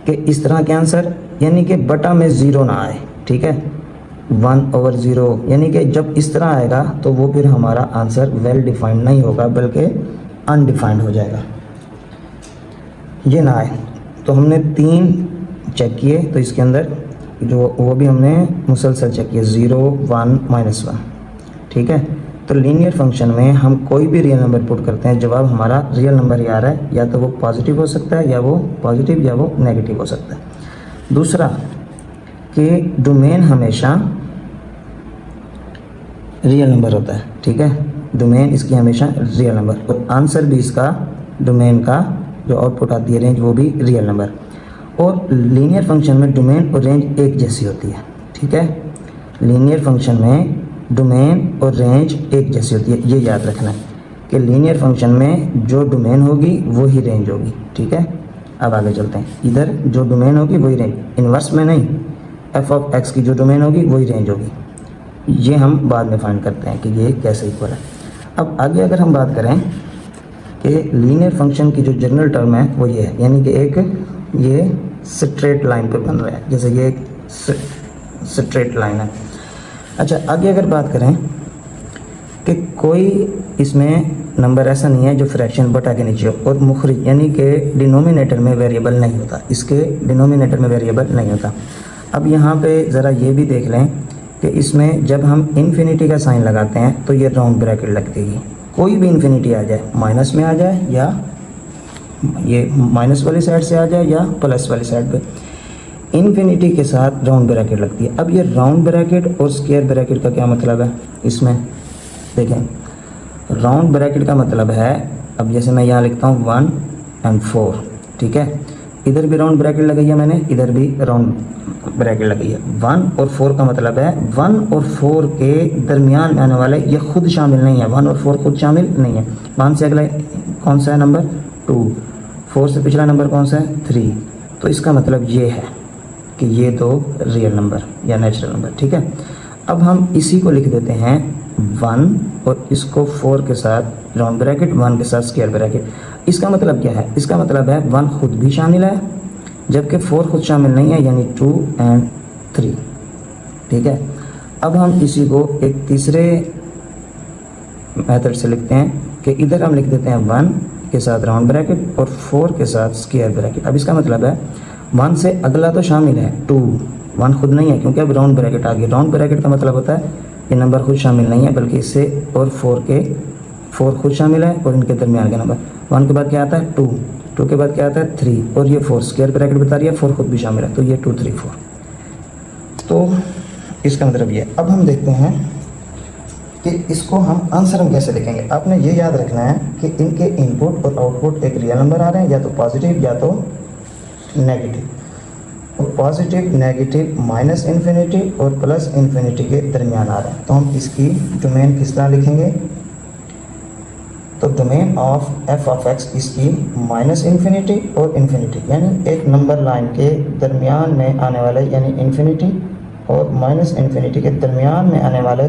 कि इस तरह के आंसर, यानी कि बटा में 0 ना आए, ठीक है, 1/0, यानी कि जब इस तरह आएगा तो वो फिर हमारा आंसर वेल डिफाइंड नहीं होगा बल्कि अनडिफाइंड हो जाएगा, ये ना आए। तो हमने 3 चेक किए, तो इसके अंदर जो वो भी हमने मुसलसल चेक किए, 0 1 -1, ठीक है। तो लीनियर फंक्शन में हम कोई भी रियल नंबर पुट करते हैं, जवाब हमारा रियल नंबर ही आ रहा है, या तो वो पॉजिटिव हो सकता है या वो पॉजिटिव या वो नेगेटिव हो सकता है। दूसरा कि डोमेन हमेशा रियल नंबर होता है, ठीक है, डोमेन इसकी हमेशा रियल नंबर, और आंसर भी इसका डोमेन का जो आउटपुट आती है रेंज वो भी रियल नंबर। और लीनियर फंक्शन में डोमेन और रेंज एक जैसी होती है, ठीक है, लीनियर फंक्शन में डोमेन और रेंज एक जैसी होती है, ये याद रखना है कि लीनियर फंक्शन में जो डोमेन होगी वो ही रेंज होगी, ठीक है। अब आगे चलते हैं, इधर जो डोमेन होगी वही रेंज, इन्वर्स में नहीं, f(x) की जो डोमेन होगी वही रेंज होगी। ये हम बाद में फाइंड करते हैं कि ये कैसे इक्वल है। अब आगे अगर हम बात करें कि लीनियर फंक्शन की जो जनरल टर्म है वो ये है, यानी कि एक ये स्ट्रेट लाइन पे बन रहा है, जैसे ये एक स्ट्रेट लाइन है। अच्छा, आगे अगर बात करें कि कोई इसमें नंबर ऐसा नहीं है जो फ्रैक्शन बटा के नीचे हो और मुखरिज यानी कि डिनोमिनेटर में वेरिएबल नहीं होता, इसके डिनोमिनेटर में वेरिएबल नहीं होता। अब यहाँ पे ज़रा ये भी देख लें कि इसमें जब हम इन्फिनिटी का साइन लगाते हैं तो ये राउंड ब्रैकेट लगेगी, कोई भी इन्फिनिटी आ जाए, माइनस में आ जाए या ये माइनस वाली साइड से आ जाए या प्लस वाली साइड पे, इन्फिनिटी के साथ राउंड ब्रैकेट लगती है। अब ये राउंड ब्रैकेट और स्क्वायर ब्रैकेट का क्या मतलब है, इसमें देखें, राउंड ब्रैकेट का मतलब है, अब जैसे मैं यहाँ लिखता हूँ 1 और 4, ठीक है, इधर भी राउंड ब्रैकेट लगाई है मैंने, इधर भी राउंड ब्रैकेट लगाई है। 1 और 4 का मतलब है 1 और 4 के दरमियान में आने वाले, ये खुद शामिल नहीं है, 1 और 4 खुद शामिल नहीं है। 1 से अगला कौन सा है नंबर 2, 4 से पिछला नंबर कौन सा है 3, तो इसका मतलब ये है कि ये तो रियल नंबर या नेचुरल नंबर, ठीक है। अब हम इसी को लिख देते हैं 1 और इसको 4 के साथ राउंड ब्रैकेट, 1 के साथ स्क्वायर ब्रैकेट। इसका मतलब क्या है, इसका मतलब है 1 खुद भी शामिल है जबकि 4 खुद शामिल नहीं है, यानी 2 और 3, ठीक है। अब हम इसी को एक तीसरे मेथड से लिखते हैं कि इधर हम लिख देते हैं 1 के साथ राउंड ब्रैकेट और 4 के साथ स्क्वायर ब्रैकेट। अब इसका मतलब है 1 से अगला तो शामिल है 2, 1 खुद नहीं है क्योंकि अब राउंड ब्रैकेट आ गई। राउंड ब्रैकेट का मतलब होता है ये नंबर खुद शामिल नहीं है बल्कि इससे और 4 खुद शामिल है और इनके दरमियान का नंबर। 1 के बाद क्या आता है 2, 2 के बाद क्या आता है 3 और ये 4 स्क्वायर ब्रैकेट बता रही है 4 खुद भी शामिल है, तो ये 2 3 4, तो इसका मतलब ये। अब हम देखते हैं कि इसको हम आंसर हम कैसे लिखेंगे। आपने ये याद रखना है कि इनके इनपुट और आउटपुट एक रियल नंबर आ रहे हैं, या तो पॉजिटिव या तो नेगेटिव। और पॉजिटिव नेगेटिव माइनस इन्फिनिटी और प्लस इन्फिनिटी के दरमियान आ रहे हैं, तो हम इसकी डोमेन किस तरह लिखेंगे। तो domain of F of x इसकी माइनस इन्फिनिटी और इन्फिनिटी, यानी एक नंबर लाइन के दरमियान में आने वाले, यानी इन्फिनिटी और माइनस इन्फिनिटी के दरमियान में आने वाले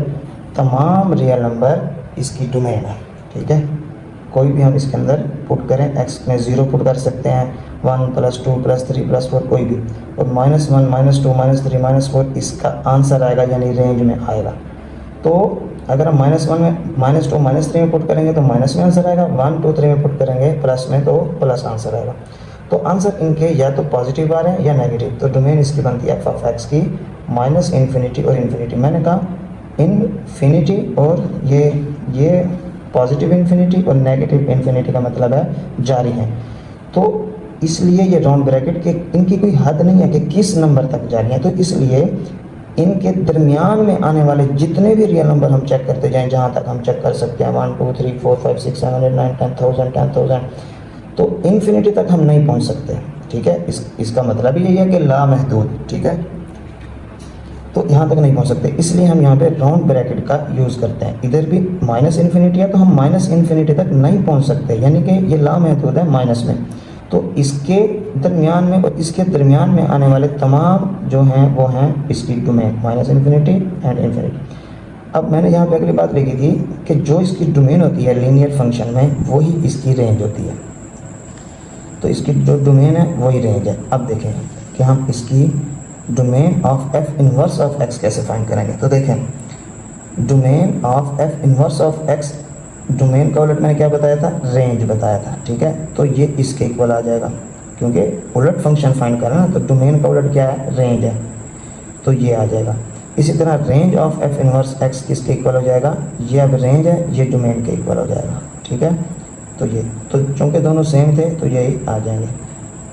तमाम रियल नंबर इसकी डोमेन है। ठीक है, कोई भी हम इसके अंदर पुट करें, एक्स में 0 पुट कर सकते हैं, 1 + 2 + 3 + 4 कोई भी, और -1 -2 -3 -4 इसका आंसर आएगा, यानी रेंज में आएगा। तो अगर हम -1 में -2 -3 में पुट करेंगे तो माइनस में आंसर आएगा, 1 2 3 में पुट करेंगे प्लस में तो प्लस आंसर आएगा। तो आंसर इनके या तो पॉजिटिव आ रहे हैं या नेगेटिव। तो डोमेन इसकी बनती है एफ ऑफ एक्स की माइनस इन्फिनिटी और इन्फिनिटी। मैंने कहा इन्फिनिटी और ये पॉजिटिव इन्फिनिटी और नेगेटिव इन्फिनिटी का मतलब है जारी है। तो इसलिए ये राउंड ब्रैकेट के इनकी कोई हद नहीं है कि किस नंबर तक जारी है। तो इसलिए इनके दरमियान में आने वाले जितने भी रियल नंबर हम चेक करते जाएं, जहाँ तक हम चेक कर सकते हैं 1 2 3 4 5 6 7 8 9 10,000 तो इन्फिनिटी तक हम नहीं पहुँच सकते। ठीक है, इसका मतलब यही है कि लामहदूद। ठीक है, तो यहाँ तक नहीं पहुँच सकते, इसलिए हम यहाँ पे राउंड ब्रैकेट का यूज़ करते हैं। इधर भी माइनस इन्फिनिटी है तो हम माइनस इन्फिनिटी तक नहीं पहुँच सकते, यानी कि ये लामहदूद है माइनस में। तो इसके दरमियान में और इसके दरमियान में आने वाले तमाम जो हैं वो हैं इसकी domain minus infinity and infinity. अब मैंने यहाँ पे अगली बात लिखी थी कि जो इसकी डोमेन होती है लीनियर फंक्शन में, वही इसकी रेंज होती है। तो इसकी जो डोमेन है वही रेंज है। अब देखें कि हम इसकी domain of F inverse of x कैसे फाइंड करेंगे। तो देखें domain of F inverse of x, domain का उलट मैंने क्या बताया था, रेंज बताया था। ठीक है, तो ये इसके इक्वल आ जाएगा, क्योंकि उलट फंक्शन फाइंड करना, तो डोमेन का उलट क्या है, रेंज है, तो ये आ जाएगा। इसी तरह range of F inverse x किसके इक्वल हो जाएगा, ये अब रेंज है, ये डोमेन के इक्वल हो जाएगा। ठीक है, तो ये तो चूँकि दोनों सेम थे तो यही आ जाएंगे।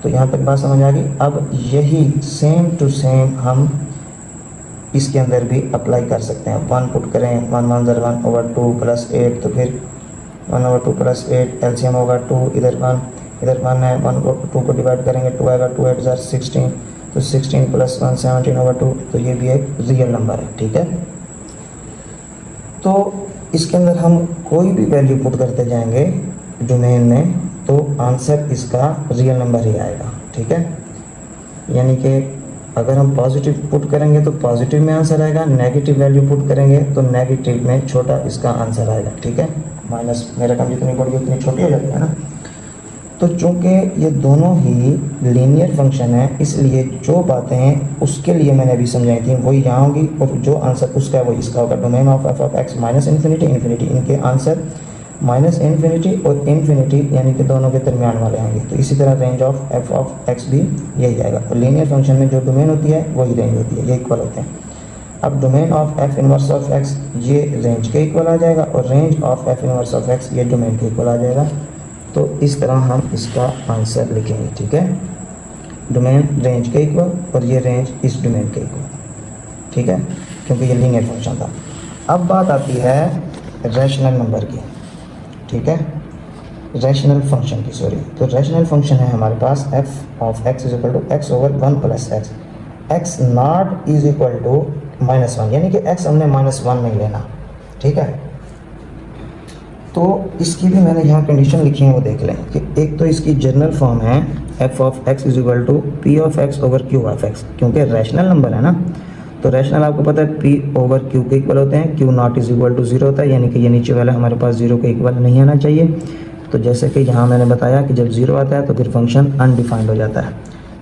तो यहाँ तक बात समझ आ गई। अब यही सेम टू सेम हम इसके अंदर भी अप्लाई कर सकते हैं। 1 पुट करें, 1 1 ज़र 1/2 + 8, तो फिर 1/2 + 8 एलसीएम होगा 2, इधर 1 है, 1 को 2 को डिवाइड करेंगे 2 आएगा, 2 8 ज़र 16, तो 16 + 1 17/2, तो ये भी एक रियल नंबर है। ठीक है, तो इसके अंदर हम कोई भी वैल्यू पुट करते जाएंगे डोमेन में, तो आंसर इसका रियल नंबर ही आएगा। ठीक है, यानी कि अगर हम पॉजिटिव पुट करेंगे तो पॉजिटिव में आंसर आएगा, नेगेटिव वैल्यू पुट करेंगे तो नेगेटिव में छोटा इसका आंसर आएगा। ठीक है, माइनस में रकम जितनी बड़ी उतनी छोटी हो जाती है ना। तो चूँकि ये दोनों ही लीनियर फंक्शन है, इसलिए जो बातें हैं उसके लिए मैंने अभी समझाई थी वही यहाँ होगी, और जो आंसर उसका है वही इसका होगा। Domain of F of x minus infinity infinity, इनके आंसर माइनस इन्फिनिटी और इन्फिनिटी, यानी कि दोनों के दरमियान वाले आएंगे। तो इसी तरह range of F of x भी यही आएगा। और लीनियर फंक्शन में जो डोमेन होती है वही रेंज होती है, ये इक्वल होते हैं। अब domain of F inverse of x ये रेंज के इक्वल आ जाएगा, और range of F inverse of x ये डोमेन के इक्वल आ जाएगा। तो इस तरह हम इसका आंसर लिखेंगे। ठीक है, डोमेन रेंज के इक्वल और ये रेंज इस डोमेन के इक्वल। ठीक है, क्योंकि ये लीनियर फंक्शन था। अब बात आती है रैशनल नंबर की। ठीक है, रैशनल फंक्शन की, सॉरी। तो रैशनल फंक्शन है हमारे पास F of x is equal to x/1 + x, x not is equal to -1, यानी कि x हमने -1 नहीं लेना। ठीक है, तो इसकी भी मैंने यहाँ कंडीशन लिखी है, वो देख लें कि एक तो इसकी जनरल फॉर्म है F of x is equal to P of X over Q of X, क्योंकि रैशनल नंबर है ना। तो रैशनल आपको पता है पी ओवर क्यू के इक्वल होते हैं, Q not is equal to 0 होता है, यानी कि ये नीचे वाला हमारे पास 0 के इक्वल नहीं आना चाहिए। तो जैसे कि यहाँ मैंने बताया कि जब 0 आता है तो फिर फंक्शन अनडिफाइंड हो जाता है।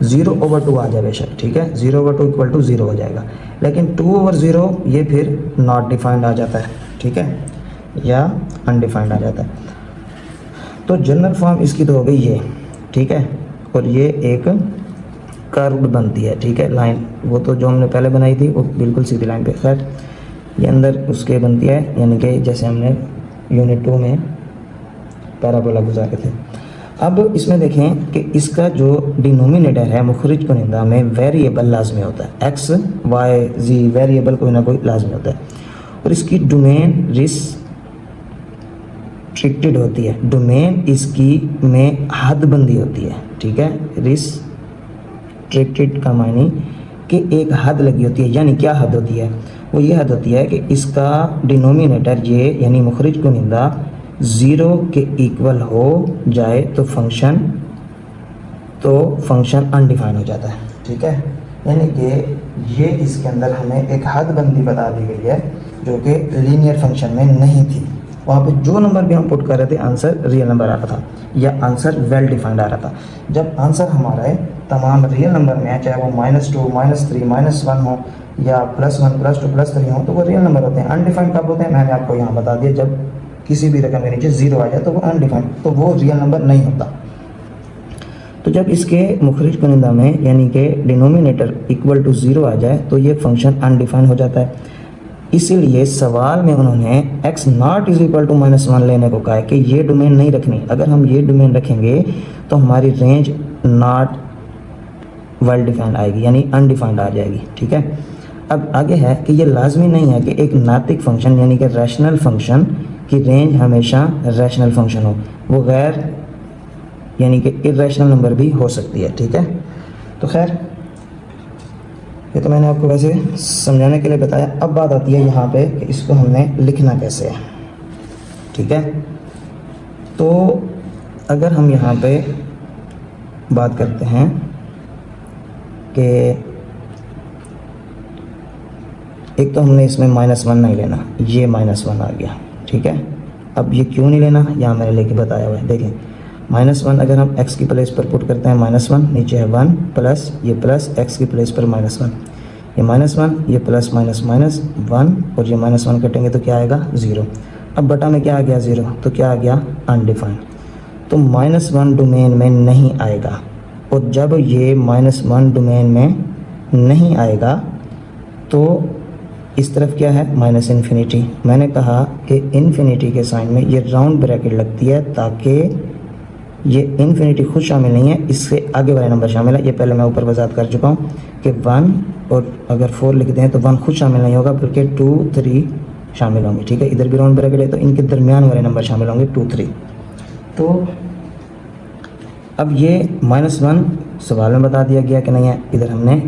0/2 आ जाए बेशक, ठीक है, 0/2 = 0 हो जाएगा, लेकिन 2/0 ये फिर नॉट डिफाइंड आ जाता है। ठीक है, या अनडिफाइंड आ जाता है। तो जनरल फॉर्म इसकी तो हो गई ये। ठीक है, और ये एक कर्व्ड बनती है। ठीक है, लाइन वो तो जो हमने पहले बनाई थी वो बिल्कुल सीधी लाइन पे, खैर ये अंदर उसके बनती है, यानी कि जैसे हमने यूनिट 2 में पैराबोला गुजारे थे। अब इसमें देखें कि इसका जो डिनोमिनेटर है मुखरिज कुनिंदा में वेरिएबल लाजमी होता है, x y z वेरिएबल कोई ना कोई लाजमी होता है। और इसकी डोमेन रिस्ट्रिक्टेड होती है, डोमेन इसकी में हदबंदी होती है, ठीक है। रिस्ट्रिक्टेड का मायने कि एक हद लगी होती है, यानी क्या हद होती है, वो ये हद होती है कि इसका डिनोमिनेटर ये यानी मुखरिज कुनिंदा 0 के इक्वल हो जाए तो फंक्शन अनडिफाइन हो जाता है, ठीक है। यानी कि ये इसके अंदर हमें एक हदबंदी बता दी गई है जो कि लीनियर फंक्शन में नहीं थी। वहाँ पे जो नंबर भी हम पुट कर रहे थे आंसर रियल नंबर आ रहा था या आंसर वेल डिफाइंड आ रहा था। जब आंसर हमारा तमाम रियल नंबर में है, चाहे वो -2 -3 -1 हो या +1 +2 +3 हो, तो वो रियल नंबर होते हैं। अनडिफाइंड कब होते हैं, मैंने आपको यहाँ बता दिया, जब किसी भी रकम के नीचे 0 आ जाए तो वो अनडिफाइंड, तो वो रियल नंबर नहीं होता। तो जब इसके मुखरिज कुनिंदा में यानी कि डिनोमिनेटर इक्वल टू 0 आ जाए तो ये फंक्शन अनडिफाइंड हो जाता है। इसीलिए सवाल में उन्होंने x not is equal to -1 लेने को कहा है कि ये डोमेन नहीं रखनी। अगर हम ये डोमेन रखेंगे तो हमारी रेंज नॉट वेल डिफाइंड आएगी, यानी अनडिफाइंड आ जाएगी, ठीक है। अब आगे है कि ये लाजमी नहीं है कि एक नातिक फंक्शन यानी कि रैशनल फंक्शन की रेंज हमेशा रैशनल फंक्शन हो, वो गैर यानी कि इर्रेशनल नंबर भी हो सकती है, ठीक है। तो खैर ये तो मैंने आपको वैसे समझाने के लिए बताया। अब बात आती है यहाँ पे कि इसको हमने लिखना कैसे है, ठीक है। तो अगर हम यहाँ पे बात करते हैं कि एक तो हमने इसमें -1 नहीं लेना, ये -1 आ गया, ठीक है। अब ये क्यों नहीं लेना, यहाँ मैंने लेके बताया हुआ है, देखें। -1 अगर हम x की प्लेस पर पुट करते हैं -1, नीचे है 1 प्लस ये प्लस x की प्लेस पर -1, ये -1 ये प्लस माइनस माइनस 1 और ये -1 कटेंगे तो क्या आएगा 0। अब बटा में क्या आ गया 0, तो क्या आ गया अनडिफाइंड। तो -1 डोमेन में नहीं आएगा, और जब ये -1 डोमेन में नहीं आएगा तो इस तरफ क्या है -इन्फिनिटी। मैंने कहा कि इन्फिनिटी के साइन में ये राउंड ब्रैकेट लगती है ताकि ये इन्फिनिटी खुद शामिल नहीं है, इससे आगे वाले नंबर शामिल है। ये पहले मैं ऊपर वजाहत कर चुका हूँ कि 1 और अगर 4 लिखते हैं तो 1 खुद शामिल नहीं होगा बल्कि 2 3 शामिल होंगे, ठीक है। इधर भी राउंड ब्रैकेट है तो इनके दरमियान वाले नंबर शामिल होंगे 2 3। तो अब ये -1 सवाल में बता दिया गया कि नहीं है, इधर हमने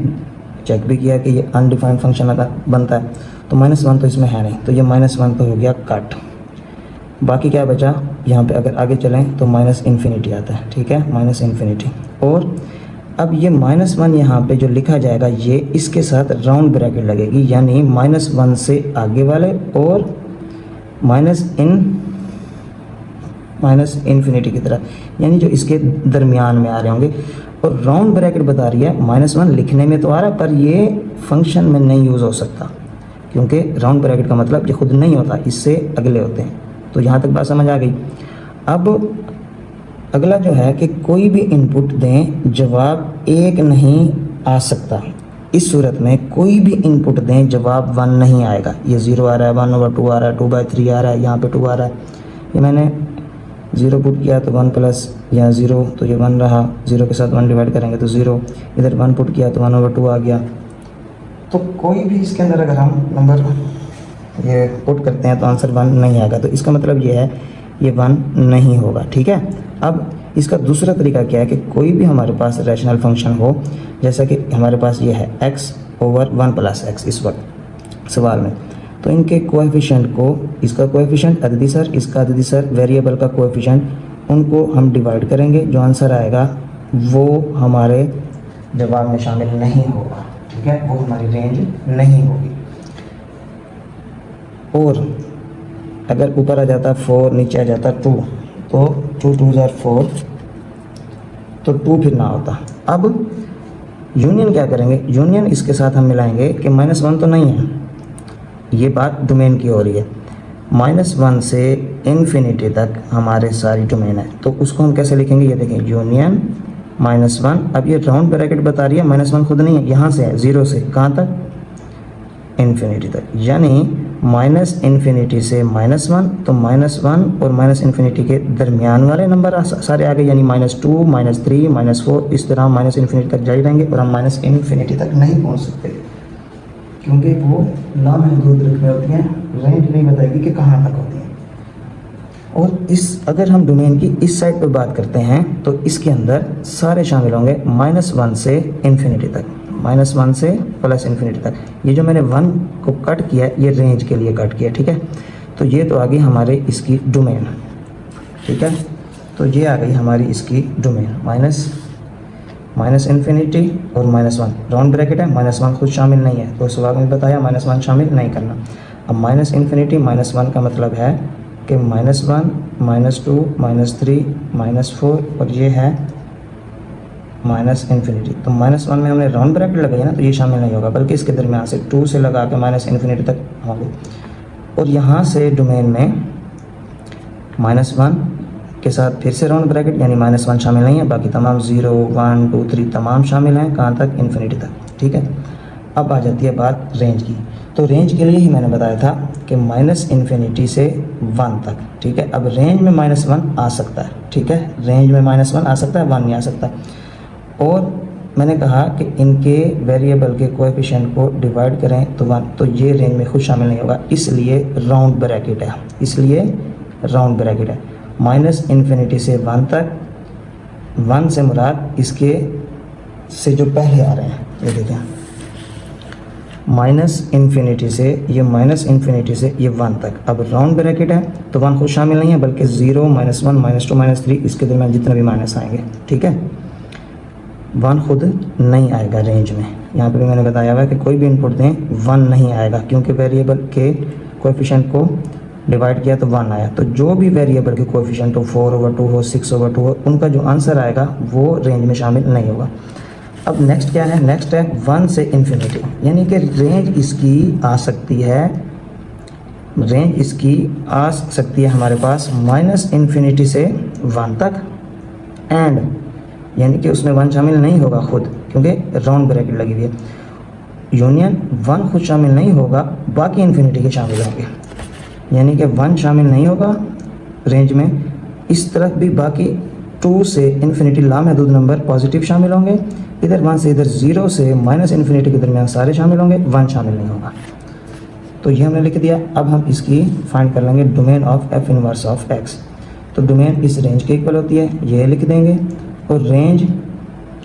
चेक भी किया कि ये अनडिफाइंड फंक्शन बनता है, तो -1 तो इसमें है नहीं, तो ये -1 तो हो गया कट। बाकी क्या बचा, यहाँ पे अगर आगे चलें तो -इन्फिनिटी आता है, ठीक है, -इन्फिनिटी। और अब ये -1 यहाँ पे जो लिखा जाएगा ये इसके साथ राउंड ब्रैकेट लगेगी, यानी -1 से आगे वाले और इन्फिनिटी की तरह, यानी जो इसके दरमियान में आ रहे होंगे। और राउंड ब्रैकेट बता रही है -1 लिखने में तो आ रहा है पर ये फंक्शन में नहीं यूज़ हो सकता, क्योंकि राउंड ब्रैकेट का मतलब ये खुद नहीं होता, इससे अगले होते हैं। तो यहाँ तक बात समझ आ गई। अब अगला जो है कि कोई भी इनपुट दें जवाब 1 नहीं आ सकता। इस सूरत में कोई भी इनपुट दें जवाब 1 नहीं आएगा। ये 0 आ रहा है, 1/2 आ रहा है, 2/3 आ रहा है, यहाँ पे 2 आ रहा है। ये मैंने 0 पुट किया तो 1 प्लस यहाँ 0 तो ये 1 रहा, 0 के साथ 1 डिवाइड करेंगे तो 0, इधर 1 पुट किया तो 1/2 आ गया। तो कोई भी इसके अंदर अगर हम नंबर ये पुट करते हैं तो आंसर 1 नहीं आएगा, तो इसका मतलब ये है ये 1 नहीं होगा, ठीक है। अब इसका दूसरा तरीका क्या है कि कोई भी हमारे पास रैशनल फंक्शन हो, जैसा कि हमारे पास ये है x/1 + x इस वक्त सवाल में, तो इनके कोएफिशिएंट को, इसका कोएफिशिएंट अददी सर, इसका अददी सर, वेरिएबल का कोएफिशिएंट, उनको हम डिवाइड करेंगे, जो आंसर आएगा वो हमारे जवाब में शामिल नहीं होगा, ठीक है, वो हमारी रेंज नहीं होगी। और अगर ऊपर आ जाता 4, नीचे आ जाता 2, तो 2 2 = 4, तो 2 फिर ना होता। अब यूनियन क्या करेंगे, यूनियन इसके साथ हम मिलाएंगे कि -1 तो नहीं है, ये बात डोमेन की हो रही है। -1 से इन्फिनिटी तक हमारे सारी डोमेन है, तो उसको हम कैसे लिखेंगे, ये देखें यूनियन -1। अब ये राउंड ब्रैकेट बता रही है -1 खुद नहीं है, यहाँ से है 0 से कहाँ तक, इन्फिनिटी तक, यानी -इन्फिनिटी से -1, तो -1 और -इन्फिनिटी के दरमियान वाले नंबर सारे आ गए, यानी -2 -3 -4 इस तरह -इन्फिनिटी तक जारी रहेंगे। और हम -इन्फिनिटी तक नहीं पहुंच सकते क्योंकि वो लामहदूद रकमें होती हैं, रेंज नहीं बताएगी कि कहाँ तक होती है। और इस अगर हम डोमेन की इस साइड पर बात करते हैं तो इसके अंदर सारे शामिल होंगे -1 से इन्फिनिटी तक, -1 से +∞ तक। ये जो मैंने 1 को कट किया ये रेंज के लिए कट किया, ठीक है। तो ये तो आ गई हमारे इसकी डोमेन, ठीक है। तो ये आ गई हमारी इसकी डोमेन -∞ और -1 राउंड ब्रैकेट है, -1 खुद शामिल नहीं है तो सवाल में बताया -1 शामिल नहीं करना। अब -∞ -1 का मतलब है कि -1 -2 -3 -4 और ये है -∞। तो -1 में हमने राउंड ब्रैकेट लगाई ना तो ये शामिल नहीं होगा, बल्कि इसके दरमियान से 2 से लगा के -∞ तक होंगे। और यहाँ से डोमेन में -1 के साथ फिर से राउंड ब्रैकेट यानी -1 शामिल नहीं है, बाकी तमाम 0 1 2 3 तमाम शामिल हैं, कहाँ तक, इन्फिनिटी तक, ठीक है। अब आ जाती है बात रेंज की। तो रेंज के लिए ही मैंने बताया था कि -∞ से 1 तक, ठीक है। अब रेंज में -1 आ सकता है, ठीक है, रेंज में -1 आ सकता है, 1 नहीं आ सकता। और मैंने कहा कि इनके वेरिएबल के कोएफिशिएंट को डिवाइड करें तो 1, तो ये रेंज में खुद शामिल नहीं होगा, इसलिए राउंड ब्रैकेट है, इसलिए राउंड ब्रैकेट है। -∞ से 1 तक, 1 से मुराद इसके से जो पहले आ रहे हैं, ये देखें -∞ से ये -∞ से ये 1 तक। अब राउंड ब्रैकेट है तो 1 खुद शामिल नहीं है, बल्कि 0 -1 -2 -3 इसके दरमियान जितने भी माइनस आएंगे, ठीक है। 1 खुद नहीं आएगा रेंज में, यहाँ पे भी मैंने बताया हुआ है कि कोई भी इनपुट दें 1 नहीं आएगा, क्योंकि वेरिएबल के कोएफिशिएंट को डिवाइड किया तो 1 आया। तो जो भी वेरिएबल के कोएफिशिएंट हो 4/2 हो 6/2 हो, उनका जो आंसर आएगा वो रेंज में शामिल नहीं होगा। अब नेक्स्ट क्या है, नेक्स्ट है 1 से इन्फिनिटी, यानी कि रेंज इसकी आ सकती है, रेंज इसकी आ सकती है हमारे पास -∞ से 1 तक, एंड यानी कि उसमें 1 शामिल नहीं होगा खुद, क्योंकि राउंड ब्रैकेट लगी हुई है। यूनियन 1 खुद शामिल नहीं होगा, बाकी इन्फिनिटी के शामिल होंगे, यानी कि 1 शामिल नहीं होगा रेंज में। इस तरफ भी बाकी 2 से इन्फिनिटी लामहदूद नंबर पॉजिटिव शामिल होंगे, इधर 1 से इधर 0 से -∞ के दरमियान सारे शामिल होंगे, 1 शामिल नहीं होगा। तो ये हमने लिख दिया। अब हम इसकी फाइंड कर लेंगे domain of f inverse of x। तो डोमेन इस रेंज के इक्वल होती है, ये लिख देंगे, और रेंज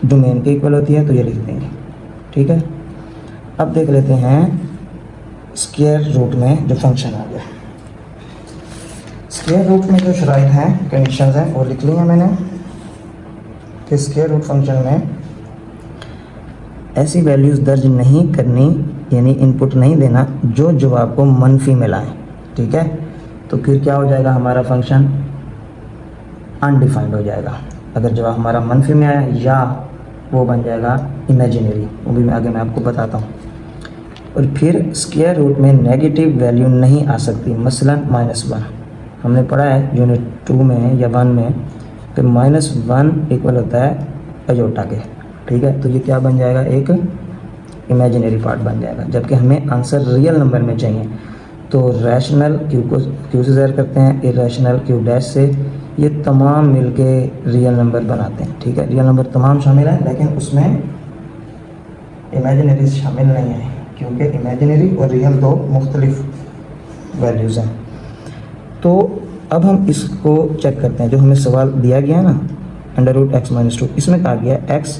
डोमेन के इक्वल होती है तो ये लिख देंगे, ठीक है। अब देख लेते हैं स्क्वायर रूट में जो फंक्शन आ गया। स्क्वायर रूट में जो शराइत हैं, कंडीशंस हैं, वो लिख ली हैं मैंने कि स्क्वायर रूट फंक्शन में ऐसी वैल्यूज़ दर्ज नहीं करनी, यानी इनपुट नहीं देना जो जवाब को मनफी में लाएं, ठीक है। तो फिर क्या हो जाएगा, हमारा फंक्शन अनडिफाइंड हो जाएगा। अगर जवाब हमारा मनफी में आया, या वो बन जाएगा इमेजिनरी, वो भी आगे मैं आपको बताता हूँ। और फिर स्क्वायर रूट में नेगेटिव वैल्यू नहीं आ सकती, मसलन -1 हमने पढ़ा है यूनिट 2 में या 1 में कि -1 इक्वल होता है अयोटा के, ठीक है। तो ये क्या बन जाएगा, एक इमेजिनरी पार्ट बन जाएगा, जबकि हमें आंसर रियल नंबर में चाहिए। तो रैशनल क्यू से ज़ाहिर करते हैं, इरेशनल क्यू डैश से, ये तमाम मिलके रियल नंबर बनाते हैं, ठीक है। रियल नंबर तमाम शामिल हैं, लेकिन उसमें इमेजिनरी शामिल नहीं है, क्योंकि इमेजिनरी और रियल दो मुख्तलिफ वैल्यूज़ हैं। तो अब हम इसको चेक करते हैं, जो हमें सवाल दिया गया है ना, √x - 2, इसमें कहा गया x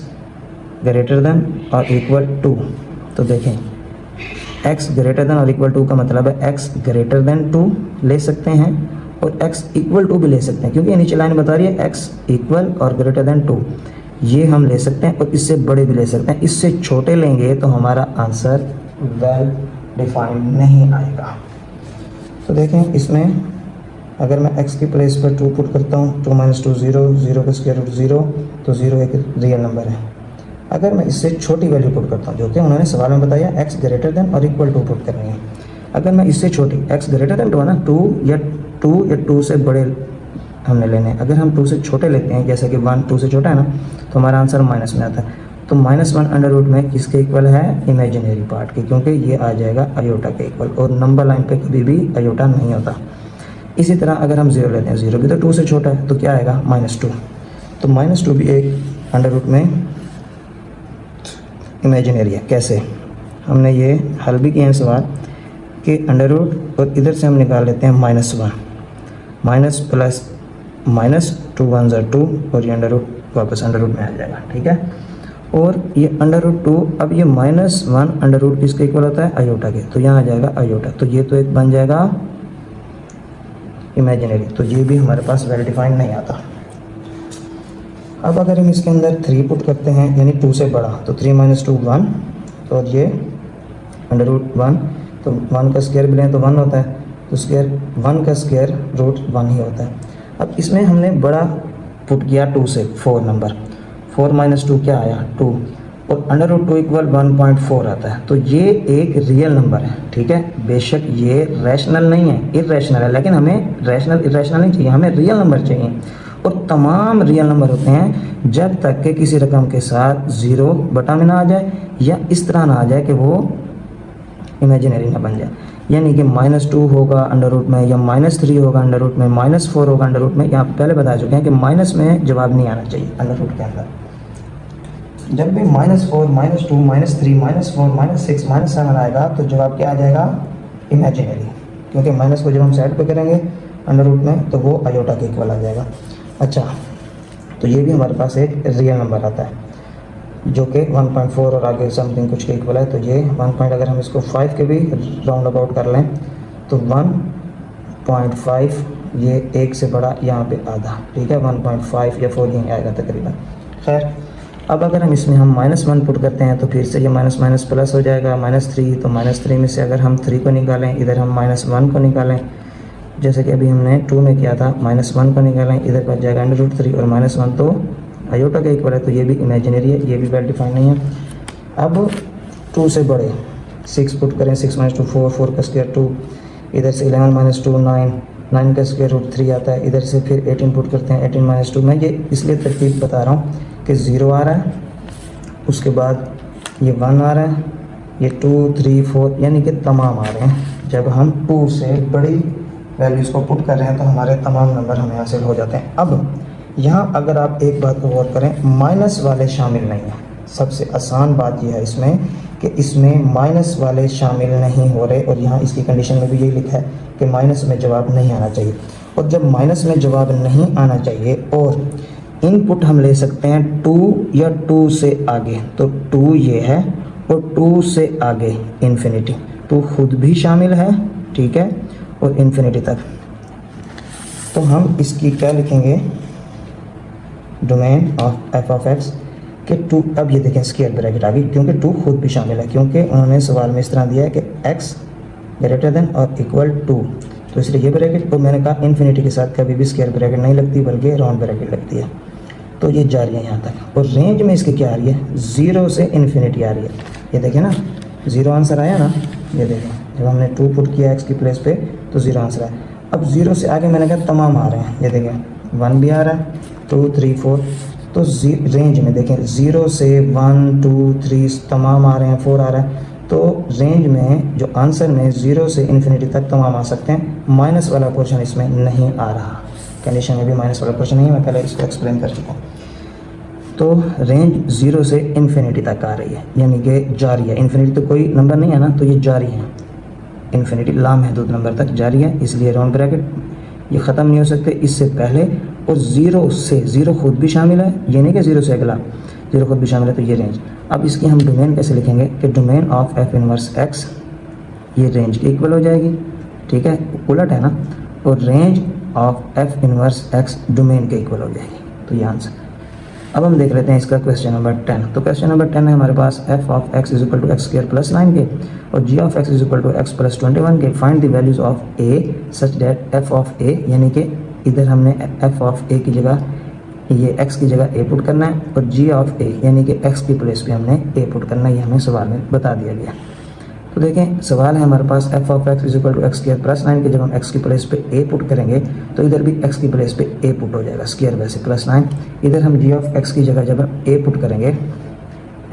ग्रेटर देन और इक्वल टू। तो देखें x ग्रेटर देन और इक्वल टू का मतलब है x ग्रेटर देन 2 ले सकते हैं और x इक्वल टू भी ले सकते हैं, क्योंकि नीचे लाइन बता रही है x इक्वल और ग्रेटर देन 2, ये हम ले सकते हैं, और इससे बड़े भी ले सकते हैं। इससे छोटे लेंगे तो हमारा आंसर वेल डिफाइंड नहीं आएगा। तो देखें इसमें अगर मैं x की प्लेस पर 2 पुट करता हूँ, 2 - 2 0, 0 का स्क्वायर रूट 0, तो 0 एक रियल नंबर है। अगर मैं इससे छोटी वैल्यू पुट करता हूँ, जो कि उन्होंने सवाल में बताया x ग्रेटर देन और इक्वल टू पुट करनी है, अगर मैं इससे छोटी x ग्रेटर देन 2 है ना, 2 या 2 से बड़े हमने लेने हैं। अगर हम 2 से छोटे लेते हैं, जैसे कि 1 2 से छोटा है ना, तो हमारा आंसर माइनस में आता है। तो -1 अंडर रूट में किसके इक्वल है, इमेजिनरी पार्ट के, क्योंकि ये आ जाएगा अयोटा के इक्वल, और नंबर लाइन पे कभी भी अयोटा नहीं होता। इसी तरह अगर हम 0 लेते हैं, 0 भी तो 2 से छोटा है, तो क्या आएगा -2। तो -2 भी एक अंडर रूट में इमेजिनरी है। कैसे, हमने ये हल भी किए हैं सवाल कि अंडर रूट और इधर से हम निकाल लेते हैं -1, माइनस प्लस माइनस 2 1 ज़ा 2 और ये अंडर रूट वापस अंडर रूट में आ जाएगा, ठीक है। और ये अंडर रूट 2, अब ये -1 अंडर रूट किसके इक्वल होता है, आयोटा के, तो यहाँ आ जाएगा आयोटा, तो ये तो एक बन जाएगा इमेजिनरी, तो ये भी हमारे पास वेल डिफाइंड नहीं आता। अब अगर हम इसके अंदर 3 पुट करते हैं यानी 2 से बड़ा, तो 3 - 2 1, तो ये अंडर रूट 1, तो 1 का स्क्वायर भी लें तो 1 होता है, तो स्क्वायर 1 का स्क्वायर रूट 1 ही होता है। अब इसमें हमने बड़ा पुट किया 2 से, 4 नंबर, 4 - 2 क्या आया 2, और अंडर रूट 2 इक्वल 1.4 आता है, तो ये एक रियल नंबर है, ठीक है। बेशक ये रैशनल नहीं है, इरेशनल है, लेकिन हमें रैशनल इरेशनल नहीं चाहिए, हमें रियल नंबर चाहिए। और तमाम रियल नंबर होते हैं जब तक कि किसी रकम के साथ 0 बटा में ना आ जाए या इस तरह ना आ जाए कि वो इमेजिनरी ना बन जाए, यानी कि -2 होगा अंडर रूट में, या -3 होगा अंडर रूट में, -4 होगा अंडर रूट में। यहाँ पहले बता चुके हैं कि माइनस में जवाब नहीं आना चाहिए अंडर रूट के अंदर। जब भी -4 -2 -3 -4 -6 -7 आएगा तो जवाब क्या आ जाएगा, इमेजिनरी, क्योंकि माइनस को जब हम साइड पे करेंगे अंडर रूट में तो वो आयोटा के इक्वल आ जाएगा। अच्छा, तो ये भी हमारे पास एक रियल नंबर आता है जो कि 1.4 और आगे समथिंग कुछ के इक्वल है, तो ये 1 अगर हम इसको 5 के भी राउंड अबाउट कर लें तो 1.5, ये 1 से बड़ा यहाँ पे आधा, ठीक है, 1.5 या 4 यहीं आएगा तकरीबन। खैर, अब अगर हम इसमें हम -1 पुट करते हैं तो फिर से ये माइनस माइनस प्लस हो जाएगा, -3, तो -3 में से अगर हम 3 को निकालें, इधर हम -1 को निकालें, जैसे कि अभी हमने 2 में किया था, -1 को निकालें, इधर बच जाएगा अंडर रूट 3 और -1 तो आयोटा का इक्वल है, तो ये भी इमेजिनरी है, ये भी वेल डिफाइंड नहीं है। अब 2 से बड़े 6 पुट करें, 6 - 2 4, 4 का स्क्वायर 2, इधर से 11 - 2 9, 9 का स्क्वायर रूट 3 आता है, इधर से फिर 18 पुट करते हैं, 18 - 2, मैं ये इसलिए तरतीब बता रहा हूँ कि 0 आ रहा है, उसके बाद ये 1 आ रहा है, ये 2 3 4 यानी कि तमाम आ रहे हैं। जब हम 2 से बड़ी वैल्यूज़ को पुट कर रहे हैं तो हमारे तमाम नंबर हमें हासिल हो जाते हैं। अब यहाँ अगर आप एक बात को गौर करें, माइनस वाले शामिल नहीं हैं। सबसे आसान बात यह है इसमें कि इसमें माइनस वाले शामिल नहीं हो रहे, और यहाँ इसकी कंडीशन में भी यही लिखा है कि माइनस में जवाब नहीं आना चाहिए। और जब माइनस में जवाब नहीं आना चाहिए और इनपुट हम ले सकते हैं 2 या 2 से आगे, तो 2 ये है और 2 से आगे इन्फिनिटी, 2 खुद भी शामिल है, ठीक है, और इन्फिनिटी तक। तो हम इसकी क्या लिखेंगे, domain of F of x के 2, अब ये देखें स्क्वायर ब्रैकेट आ गई क्योंकि 2 खुद भी शामिल है, क्योंकि उन्होंने सवाल में इस तरह दिया है कि x ग्रेटर देन और इक्वल 2, तो इसलिए ये ब्रैकेट, और मैंने कहा इन्फिनिटी के साथ कभी भी स्क्वायर ब्रैकेट नहीं लगती बल्कि राउंड ब्रैकेट लगती है। तो ये जा रही है यहाँ तक, और रेंज में इसकी क्या आ रही है, 0 से इन्फिनिटी आ रही है। ये देखें ना, 0 आंसर आया ना, ये देखें जब हमने 2 पुट किया x की प्लेस पे तो 0 आंसर आया। अब 0 से आगे मैंने कहा तमाम आ रहे हैं, ये देखें 1 भी आ रहा है, 2 3 4, तो रेंज में देखें 0 से 1 2 3 तमाम आ रहे हैं, 4 आ रहा है, तो रेंज में जो आंसर में 0 से इन्फिनिटी तक तमाम आ सकते हैं। माइनस वाला पोर्शन इसमें नहीं आ रहा, कंडीशन में भी माइनस वाला पोर्शन नहीं है, मैं पहले इसको एक्सप्लेन कर चुका हूँ। तो रेंज 0 से इन्फिनिटी तक आ रही है, यानी कि जारी है, इन्फिनिटी तो कोई नंबर नहीं है ना, तो ये जारी है, इन्फिनिटी लामहदूद नंबर तक जारी है, इसलिए राउंड ब्रैकेट ये ख़त्म नहीं हो सकते इससे पहले। और 0 से 0 खुद भी शामिल है, ये नहीं कि 0 से अगला, 0 खुद भी शामिल है, तो ये रेंज। अब इसकी हम डोमेन कैसे लिखेंगे कि domain of F inverse x, ये रेंज के इक्वल हो जाएगी, ठीक है, उलट है ना, और range of F inverse x domain के इक्वल हो जाएगी, तो ये आंसर। अब हम देख लेते हैं इसका क्वेश्चन नंबर 10। तो क्वेश्चन नंबर 10 है हमारे पास F of x is equal to x square plus 9k और जी of x is equal to x plus 21k। Find the values of a such that F of a, यानी कि इधर हमने f of ए की जगह ये एक्स की जगह ए पुट करना है, और जी ऑफ ए यानी कि एक्स की प्लेस पे हमने ए पुट करना है, ये हमें सवाल में बता दिया गया। तो देखें सवाल है हमारे पास F of x is equal to x square plus 9 के, जब हम एक्स की प्लेस पे ए पुट करेंगे तो इधर भी एक्स की प्लेस पे ए पुट हो जाएगा, स्क्वायर वैसे प्लस 9। इधर हम जी ऑफ एक्स की जगह जब हम ए पुट करेंगे,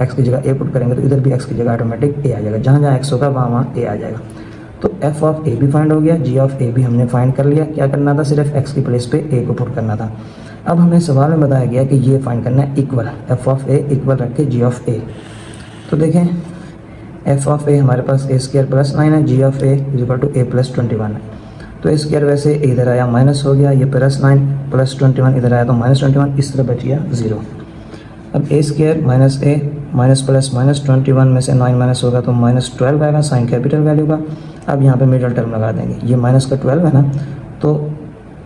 एक्स की जगह ए पुट करेंगे तो इधर भी एक्स की जगह ऑटोमेटिक ए आ जाएगा, जहाँ जहाँ एक्स होगा वहाँ ए आ जाएगा। तो एफ ऑफ ए भी फाइंड हो गया, जी ऑफ ए भी हमने फाइंड कर लिया। क्या करना था, सिर्फ एक्स की प्लेस पे ए को पुट करना था। अब हमें सवाल में बताया गया कि ये फाइंड करना है equal, F of A equal रख के जी ऑफ ए। तो देखें एफ ऑफ ए हमारे पास ए स्क्वायर प्लस 9 है, जी of a is equal to a plus 21 है। तो ए स्क्वायर वैसे इधर आया माइनस हो गया, ये प्लस 9 प्लस 21 इधर आया तो माइनस 21, इस तरह बच गया 0। अब ए स्क्वायर माइनस ए माइनस प्लस माइनस 21 में से 9 माइनस होगा तो माइनस 12 आएगा साइन कैपिटल वैल्यू का। अब यहाँ पे मिडल टर्म लगा देंगे, ये माइनस का 12 है ना, तो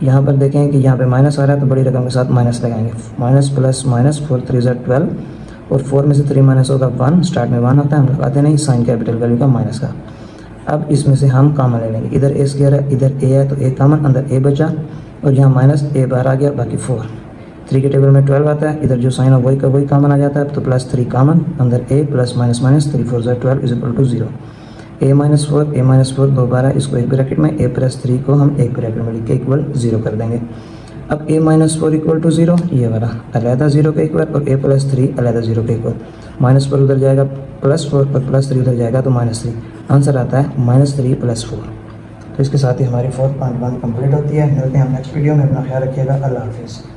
यहाँ पर देखें कि यहाँ पे माइनस आ रहा है तो बड़ी रकम के साथ माइनस लगाएंगे। माइनस प्लस माइनस 4 3 12 और 4 में से 3 माइनस होगा 1, स्टार्ट में 1 आता है, हम लगाते नहीं साइन कैपिटल वैल्यू का माइनस का। अब इसमें से हम कॉमन ले लेंगे, इधर ए स्क्वायर है इधर ए है तो ए कॉमन, अंदर ए बचा और यहाँ माइनस ए बाहर आ गया, बाकी 4। 3 के टेबल में 12 आता है, इधर जो साइन है वही का वही कॉमन आ जाता है, तो प्लस 3 कॉमन, अंदर a plus minus minus 3 4 12 is equal to 0। A minus 4 दो बार है, इसको एक ब्रैकेट में, ए प्लस 3 को हम एक ब्रैकेट में लिख के इक्वल 0 कर देंगे। अब ए माइनस 4 इक्वल टू 0, ये वाला अलहदा 0 के इक्वल और ए प्लस 3 अलहदा 0 के इक्वल। माइनस 4 उधर जाएगा प्लस 4 और प्लस 3 उधर जाएगा तो माइनस 3, आंसर आता है -3 + 4। तो इसके साथ ही हमारी 4.1 कंप्लीट होती है। मिलते हैं नेक्स्ट वीडियो में, अपना ख्याल रखिएगा, अल्लाह हाफिज़।